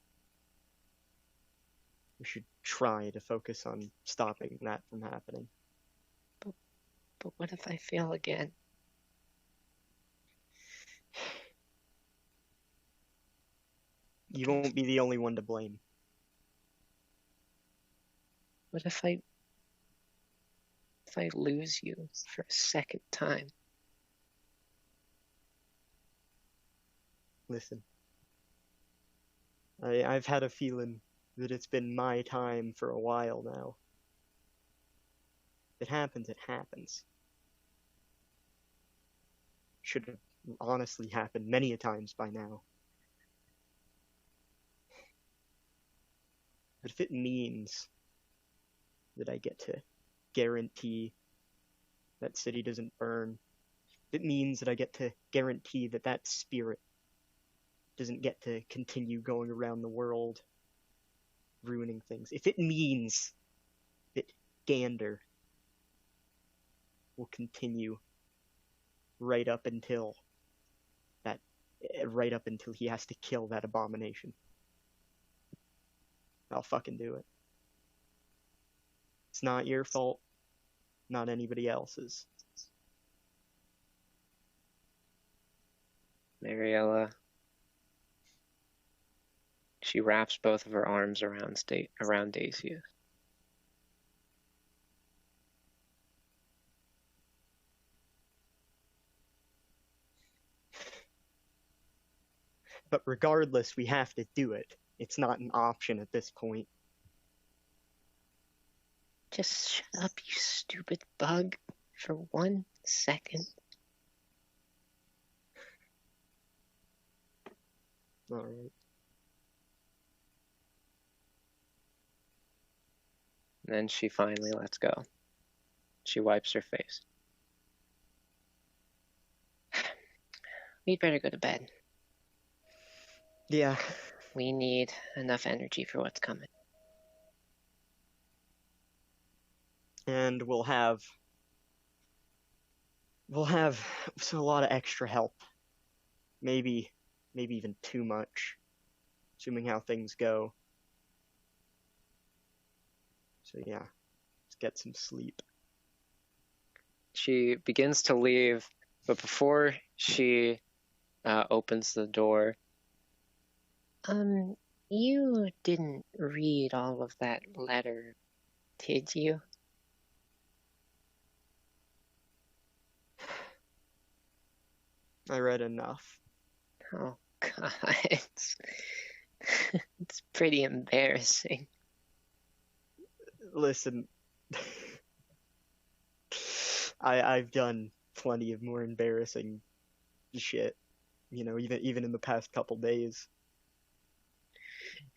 we should try to focus on stopping that from happening. But what if I fail again? You won't be the only one to blame. What if I lose you for a second time? Listen, I've had a feeling that it's been my time for a while now. If it happens, it happens. Should have honestly happened many a times by now. But if it means that I get to guarantee that city doesn't burn, if it means that I get to guarantee that that spirit doesn't get to continue going around the world ruining things, if it means that Gander will continue right up until he has to kill that abomination, I'll fucking do it. It's not your fault, not anybody else's. Mariella. She wraps both of her arms around Dacius. But regardless, we have to do it. It's not an option at this point. Just shut up, you stupid bug, for 1 second. Alright. Then she finally lets go. She wipes her face. We'd better go to bed. Yeah. We need enough energy for what's coming. And we'll have a lot of extra help. Maybe even too much, assuming how things go. So yeah, let's get some sleep. She begins to leave, but before she opens the door, you didn't read all of that letter, did you? I read enough. Oh, God. It's pretty embarrassing. Listen, I've done plenty of more embarrassing shit, you know, even in the past couple days.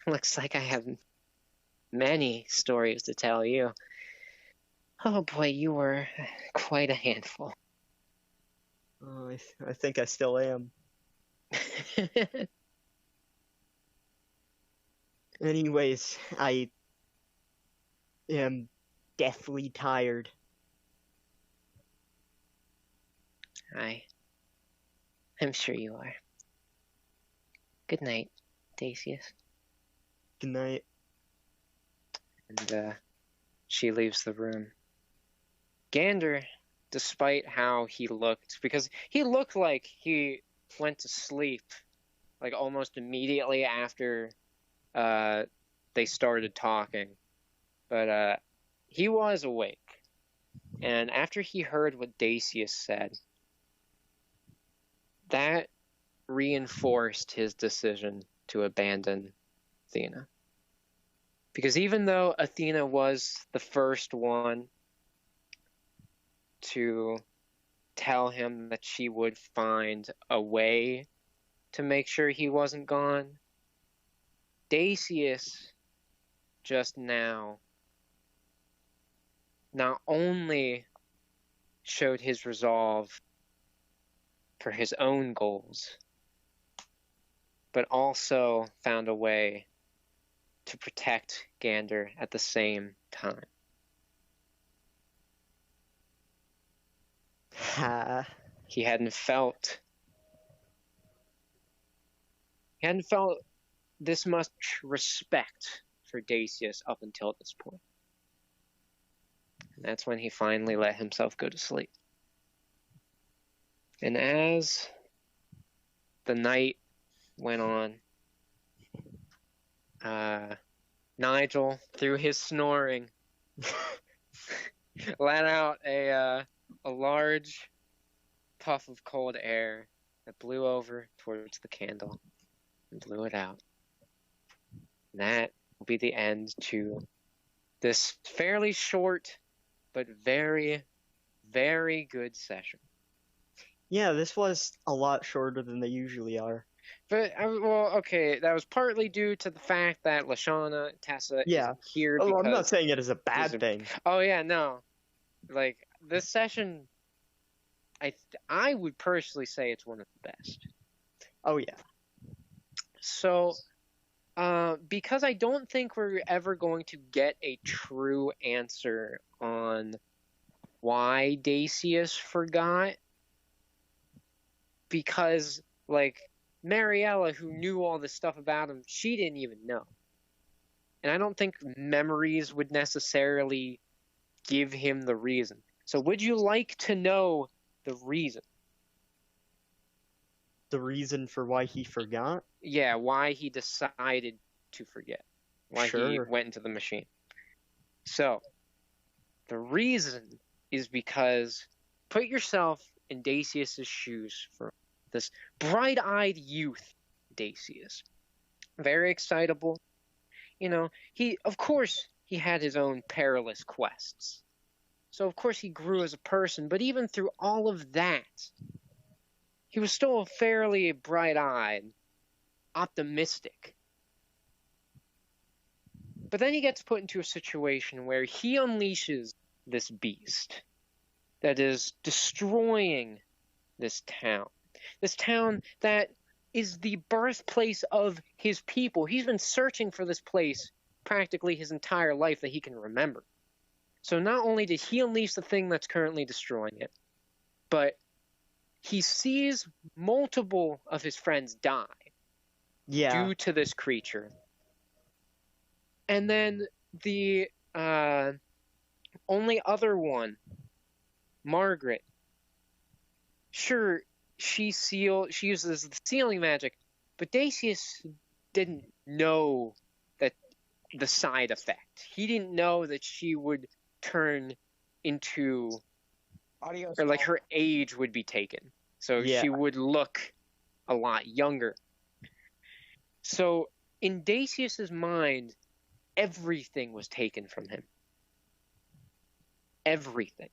Looks like I have many stories to tell you. Oh boy, you were quite a handful. Oh, I think I still am. Anyways, I am deathly tired. I'm sure you are. Good night, Dacius. Good night. And she leaves the room. Gander despite how he looked, because he looked like he went to sleep like almost immediately after they started talking. But he was awake. And after he heard what Dacius said, that reinforced his decision to abandon Athena. Because even though Athena was the first one to tell him that she would find a way to make sure he wasn't gone, Dacius just now not only showed his resolve for his own goals, but also found a way to protect Gander at the same time. He hadn't felt this much respect for Dacius up until this point. And that's when he finally let himself go to sleep. And as the night went on, Nigel, through his snoring, let out a large puff of cold air that blew over towards the candle and blew it out. And that will be the end to this fairly short but very, very good session. Yeah, this was a lot shorter than they usually are. But, well, okay, that was partly due to the fact that Lashana, Tessa, isn't here because... Oh, I'm not saying it is a bad thing. Oh, yeah, no. Like, this session, I would personally say it's one of the best. Oh, yeah. So, because I don't think we're ever going to get a true answer on why Dacius forgot, because, like, Mariella, who knew all this stuff about him, she didn't even know. And I don't think memories would necessarily give him the reason. So would you like to know the reason? The reason for why he forgot? Yeah, why he decided to forget. Why he Sure. went into the machine. So, the reason is because, put yourself in Dacius' shoes for this bright-eyed youth, Dacius. Very excitable. You know, of course, he had his own perilous quests. So, of course, he grew as a person, but even through all of that, he was still fairly bright-eyed, optimistic. But then he gets put into a situation where he unleashes this beast that is destroying this town. This town that is the birthplace of his people. He's been searching for this place practically his entire life that he can remember. So not only did he unleash the thing that's currently destroying it, but he sees multiple of his friends die due to this creature. And then the only other one, Margaret, sure, she uses the sealing magic, but Dacius didn't know that the side effect. He didn't know that she would turn into, or like her age would be taken. So she would look a lot younger. So in Dacius's mind, everything was taken from him. Everything.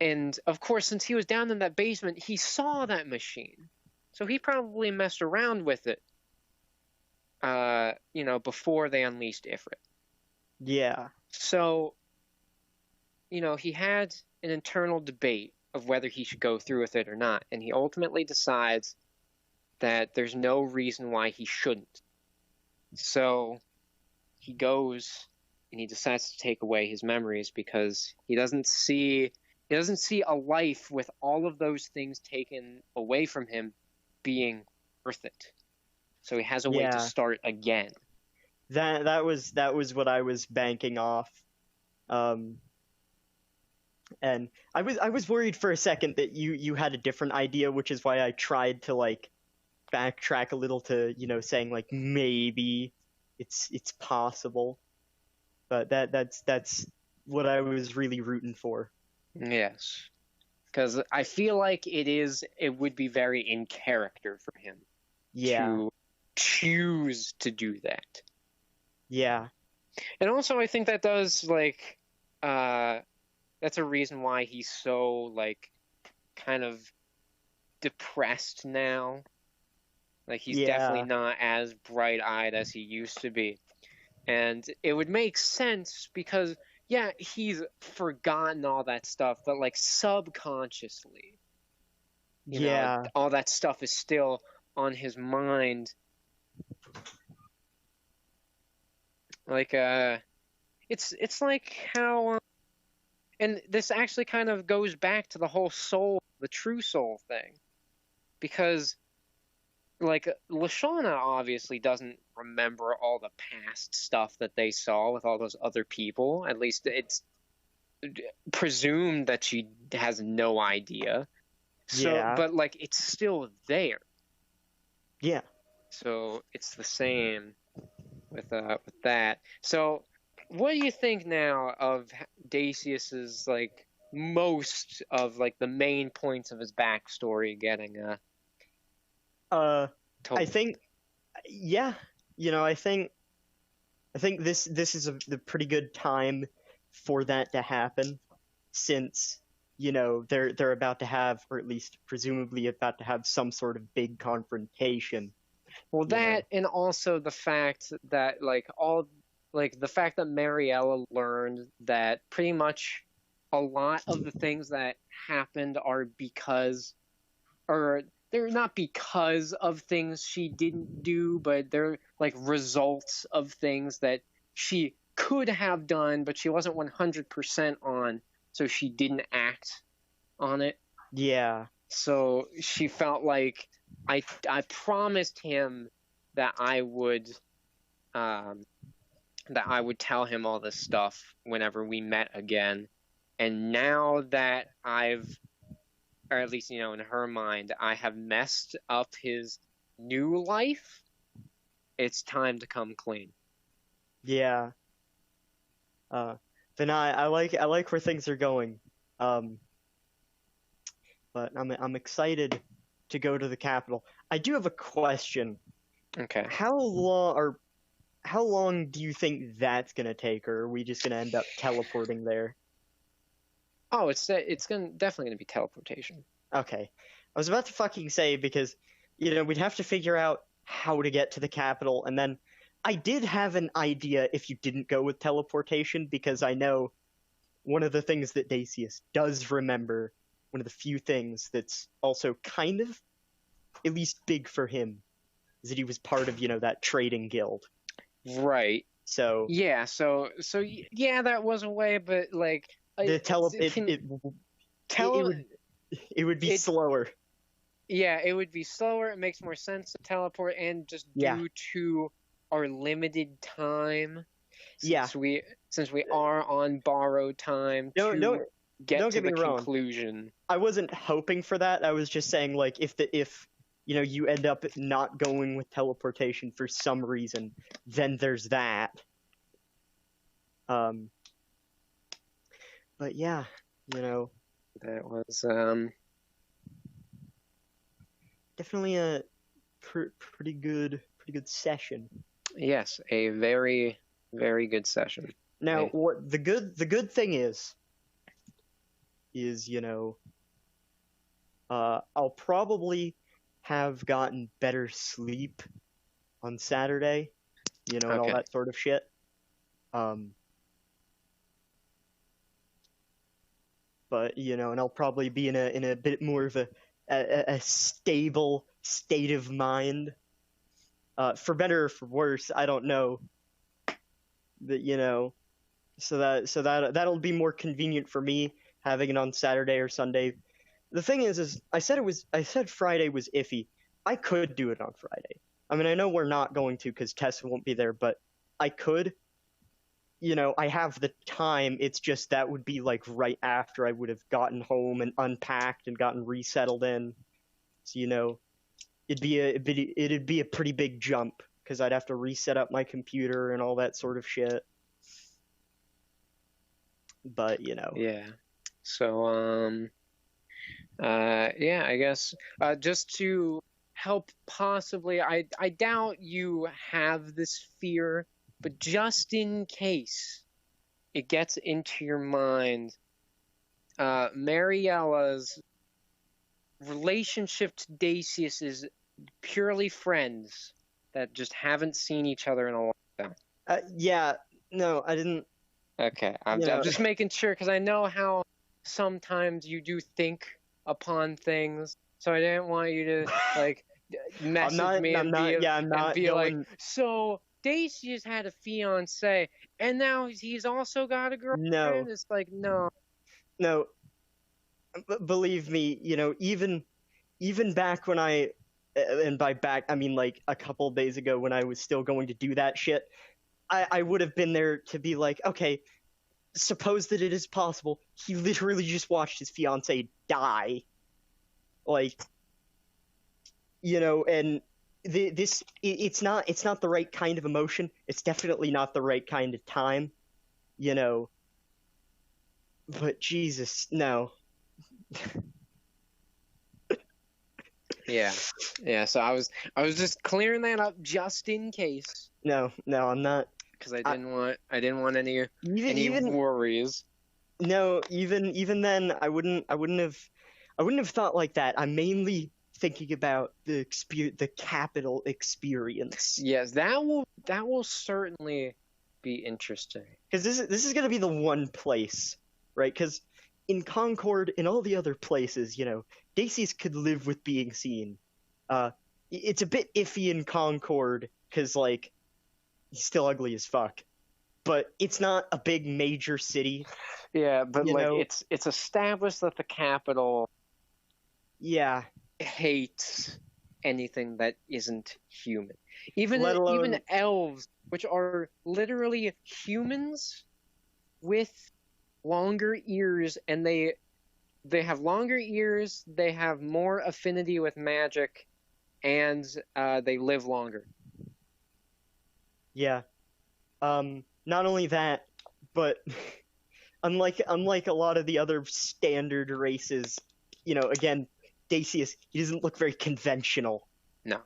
And, of course, since he was down in that basement, he saw that machine. So he probably messed around with it, before they unleashed Ifrit. Yeah. So, he had an internal debate of whether he should go through with it or not. And he ultimately decides that there's no reason why he shouldn't. So he goes and he decides to take away his memories because he doesn't see a life with all of those things taken away from him being worth it. So he has a way to start again. That was what I was banking off. And I was worried for a second that you had a different idea, which is why I tried to like backtrack a little to, saying like maybe it's possible. But that's what I was really rooting for. Yes. Because I feel like it would be very in character for him to choose to do that. Yeah. And also I think that does like that's a reason why he's so like kind of depressed now. Like he's definitely not as bright-eyed as he used to be. And it would make sense because he's forgotten all that stuff, but like subconsciously, you know, all that stuff is still on his mind. Like it's like how and this actually kind of goes back to the whole the true soul thing, because like Lashana obviously doesn't remember all the past stuff that they saw with all those other people. At least it's presumed that she has no idea. So, but like it's still there. Yeah. So it's the same with that. So, what do you think now of Dacius's like most of like the main points of his backstory getting I think, I think this is the pretty good time for that to happen, since they're about to have, or at least presumably about to have, some sort of big confrontation. Well, that and also the fact that the fact that Mariella learned that pretty much a lot of the things that happened are they're not because of things she didn't do, but they're like results of things that she could have done, but she wasn't 100% on, so she didn't act on it. Yeah. So she felt like I promised him that I would tell him all this stuff whenever we met again, and now that or at least, in her mind, I have messed up his new life, it's time to come clean. Yeah. Then I like where things are going. But I'm excited to go to the Capitol. I do have a question. Okay. How long do you think that's gonna take, or are we just gonna end up teleporting there? Oh, it's definitely gonna be teleportation. Okay. I was about to fucking say, because, we'd have to figure out how to get to the Capitol, and then I did have an idea if you didn't go with teleportation, because I know one of the things that Dacius does remember, one of the few things that's also kind of, at least big for him, is that he was part of, that trading guild. Right. So... Yeah, that was a way, but, like... It would be slower. Yeah, it would be slower. It makes more sense to teleport, and just due to our limited time, since we are on borrowed time to get to the conclusion. I wasn't hoping for that. I was just saying, like, if you end up not going with teleportation for some reason, then there's that. But yeah, that was definitely a pretty good session. Yes, a very, very good session. Now, what the good thing is I'll probably have gotten better sleep on Saturday, and all that sort of shit. But and I'll probably be in a bit more of a stable state of mind. For better or for worse, I don't know. That so that'll be more convenient for me having it on Saturday or Sunday. The thing is I said Friday was iffy. I could do it on Friday. I mean, I know we're not going to because Tessa won't be there, but I could. I have the time. It's just that would be like right after I would have gotten home and unpacked and gotten resettled in. So, it'd be a pretty big jump because I'd have to reset up my computer and all that sort of shit. But, Yeah. So, yeah, I guess just to help possibly, I doubt you have this fear, but just in case it gets into your mind, Mariella's relationship to Dacius is purely friends that just haven't seen each other in a long time. Yeah, no, I didn't. Okay, I'm just making sure because I know how sometimes you do think upon things, so I didn't want you to like message me and be like, so Dacius had a fiance and now he's also got a girlfriend. No. It's like no. Believe me, even back when and by back I mean like a couple of days ago when I was still going to do that shit, I would have been there to be like, okay, suppose that it is possible. He literally just watched his fiance die. Like, and it's not the right kind of emotion. It's definitely not the right kind of time, But Jesus, no. Yeah. So I was just clearing that up just in case. No, I'm not. Because I didn't want any worries. No, even then, I wouldn't have thought like that. I'm mainly thinking about the capital experience. Yes, that will certainly be interesting. Because this is gonna be the one place, right? Because in Concord, in all the other places, Dacius could live with being seen. It's a bit iffy in Concord because like he's still ugly as fuck, but it's not a big major city. Yeah, but it's established that the capital hates anything that isn't human. Even elves, which are literally humans with longer ears, and they have longer ears, they have more affinity with magic, and they live longer. Yeah. Not only that, but unlike a lot of the other standard races, again, Dacius, he doesn't look very conventional. No.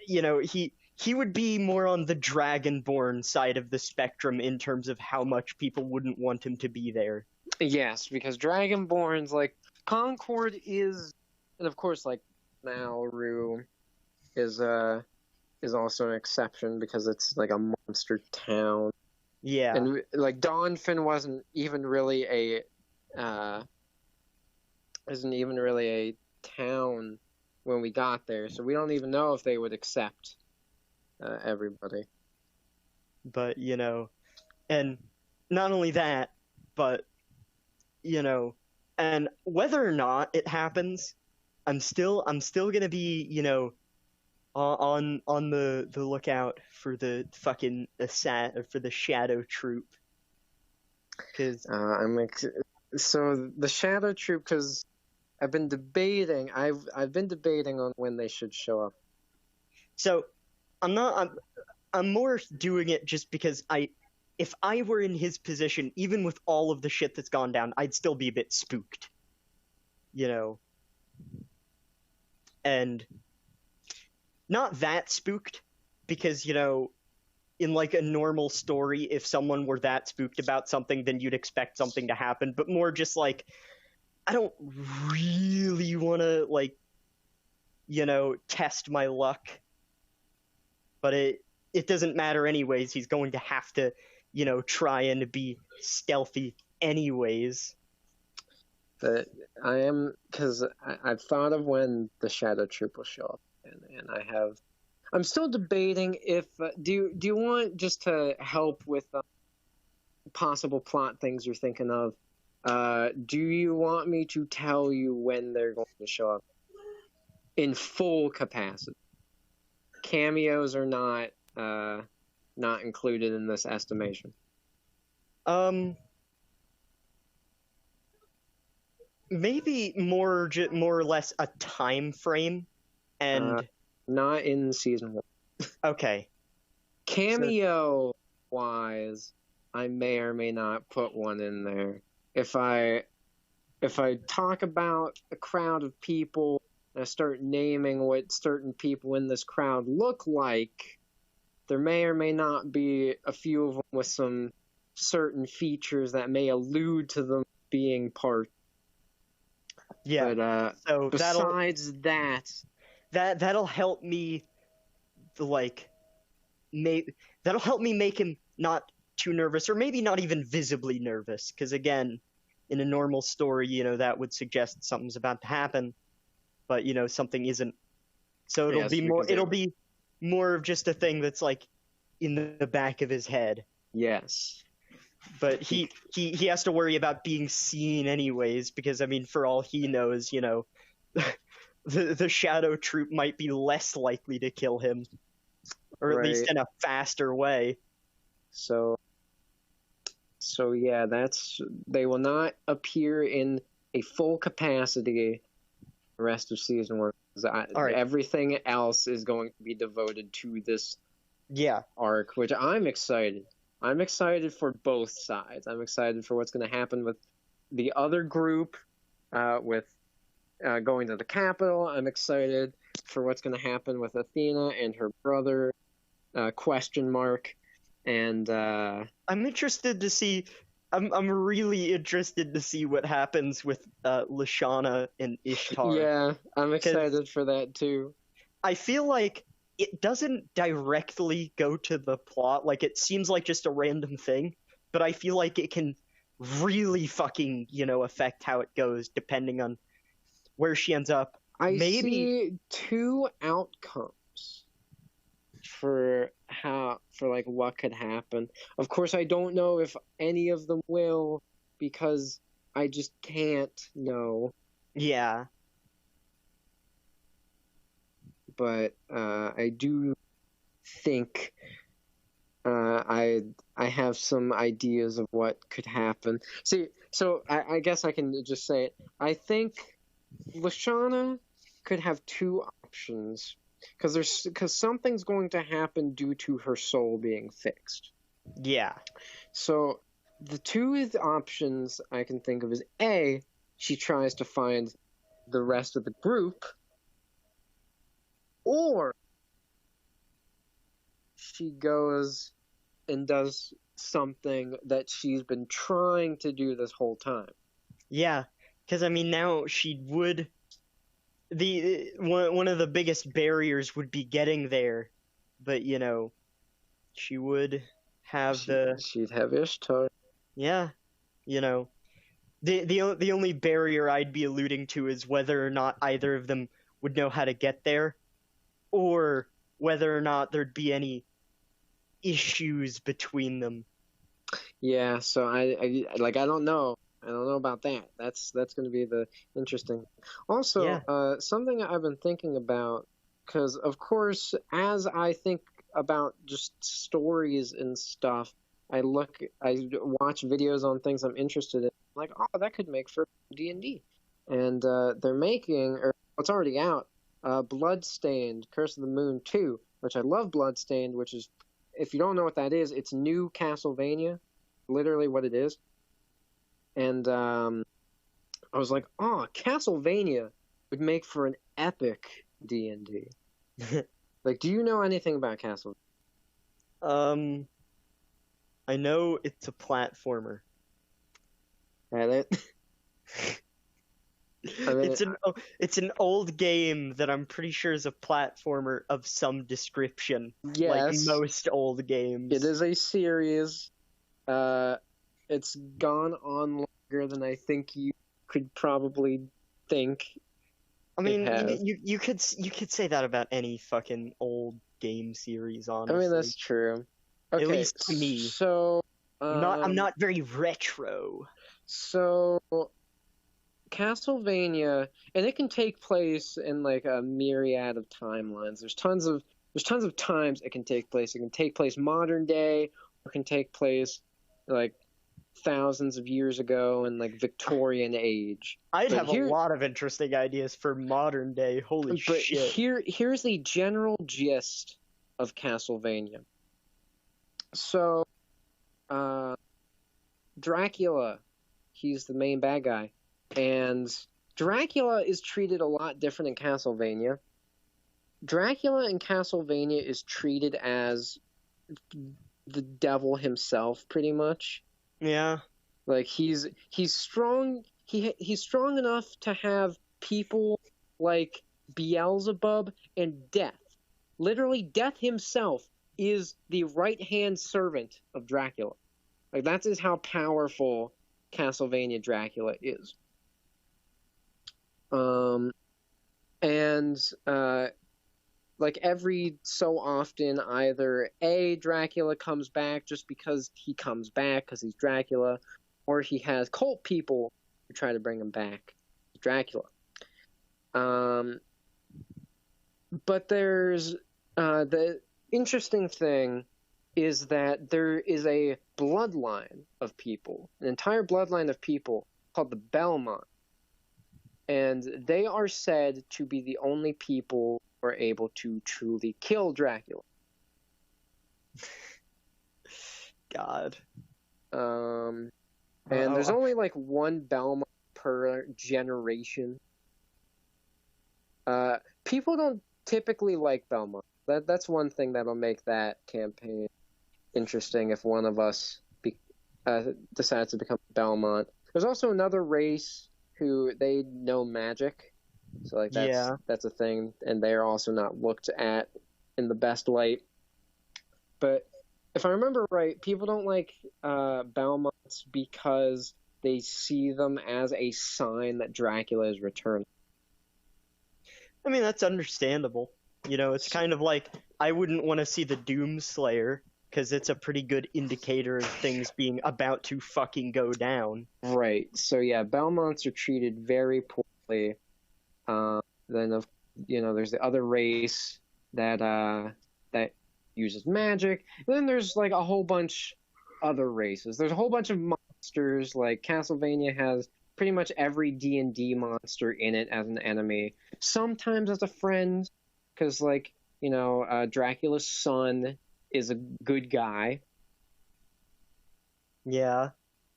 He would be more on the Dragonborn side of the spectrum in terms of how much people wouldn't want him to be there. Yes, because Dragonborns, like, Concord is, and of course, like, Nauru is also an exception because it's like a monster town. Yeah. And like Dawnfin wasn't even really a town when we got there, so we don't even know if they would accept everybody. But and not only that, but and whether or not it happens, I'm still gonna be on the lookout for the fucking for the Shadow Troop. Cause so the Shadow Troop, because I've been debating on when they should show up. So I'm more doing it just because if I were in his position, even with all of the shit that's gone down, I'd still be a bit spooked. And not that spooked, because, in like a normal story, if someone were that spooked about something, then you'd expect something to happen, but more just like, I don't really want to, like, test my luck. But it doesn't matter anyways. He's going to have to, try and be stealthy anyways. But I am, because I've thought of when the Shadow Troop will show up, and I'm still debating if, do you want, just to help with possible plot things you're thinking of, do you want me to tell you when they're going to show up in full capacity? Cameos are not included in this estimation. Maybe more or less a time frame, and Not in season 1. okay. Cameo wise, I may or may not put one in there. If I talk about a crowd of people and I start naming what certain people in this crowd look like, there may or may not be a few of them with some certain features that may allude to them being part. Yeah. But So besides that'll help me, like, that'll help me make him not too nervous, or maybe not even visibly nervous, because again, in a normal story, that would suggest something's about to happen, but something isn't. So it'll be more of just a thing that's like in the back of his head. yes. But he has to worry about being seen anyways, because I mean, for all he knows, the Shadow Troop might be less likely to kill him, or at least Right. in a faster way. So yeah, they will not appear in a full capacity the rest of season 1. All right. Everything else is going to be devoted to this Yeah. arc, which I'm excited. I'm excited for both sides. I'm excited for what's going to happen with the other group, with going to the capital. I'm excited for what's going to happen with Athena and her brother, ? And I'm interested to see. I'm really interested to see what happens with Lashana and Ishtar. yeah, I'm excited for that too. I feel like it doesn't directly go to the plot. Like, it seems like just a random thing, but I feel like it can really fucking, affect how it goes depending on where she ends up. I Maybe- see 2 outcomes for what could happen. Of course, I don't know if any of them will, because I just can't know. Yeah. But I do think I have some ideas of what could happen. See, so I guess I can just say it. I think Lashana could have 2 options, because something's going to happen due to her soul being fixed. Yeah. So the 2 options I can think of is A, she tries to find the rest of the group, or she goes and does something that she's been trying to do this whole time. Yeah, because I mean, now she would. One of the biggest barriers would be getting there, but she would have She'd have Ishtar. yeah, the only barrier I'd be alluding to is whether or not either of them would know how to get there, or whether or not there'd be any issues between them. Yeah, so I don't know. I don't know about that. That's going to be the interesting. Also, Yeah. Something I've been thinking about, because of course, as I think about just stories and stuff, I watch videos on things I'm interested in. Like, oh, that could make for D&D, and they're making, or it's already out, Bloodstained: Curse of the Moon 2, which I love. Bloodstained, which is, if you don't know what that is, it's new Castlevania, literally what it is. And I was like, oh, Castlevania would make for an epic D&D. Like, do you know anything about Castlevania? I know it's a platformer. At it? I mean, It's an old game that I'm pretty sure is a platformer of some description. Like yes, most old games. it is a series. It's gone on longer than I think you could probably think. I mean, has. you could say that about any fucking old game series, honestly. I mean, that's true. Okay, At least to me. So I'm not very retro. So Castlevania, and it can take place in like a myriad of timelines. There's tons of times it can take place. It can take place modern day, or it can take place like thousands of years ago in like Victorian age. I'd But have here- a lot of interesting ideas for modern day. Holy But shit. here's the general gist of Castlevania. So, Dracula, he's the main bad guy, and Dracula is treated a lot different in Castlevania. Dracula in Castlevania is treated as the devil himself, pretty much. Yeah. Like he's strong. He's strong enough to have people like Beelzebub and Death. Literally, Death himself is the right-hand servant of Dracula. Like that is how powerful Castlevania Dracula is. Like every so often, either A, Dracula comes back just because he comes back because he's Dracula, or he has cult people who try to bring him back. Dracula. But there's the interesting thing is that there is a bloodline of people, an entire bloodline of people called the Belmont. And they are said to be the only people who are able to truly kill Dracula. God. And there's only like one Belmont per generation. People don't typically like Belmont. That's one thing that'll make that campaign interesting if one of us decides to become Belmont. There's also another race who they know magic, so like that's a thing, and they're also not looked at in the best light. But if I remember right, people don't like Belmonts because they see them as a sign that Dracula is returning. I mean, that's understandable. You know, it's kind of like I wouldn't want to see the Doomslayer because it's a pretty good indicator of things being about to fucking go down. Right. So yeah, Belmonts are treated very poorly. Then there's the other race that uses magic. And then there's like a whole bunch other races. There's a whole bunch of monsters. Like Castlevania has pretty much every D&D monster in it as an enemy. Sometimes as a friend, because like Dracula's son is a good guy. Yeah.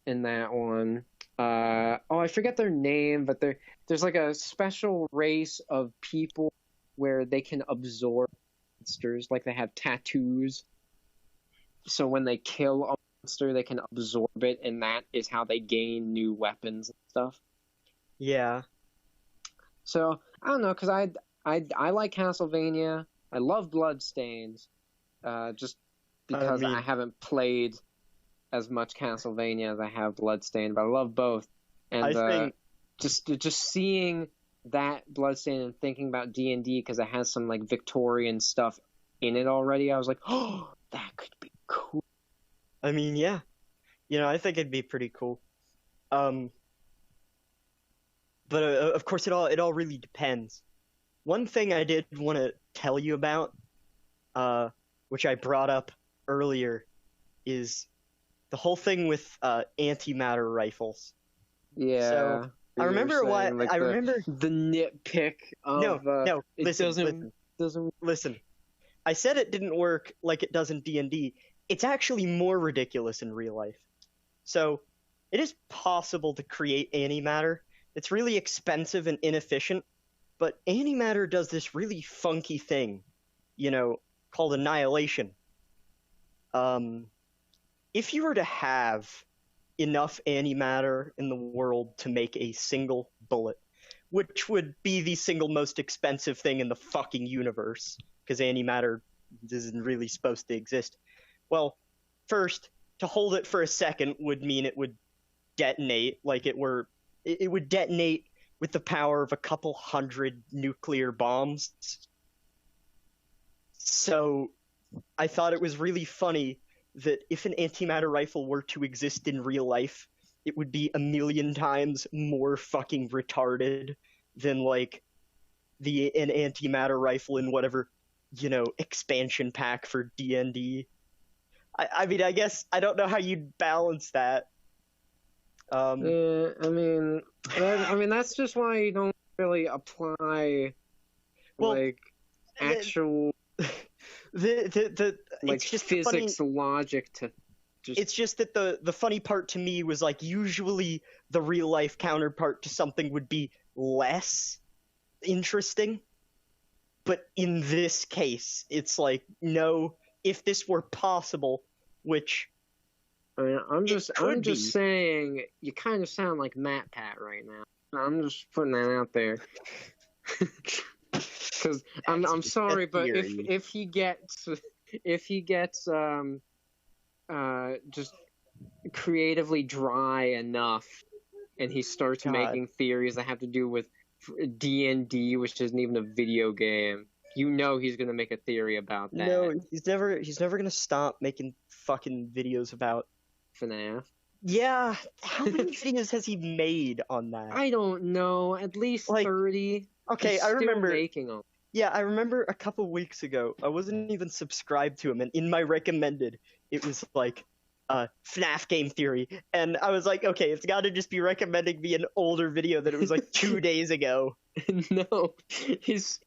In that one. I forget their name, but there's like a special race of people where they can absorb monsters, like they have tattoos. So when they kill a monster, they can absorb it, and that is how they gain new weapons and stuff. Yeah. So I don't know, because I like Castlevania. I love Bloodstains, just because I haven't played as much Castlevania as I have Bloodstained, but I love both. And I think just seeing that Bloodstained and thinking about D&D because it has some like Victorian stuff in it already, I was like, oh, that could be cool. I mean, yeah. I think it'd be pretty cool. But of course, it all really depends. One thing I did want to tell you about, which I brought up earlier, is the whole thing with antimatter rifles. Yeah. So I remember why. Like I remember the nitpick of no. Listen. Listen. I said it didn't work like it does in D&D. It's actually more ridiculous in real life. So it is possible to create antimatter. It's really expensive and inefficient, but antimatter does this really funky thing, called annihilation. If you were to have enough antimatter in the world to make a single bullet, which would be the single most expensive thing in the fucking universe, because antimatter isn't really supposed to exist. Well, first, to hold it for a second would mean it would detonate like it would detonate with the power of a couple hundred nuclear bombs. So I thought it was really funny that if an antimatter rifle were to exist in real life, it would be 1,000,000 times more fucking retarded than like an antimatter rifle in whatever, expansion pack for D&D. I mean, I guess I don't know how you'd balance that, Yeah, I mean, that's just why you don't really apply Well, like actual like it's just the funny- physics logic to just. It's just that the funny part to me was like usually the real life counterpart to something would be less interesting, but in this case, it's like no. If this were possible, which I mean, I'm just be. saying you kind of sound like Matt Pat right now. I'm just putting that out there. Because I'm sorry, but if he gets just creatively dry enough, and he starts making theories that have to do with D&D, which isn't even a video game, you know he's gonna make a theory about that. No, he's never gonna stop making fucking videos about FNAF. Yeah, how many videos has he made on that? I don't know, at least like 30. Okay, He's I remember still making them. Yeah, I remember a couple weeks ago, I wasn't even subscribed to him, and in my recommended, it was like, FNAF game theory, and I was like, okay, it's gotta just be recommending me an older video that it was like 2 days ago. No, because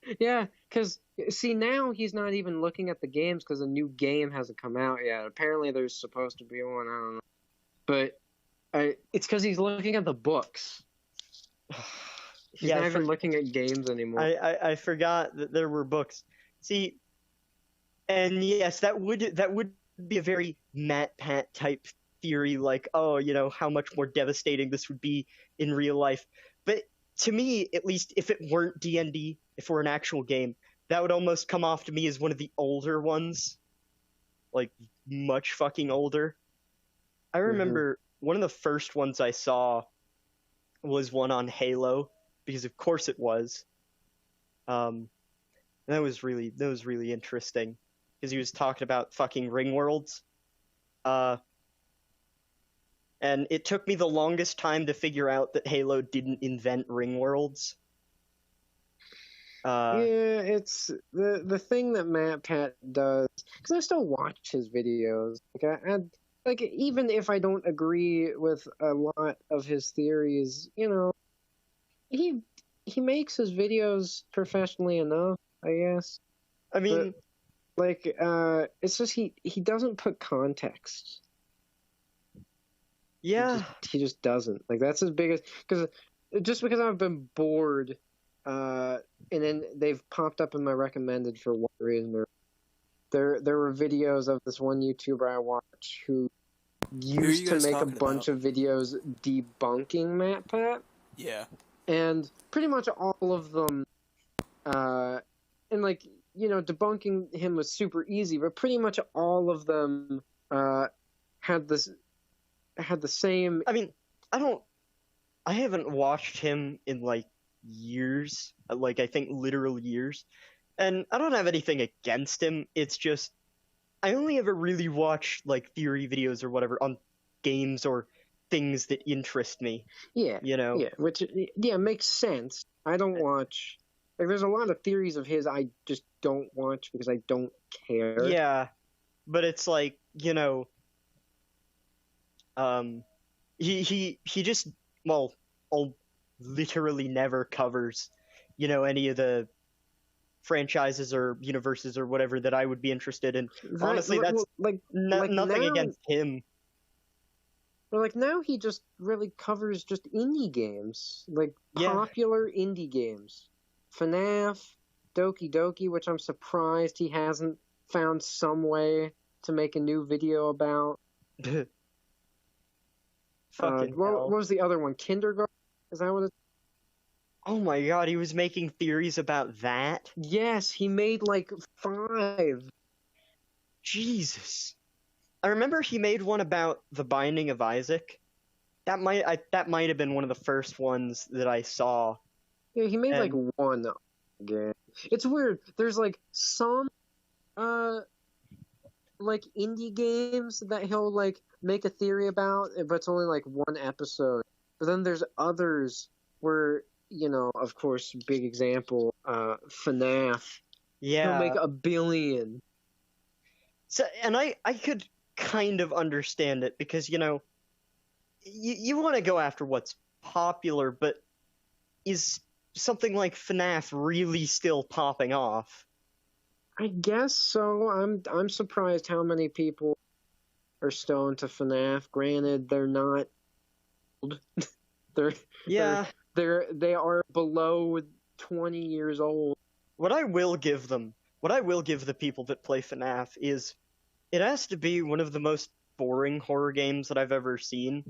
see, now he's not even looking at the games because a new game hasn't come out yet. Apparently there's supposed to be one, I don't know. But it's because he's looking at the books. He's not even looking at games anymore. I forgot that there were books. See, and yes, that would be a very Matt Pat type theory, like, oh, you know, how much more devastating this would be in real life. But to me, at least, if it weren't D&D, if it were an actual game, that would almost come off to me as one of the older ones. Like, much fucking older. I remember one of the first ones I saw was one on Halo, because of course it was. That was really interesting, because he was talking about fucking ring worlds. And it took me the longest time to figure out that Halo didn't invent ring worlds. Yeah, it's the thing that Matt Pat does, because I still watch his videos. Like, even if I don't agree with a lot of his theories, you know, he makes his videos professionally enough, I guess. I mean, but, like, it's just he doesn't put context. Yeah, he just doesn't. Like, that's his biggest. Because I've been bored, and then they've popped up in my recommended for one reason or there were videos of this one YouTuber I watch who used to make a bunch of videos debunking Matt Pat. Yeah. And pretty much all of them, and like, you know, debunking him was super easy, but pretty much all of them had the same. I mean, I haven't watched him in like years, like I think literal years, and I don't have anything against him. It's just I only ever really watch like theory videos or whatever on games or things that interest me. Yeah, you know. Yeah, which makes sense. I don't watch. Like, there's a lot of theories of his I just don't watch because I don't care. Yeah, but it's like, you know, he just literally never covers, you know, any of the franchises or universes or whatever that I would be interested in. Honestly, that's nothing now, against him. But like now he just really covers just indie games, like popular indie games. FNAF, Doki Doki, which I'm surprised he hasn't found some way to make a new video about. What was the other one? Kindergarten? Is that what it? Oh my god, he was making theories about that? Yes, he made like 5. Jesus. I remember he made one about The Binding of Isaac. That might have been one of the first ones that I saw. Yeah, he made like one game. It's weird. There's like some like indie games that he'll like make a theory about, but it's only like one episode. But then there's others where, you know, of course, big example, FNAF. Yeah. He'll make 1 billion. So, and I could kind of understand it because, you know, you want to go after what's popular, but is something like FNAF really still popping off? I guess so. I'm surprised how many people are still into FNAF. Granted, they're not old. they're Yeah. they are below 20 years old. What I will give the people that play FNAF is it has to be one of the most boring horror games that I've ever seen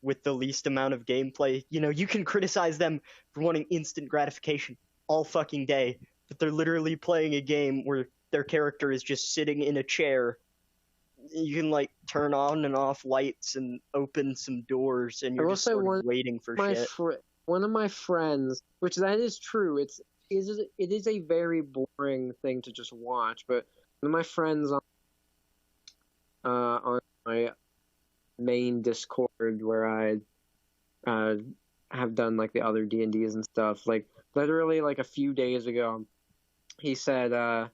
with the least amount of gameplay. You know, you can criticize them for wanting instant gratification all fucking day, but they're literally playing a game where their character is just sitting in a chair. You can like turn on and off lights and open some doors, and you're just sort of waiting for shit. One of my friends, which that is true, it is a very boring thing to just watch. But one of my friends on my main Discord, where I have done like the other D&Ds and stuff, like literally like a few days ago, he said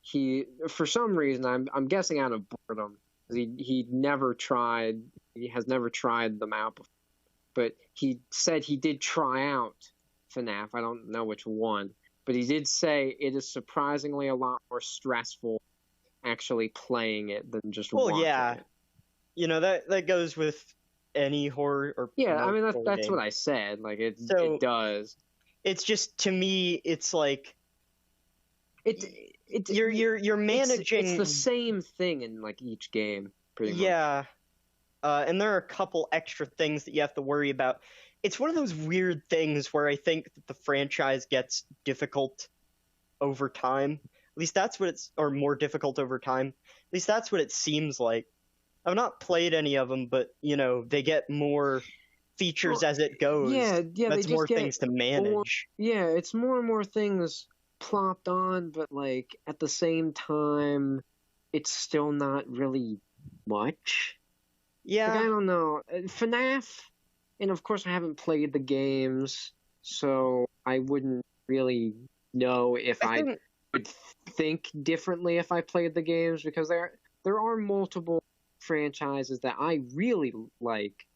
he, for some reason, I'm guessing out of boredom, he has never tried them out before, but he said he did try out FNAF. I don't know which one, but he did say it is surprisingly a lot more stressful actually playing it than just watching it. You know, that goes with any horror or I mean that's what I said. Like it does. It's just, to me, it's like it's you're managing. It's the same thing in like each game, pretty much. Yeah, and there are a couple extra things that you have to worry about. It's one of those weird things where I think that the franchise gets difficult over time. At least that's what or more difficult over time. At least that's what it seems like. I've not played any of them, but you know they get more features as it goes. Yeah, that's more things to manage. It's more and more things plopped on, but like at the same time, it's still not really much. Yeah, like, I don't know. FNAF, and of course I haven't played the games, so I wouldn't really know if I would think differently if I played the games, because there are multiple franchises that I really like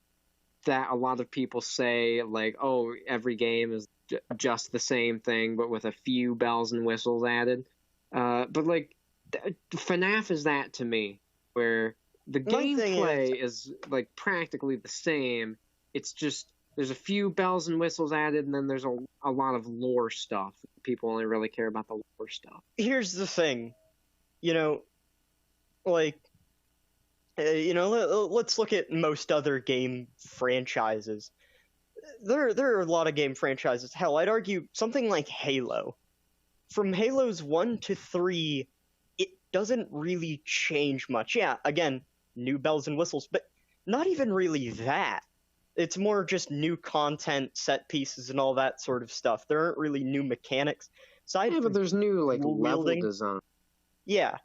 that a lot of people say like, oh, every game is just the same thing but with a few bells and whistles added, but like FNAF is that to me, where the gameplay is like practically the same. It's just there's a few bells and whistles added, and then there's a lot of lore stuff. People only really care about the lore stuff. Here's the thing, you know, like, you know, let's look at most other game franchises. There are a lot of game franchises. Hell, I'd argue something like Halo. From Halos 1 to 3, it doesn't really change much. Yeah, again, new bells and whistles, but not even really that. It's more just new content, set pieces, and all that sort of stuff. There aren't really new mechanics. But there's new like level design. Yeah.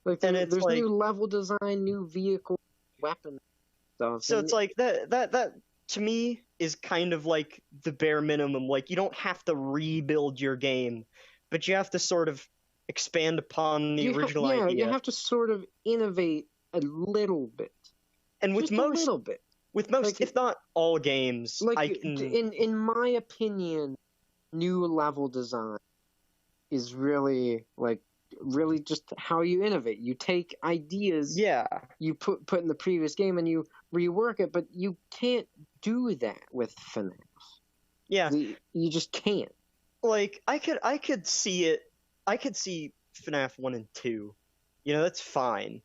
Like there's new level design, new vehicle, weapon stuff. So it's like that to me is kind of like the bare minimum. Like you don't have to rebuild your game, but you have to sort of expand upon the original idea. Yeah, you have to sort of innovate a little bit. And with just most, a little bit. With most, like, if not all games, like in my opinion, new level design is really just how you innovate. You take ideas you put in the previous game and you rework it, but you can't do that with FNAF. Yeah. You just can't. Like I could see it. I could see FNAF 1 and 2. You know, that's fine.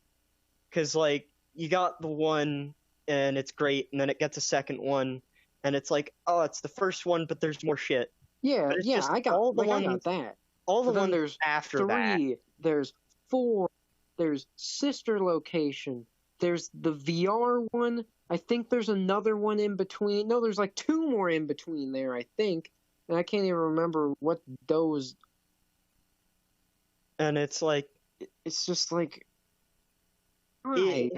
Cuz like you got the one and it's great, and then it gets a second one and it's like, oh, it's the first one but there's more shit. Yeah, I got that. All the ones there's after 3, that. There's 4, there's Sister Location, there's the VR one. I think there's another one in between. No, there's like 2 more in between there, I think. And I can't even remember what those. And it's like, it's just like, I'm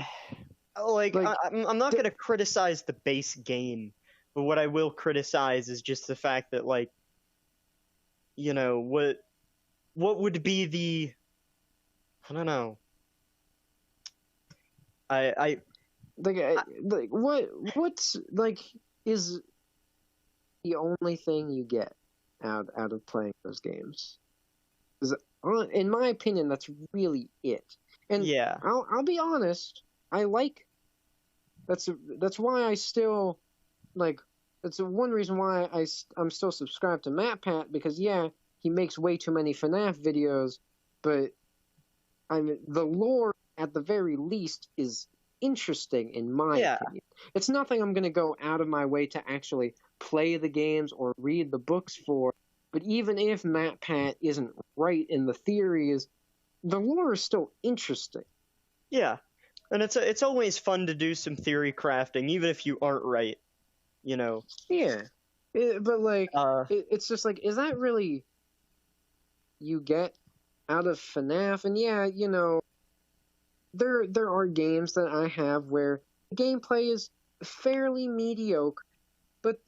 not going to criticize the base game, but what I will criticize is just the fact that, like, you know, what would be the, I don't know. what's like is the only thing you get out of playing those games? 'Cause, in my opinion, that's really it. And Yeah. I'll be honest, I like that's why I still like that's one reason why I'm still subscribed to MatPat, because yeah, he makes way too many FNAF videos, but the lore at the very least is interesting in my opinion. It's nothing I'm going to go out of my way to actually play the games or read the books for, but even if MatPat isn't right in the theories, the lore is still interesting. Yeah. And it's always fun to do some theory crafting, even if you aren't right, you know. Yeah. But like, it's just like, is that really you get out of FNAF? And yeah, you know, there are games that I have where the gameplay is fairly mediocre, but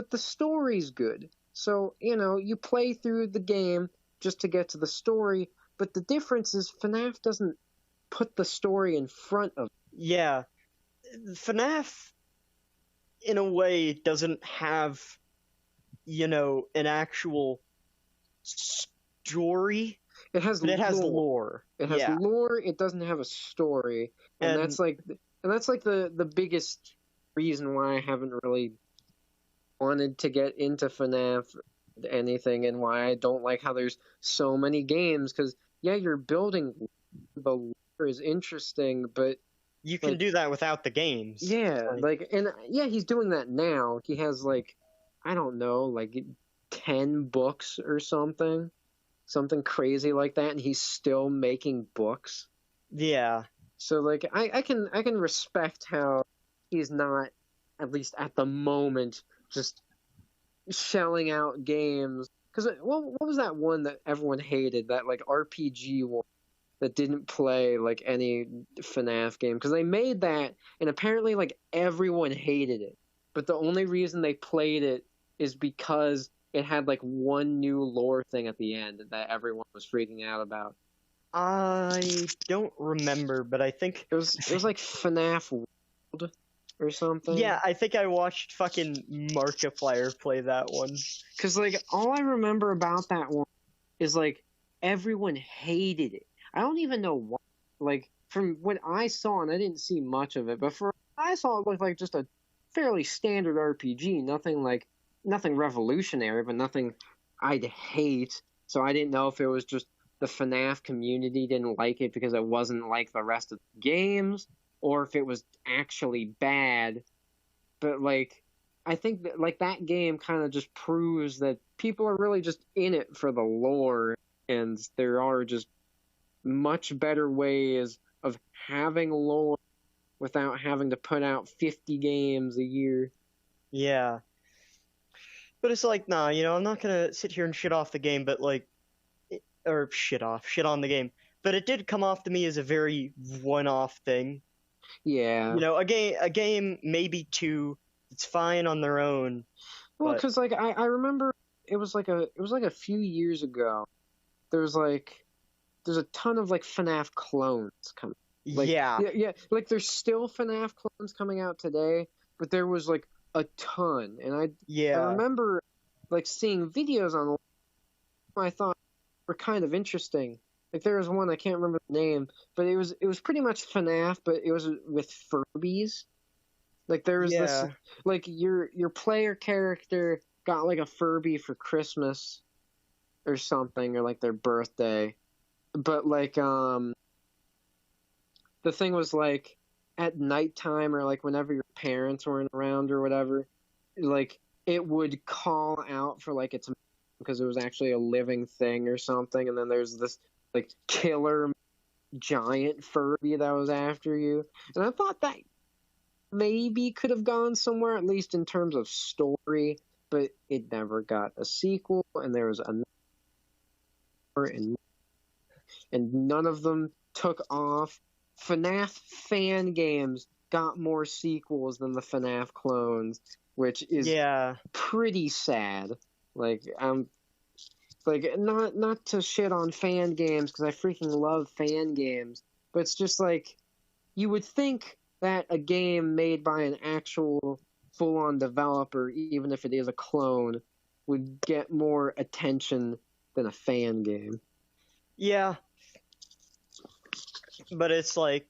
the story's good. So, you know, you play through the game just to get to the story, but the difference is FNAF doesn't put the story in front of it. Yeah. FNAF, in a way, doesn't have, you know, an actual story. It has lore. It has lore. It doesn't have a story, and that's like the biggest reason why I haven't really wanted to get into FNAF anything, and why I don't like how there's so many games. Because yeah, you're building, the lore is interesting, but you can do that without the games. Yeah, and he's doing that now. He has like, I don't know, like 10 books or something crazy like that, and he's still making books. Yeah. So like, I can respect how he's not, at least at the moment, just shelling out games. Because what was that one that everyone hated? That like RPG one that didn't play like any FNAF game? Because they made that, and apparently like everyone hated it. But the only reason they played it is because it had like one new lore thing at the end that everyone was freaking out about. I don't remember, but I think it was like FNAF World or something. Yeah, I think I watched fucking Markiplier play that one. Because like all I remember about that one is like everyone hated it. I don't even know why. Like from what I saw, and I didn't see much of it, but from what I saw, it looked like just a fairly standard RPG. Nothing revolutionary, but nothing I'd hate. So I didn't know if it was just the FNAF community didn't like it because it wasn't like the rest of the games, or if it was actually bad. But like, I think that like that game kind of just proves that people are really just in it for the lore, and there are just much better ways of having lore without having to put out 50 games a year. Yeah. But it's like, nah, you know, I'm not gonna sit here and shit off the game, but like, shit on the game. But it did come off to me as a very one-off thing. Yeah. You know, a game, maybe two, it's fine on their own. Well, because like I remember it was like a few years ago. There's a ton of like FNAF clones coming. Like, yeah. Like there's still FNAF clones coming out today, but there was like a ton, and I remember like seeing videos on I thought were kind of interesting. Like there was one, I can't remember the name, but it was pretty much FNAF, but it was with Furbies. Like there was this, like your player character got like a Furby for Christmas or something, or like their birthday. But like the thing was like at nighttime, or like whenever your parents weren't around or whatever, like it would call out for like its, because it was actually a living thing or something, and then there's this like killer giant Furby that was after you, and I thought that maybe could have gone somewhere, at least in terms of story, but it never got a sequel, and there was another, and none of them took off. FNAF fan games got more sequels than the FNAF clones, which is pretty sad. Like not to shit on fan games, because I freaking love fan games, but it's just like, you would think that a game made by an actual full-on developer, even if it is a clone, would get more attention than a fan game. Yeah. But it's like,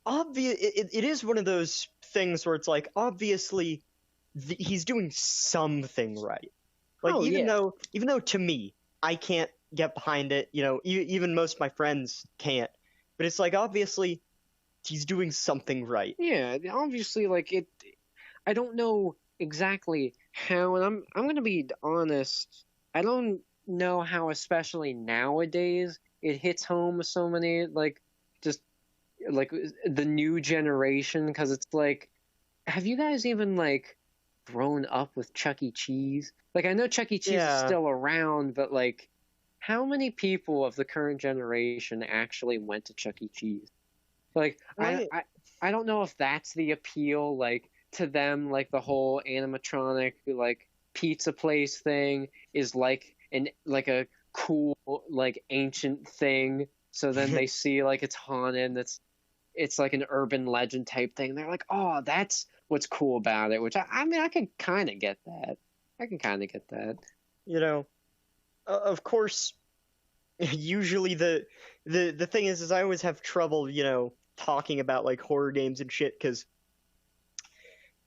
it is one of those things where it's like, obviously, he's doing something right. Like, even though to me, I can't get behind it, even most of my friends can't. But it's like, obviously, he's doing something right. Yeah, obviously, like, I don't know exactly how, and I'm going to be honest, I don't know how, especially nowadays, it hits home with so many, like, just, like, the new generation, because it's like, have you guys even, like, grown up with Chuck E. Cheese? Like, I know Chuck E. Cheese is still around, but, like, how many people of the current generation actually went to Chuck E. Cheese? Like, Right. I don't know if that's the appeal, like, to them, like, the whole animatronic, like, pizza place thing is, like, a cool, like, ancient thing, so then they see, like, it's haunted, and it's like an urban legend type thing. They're like, oh, that's what's cool about it, which, I mean, I can kind of get that. Of course, usually the thing is I always have trouble, talking about, like, horror games and shit, because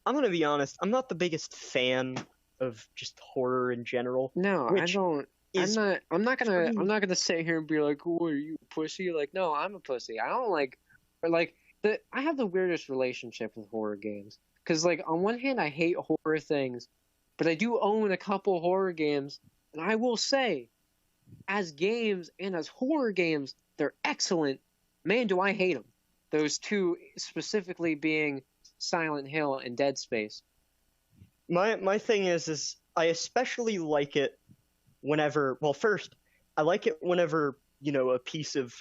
I'm gonna be honest, I'm not the biggest fan of just horror in general. No, I don't. I'm not gonna sit here and be like, "Oh, are you a pussy?" Like, no, I'm a pussy. I don't like, or like I have the weirdest relationship with horror games, because, like, on one hand, I hate horror things, but I do own a couple horror games, and I will say, as games and as horror games, they're excellent. Man, do I hate them. Those two specifically being Silent Hill and Dead Space. My thing is I especially like it whenever, well, first, I like it whenever, a piece of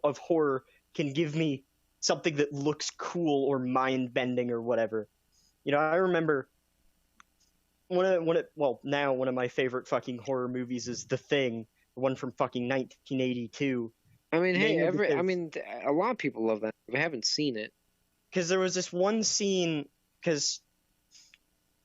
horror can give me something that looks cool or mind-bending or whatever. I remember one of my favorite fucking horror movies is The Thing, the one from fucking 1982. I mean, hey, a lot of people love that. I haven't seen it. Because there was this one scene, because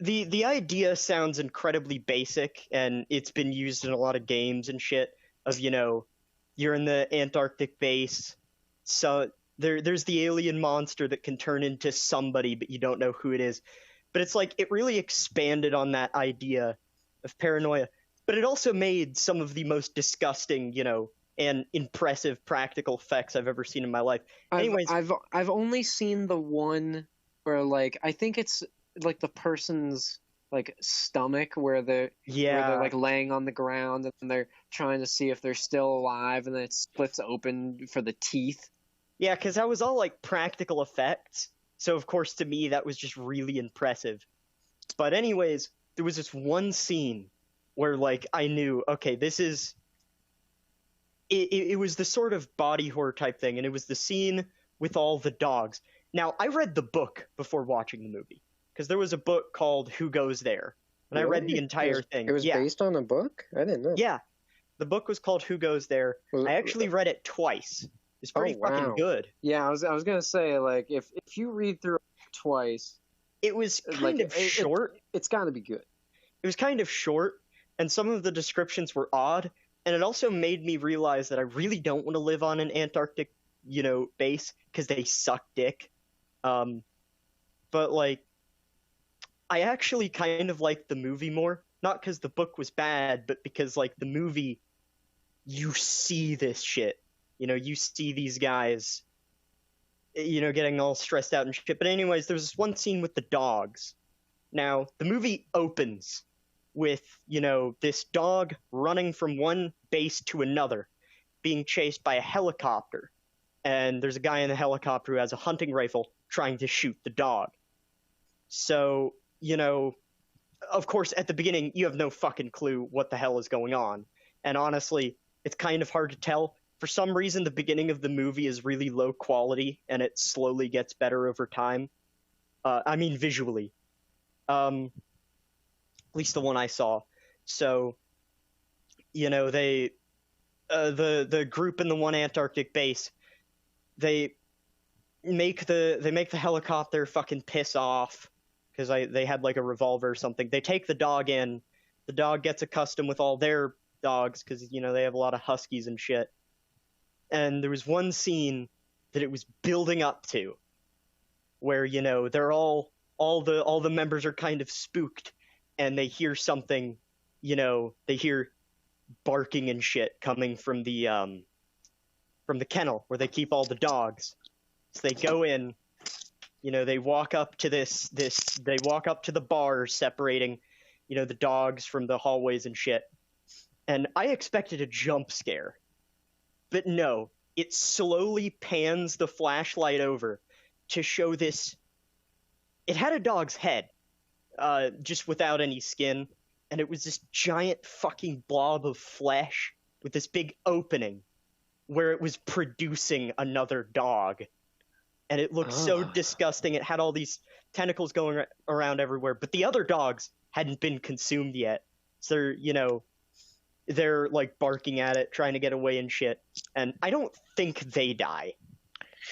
the idea sounds incredibly basic, and it's been used in a lot of games and shit, of, you're in the Antarctic base, so there's the alien monster that can turn into somebody, but you don't know who it is. But it's like, it really expanded on that idea of paranoia. But it also made some of the most disgusting, and impressive practical effects I've ever seen in my life. Anyways, I've only seen the one where, like, I think it's like the person's, like, stomach where they're like laying on the ground and they're trying to see if they're still alive, and then it splits open for the teeth. Yeah, because that was all, like, practical effects. So of course to me that was just really impressive. But anyways, there was this one scene where, like, I knew, okay, this is. It was the sort of body horror type thing, and it was the scene with all the dogs. Now, I read the book before watching the movie, because there was a book called Who Goes There, and I read the entire thing. It was based on a book? I didn't know. Yeah, the book was called Who Goes There. I actually read it twice. It's pretty fucking good. Yeah, I was gonna say, like, if you read through it twice, it was kind of short. It's got to be good. It was kind of short, and some of the descriptions were odd. And it also made me realize that I really don't want to live on an Antarctic, base, because they suck dick. But, like, I actually kind of liked the movie more. Not because the book was bad, but because, like, the movie, you see this shit. You see these guys, getting all stressed out and shit. But anyways, there's this one scene with the dogs. Now, the movie opens with, this dog running from one base to another, being chased by a helicopter. And there's a guy in the helicopter who has a hunting rifle trying to shoot the dog. So, of course, at the beginning, you have no fucking clue what the hell is going on. And honestly, it's kind of hard to tell. For some reason, the beginning of the movie is really low quality, and it slowly gets better over time. I mean, visually. At least the one I saw. So, the group in the one Antarctic base, they make the helicopter fucking piss off because they had like a revolver or something. They take the dog in. The dog gets accustomed with all their dogs because they have a lot of huskies and shit. And there was one scene that it was building up to, where they're all the members are kind of spooked, and they hear something, they hear barking and shit coming from the kennel where they keep all the dogs. So they go in, they walk up to they walk up to the bars separating, the dogs from the hallways and shit. And I expected a jump scare. But no, it slowly pans the flashlight over to show this. It had a dog's head, just without any skin, and it was this giant fucking blob of flesh with this big opening where it was producing another dog. And it looked so disgusting. It had all these tentacles going around everywhere, but the other dogs hadn't been consumed yet. So, they're like barking at it, trying to get away and shit. And I don't think they die.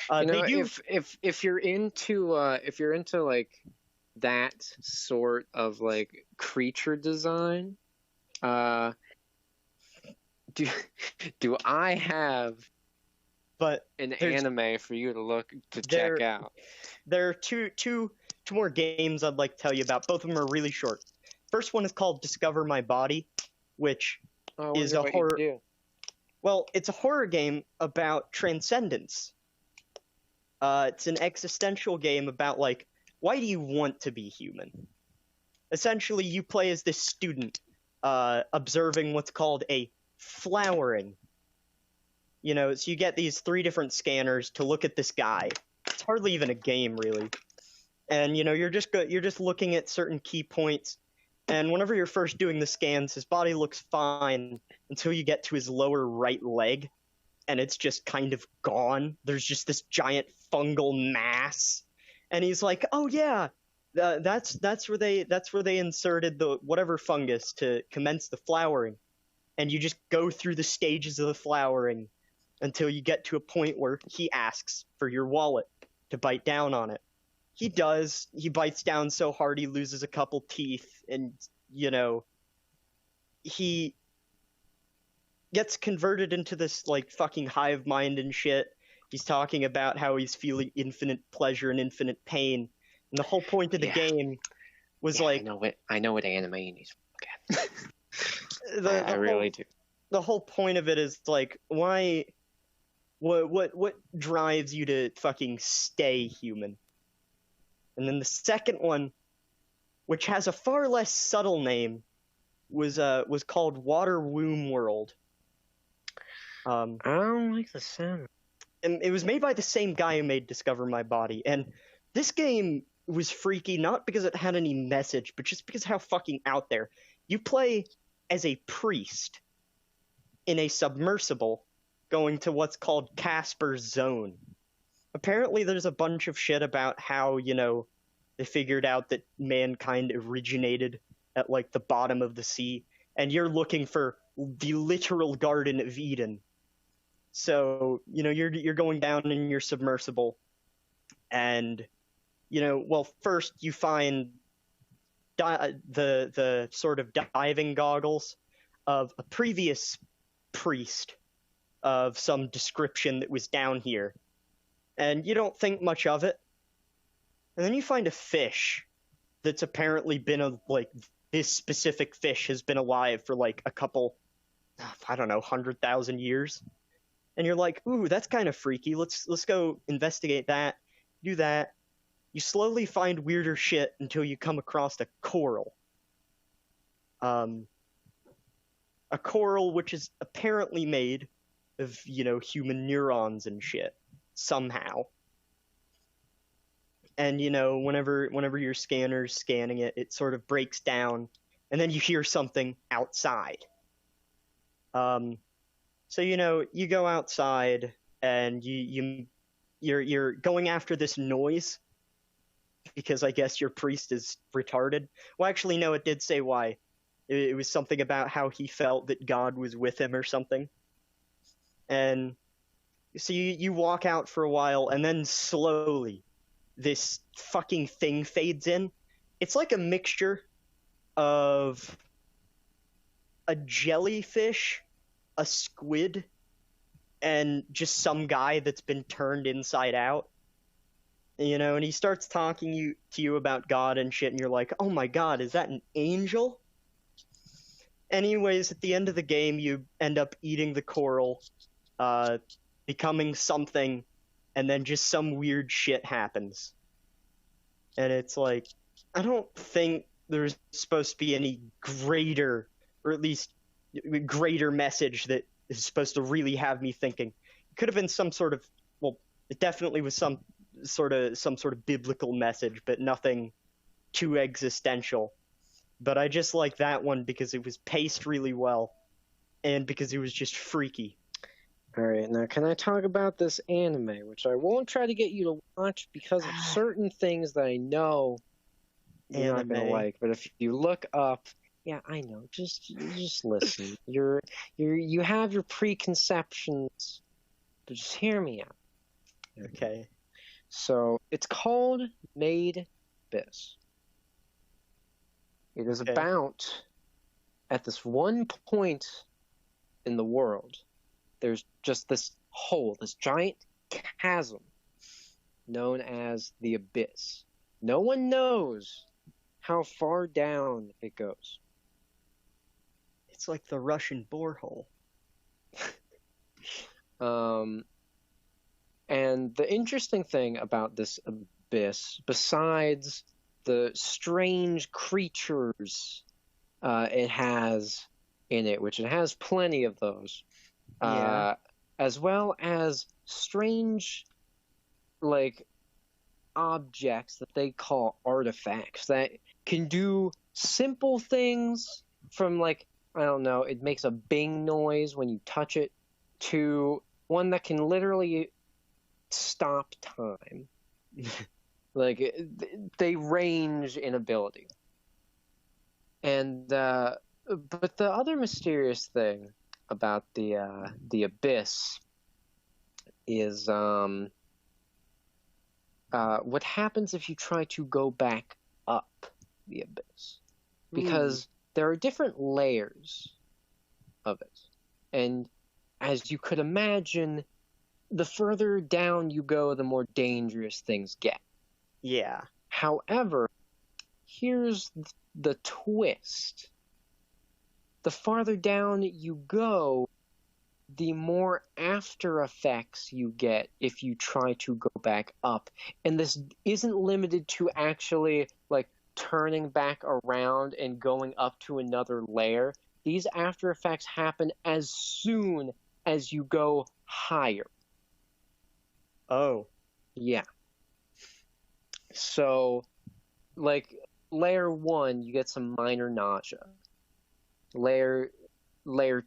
They do. If you're into like that sort of like creature design, do I have an anime for you to check out? There are two more games I'd like to tell you about. Both of them are really short. First one is called Discover My Body, which is a horror. Well, it's a horror game about transcendence. It's an existential game about like, why do you want to be human? Essentially, you play as this student observing what's called a flowering. So you get these 3 different scanners to look at this guy. It's hardly even a game, really. And you're just looking at certain key points. And whenever you're first doing the scans, his body looks fine until you get to his lower right leg, and it's just kind of gone. There's just this giant fungal mass, and he's like, "Oh yeah, that's where they inserted the whatever fungus to commence the flowering." And you just go through the stages of the flowering until you get to a point where he asks for your wallet to bite down on it. He does. He bites down so hard he loses a couple teeth, and he gets converted into this like fucking hive mind and shit. He's talking about how he's feeling infinite pleasure and infinite pain, and the whole point of the game was like, I know what anime you need to look at. I really do. The whole point of it is like, why? What drives you to fucking stay human? And then the second one, which has a far less subtle name, was called Water Womb World. I don't like the sound. And it was made by the same guy who made Discover My Body. And this game was freaky, not because it had any message, but just because how fucking out there. You play as a priest in a submersible going to what's called Casper's Zone. Apparently there's a bunch of shit about how, they figured out that mankind originated at like the bottom of the sea, and you're looking for the literal Garden of Eden. So, you're going down in your submersible, and, first you find the sort of diving goggles of a previous priest of some description that was down here. And you don't think much of it. And then you find a fish that's apparently been this specific fish has been alive for like a couple, 100,000 years. And you're like, ooh, that's kind of freaky. Let's go investigate that. Do that. You slowly find weirder shit until you come across a coral. A coral which is apparently made of, human neurons and shit. Somehow. And, whenever your scanner's scanning it, it sort of breaks down, and then you hear something outside. So, you go outside, and you're going after this noise, because I guess your priest is retarded. Well, actually, no, it did say why. It was something about how he felt that God was with him or something. And So you walk out for a while, and then slowly, this fucking thing fades in. It's like a mixture of a jellyfish, a squid, and just some guy that's been turned inside out. You know, and he starts talking to you about God and shit, and you're like, oh my God, is that an angel? Anyways, at the end of the game, you end up eating the coral, becoming something, and then just some weird shit happens. And it's like, I don't think there's supposed to be any greater, or at least greater message that is supposed to really have me thinking. It could have been some sort of, well, it definitely was some sort of biblical message, but nothing too existential. But I just like that one because it was paced really well, and because it was just freaky. Alright, now can I talk about this anime, which I won't try to get you to watch because of certain things that I know you're not gonna like. But if you look up, yeah, I know, just listen. You have your preconceptions, but just hear me out. Okay. So it's called Made Abyss. It is about, at this one point in the world, there's just this hole, this giant chasm known as the Abyss. No one knows how far down it goes. It's like the Russian borehole. And the interesting thing about this abyss, besides the strange creatures it has in it, which it has plenty of those, as well as strange, like, objects that they call artifacts that can do simple things from, like, I don't know, it makes a bing noise when you touch it, to one that can literally stop time. Like, they range in ability. And, but the other mysterious thing about the Abyss is, what happens if you try to go back up the Abyss. Because there are different layers of it. And as you could imagine, the further down you go, the more dangerous things get. Yeah. However, here's the twist. The farther down you go, the more after effects you get if you try to go back up. And this isn't limited to actually, like, turning back around and going up to another layer. These after effects happen as soon as you go higher. Oh. Yeah. So, like, layer 1, you get some minor nausea. Layer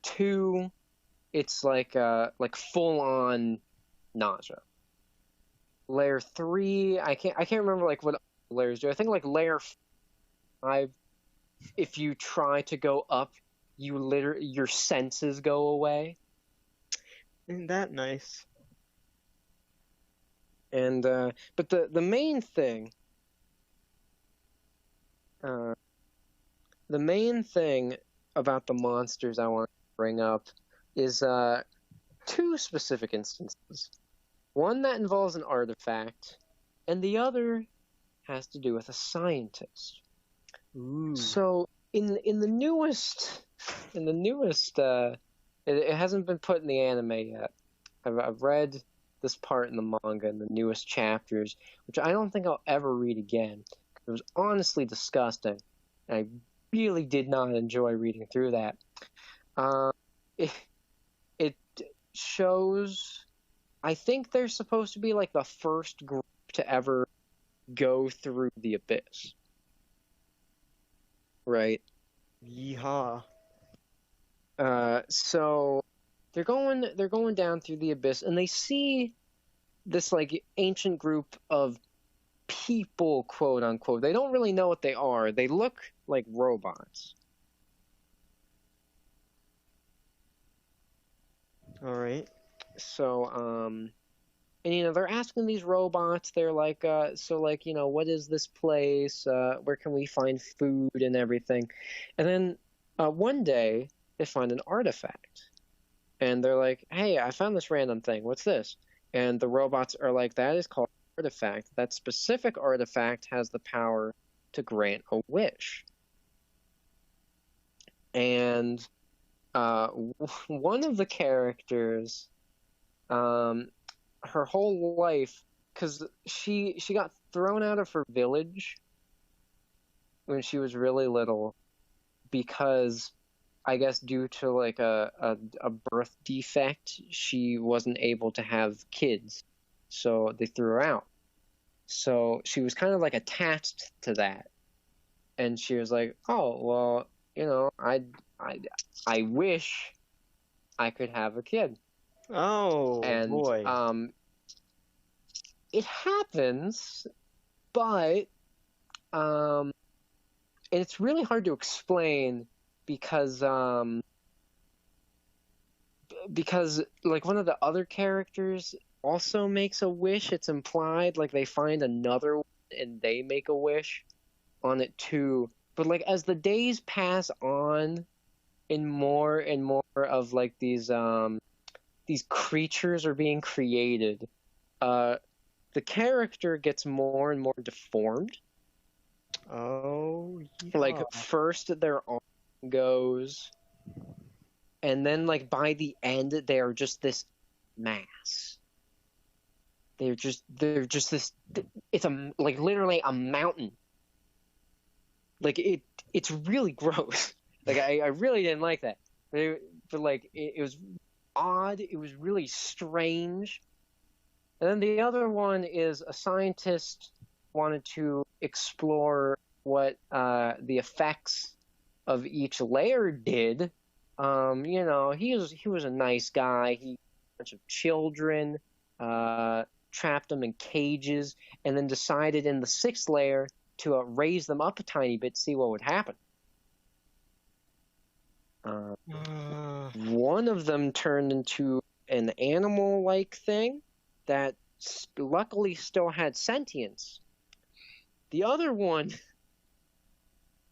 2, it's like full-on nausea. Layer 3, I can't remember, like, what layers do. I think, like, layer 5, if you try to go up, your senses go away. Isn't that nice? And but the main thing, about the monsters I want to bring up is two specific instances. One that involves an artifact, and the other has to do with a scientist. Ooh. So in the newest, it hasn't been put in the anime yet. I've read this part in the manga in the newest chapters, which I don't think I'll ever read again. It was honestly disgusting. And I really did not enjoy reading through that. It shows, I think they're supposed to be like the first group to ever go through the Abyss. Right? Yeehaw. So they're going down through the Abyss, and they see this, like, ancient group of people, quote unquote. They don't really know what they are. They look like robots. All right. and they're asking these robots, they're like, what is this place? Where can we find food and everything? And then one day they find an artifact, and they're like, hey, I found this random thing. What's this? And the robots are like, that is called an artifact. That specific artifact has the power to grant a wish. And one of the characters, her whole life, because she got thrown out of her village when she was really little, because I guess due to like a birth defect, she wasn't able to have kids, so they threw her out. So she was kind of like attached to that, and she was like, oh well, I wish I could have a kid. Oh, and boy. It happens, but and it's really hard to explain because like one of the other characters also makes a wish. It's implied, like they find another one and they make a wish on it too. But like as the days pass on, and more of like these creatures are being created, the character gets more and more deformed. Oh, yeah. Like first their arm goes, and then like by the end they are just this mass. They're just this. It's like literally a mountain. Like it's really gross. Like I really didn't like that. But like it was odd. It was really strange. And then the other one is a scientist wanted to explore what the effects of each layer did. He was a nice guy. He had a bunch of children, trapped them in cages, and then decided in the 6th layer to raise them up a tiny bit, see what would happen. One of them turned into an animal-like thing that luckily still had sentience. The other one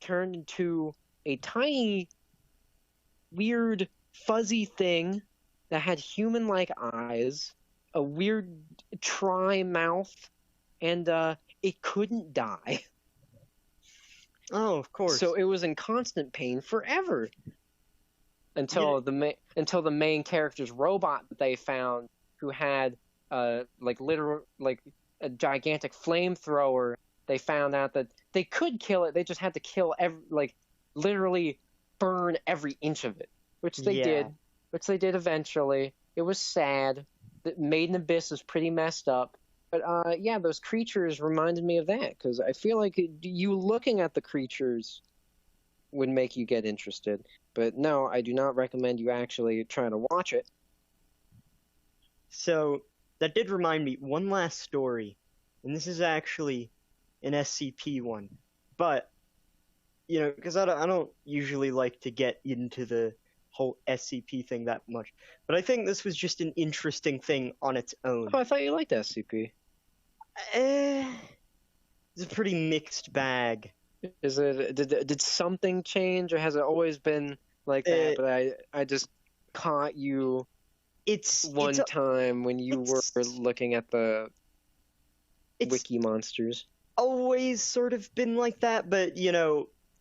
turned into a tiny, weird, fuzzy thing that had human-like eyes, a weird tri-mouth, and it couldn't die. Oh, of course. So it was in constant pain forever. Until the main character's robot that they found, who had like a gigantic flamethrower, they found out that they could kill it. They just had to kill literally burn every inch of it, which they did. Which they did eventually. It was sad. The Maiden Abyss is pretty messed up. But those creatures reminded me of that, because I feel like you looking at the creatures would make you get interested. But no, I do not recommend you actually trying to watch it. So that did remind me, one last story, and this is actually an SCP one, but because I don't usually like to get into the whole SCP thing that much, but I think this was just an interesting thing on its own. Oh, I thought you liked SCP. It's a pretty mixed bag. Is it? Did something change, or has it always been like that? But I just caught you one time when you were looking at the wiki monsters. Always sort of been like that, but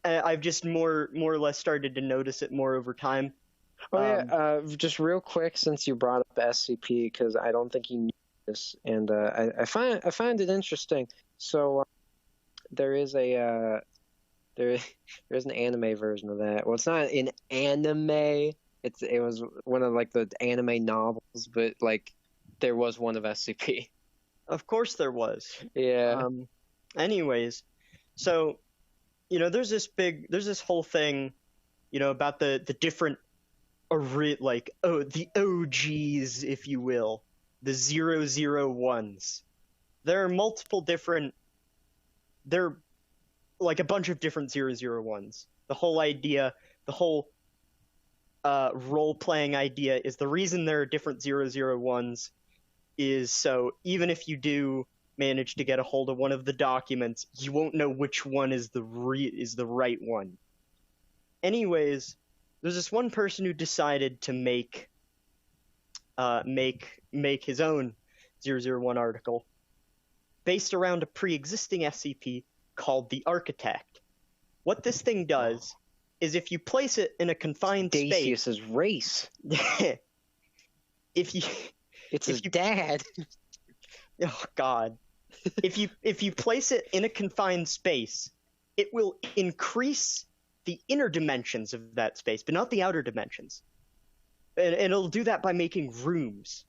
I've just more or less started to notice it more over time. Oh just real quick, since you brought up SCP, because I don't think you knew this, and I find it interesting. So there is there's an anime version of that. Well, it's not an anime. It was one of like the anime novels, but like there was one of SCP. Of course there was. Yeah. Anyways, so there's this whole thing, about the different the OGs, if you will, the 001s. There are multiple different. There are like a bunch of different 001s. The whole idea, the whole role-playing idea is the reason there are different 001s is so even if you do manage to get a hold of one of the documents, you won't know which one is the right one. Anyways, there's this one person who decided to make his own 001 article based around a pre-existing SCP called the Architect. What this thing does is if you place it in a confined space... Decius's race. It's his dad. Oh, God. If you place it in a confined space, it will increase the inner dimensions of that space, but not the outer dimensions. And it'll do that by making rooms.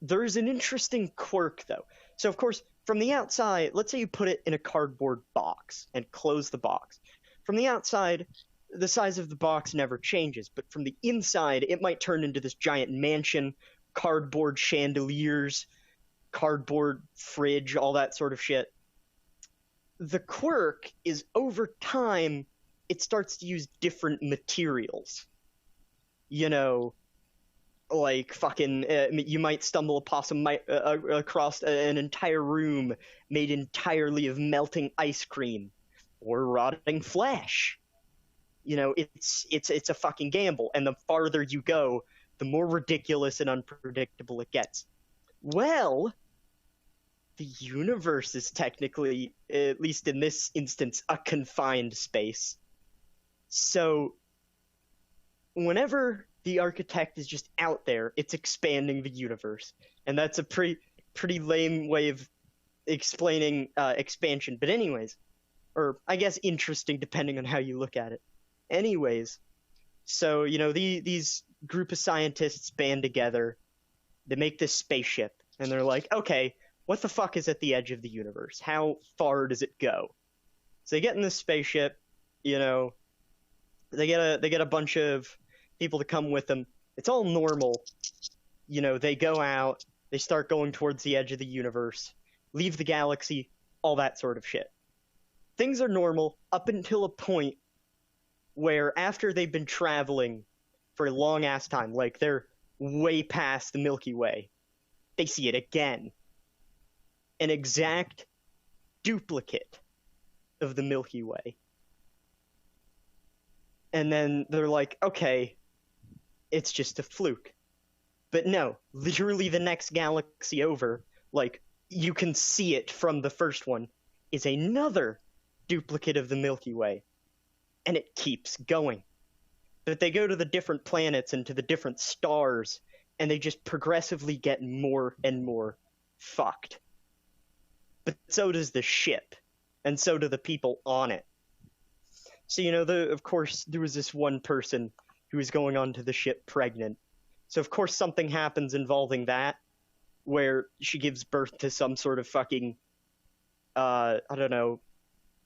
There's an interesting quirk, though. So, of course, from the outside, let's say you put it in a cardboard box and close the box. From the outside, the size of the box never changes, but from the inside, it might turn into this giant mansion, cardboard chandeliers, cardboard fridge, all that sort of shit. The quirk is over time, it starts to use different materials. You know, like fucking, you might stumble across an entire room made entirely of melting ice cream or rotting flesh. You know, it's a fucking gamble, and the farther you go, the more ridiculous and unpredictable it gets. Well, the universe is technically, at least in this instance, a confined space. So, whenever the Architect is just out there, it's expanding the universe. And that's a pretty lame way of explaining expansion. But anyways, or I guess interesting depending on how you look at it. Anyways, so, you know, these group of scientists band together, they make this spaceship, and they're like, okay, what the fuck is at the edge of the universe? How far does it go? So they get in this spaceship, you know, they get a bunch of people to come with them. It's all normal. You know, they go out, they start going towards the edge of the universe, leave the galaxy, all that sort of shit. Things are normal up until a point where after they've been traveling for a long ass time, like they're way past the Milky Way, they see it again. An exact duplicate of the Milky Way. And then they're like, okay, it's just a fluke. But no, literally the next galaxy over, like, you can see it from the first one, is another duplicate of the Milky Way. And it keeps going. But they go to the different planets and to the different stars, and they just progressively get more and more fucked. But so does the ship, and so do the people on it. So, you know, of course, there was this one person who was going onto the ship pregnant. So, of course, something happens involving that, where she gives birth to some sort of fucking, I don't know,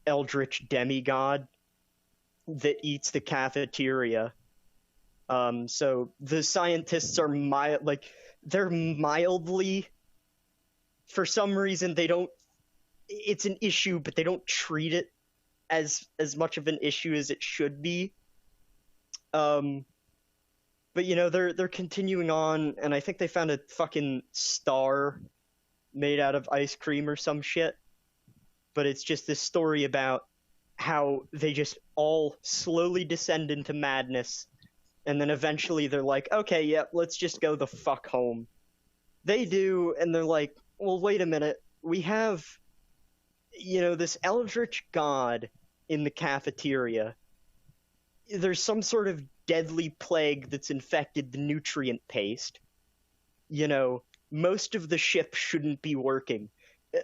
eldritch demigod that eats the cafeteria. So the scientists are they're mildly, for some reason, it's an issue, but they don't treat it as much of an issue as it should be. But you know, they're continuing on, and I think they found a fucking star made out of ice cream or some shit. But it's just this story about how they just all slowly descend into madness, and then eventually they're like, okay, yeah, let's just go the fuck home. They do, and they're like, well, wait a minute, we have, you know, this eldritch god in the cafeteria. There's some sort of deadly plague that's infected the nutrient paste. You know, most of the ship shouldn't be working.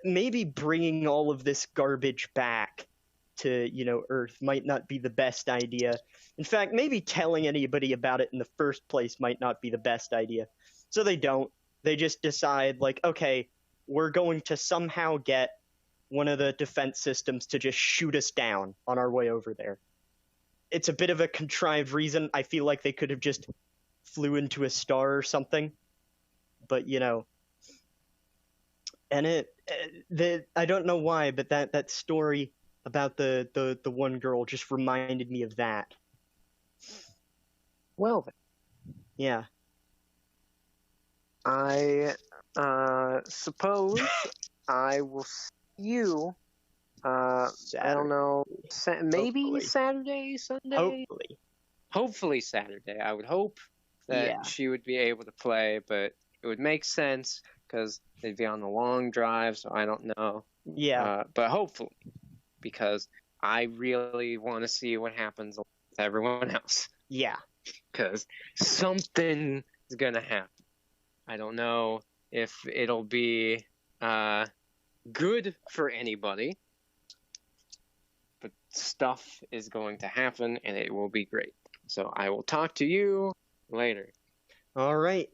Maybe bringing all of this garbage back to, you know, Earth might not be the best idea. In fact, maybe telling anybody about it in the first place might not be the best idea. So they don't. They just decide, like, okay, we're going to somehow get one of the defense systems to just shoot us down on our way over there. It's a bit of a contrived reason. I feel like they could have just flew into a star or something. But, you know, and I don't know why, but that story about the one girl just reminded me of that. Well then, Yeah. I suppose I will see you. I don't know. Maybe Hopefully. Saturday, Sunday. Hopefully. Hopefully Saturday. I would hope that Yeah. she would be able to play, but it would make sense because they'd be on the long drive, so I don't know. Yeah. But hopefully, because I really want to see what happens with everyone else. Yeah. Because something is going to happen. I don't know if it'll be good for anybody, but stuff is going to happen and it will be great. So I will talk to you later. All right.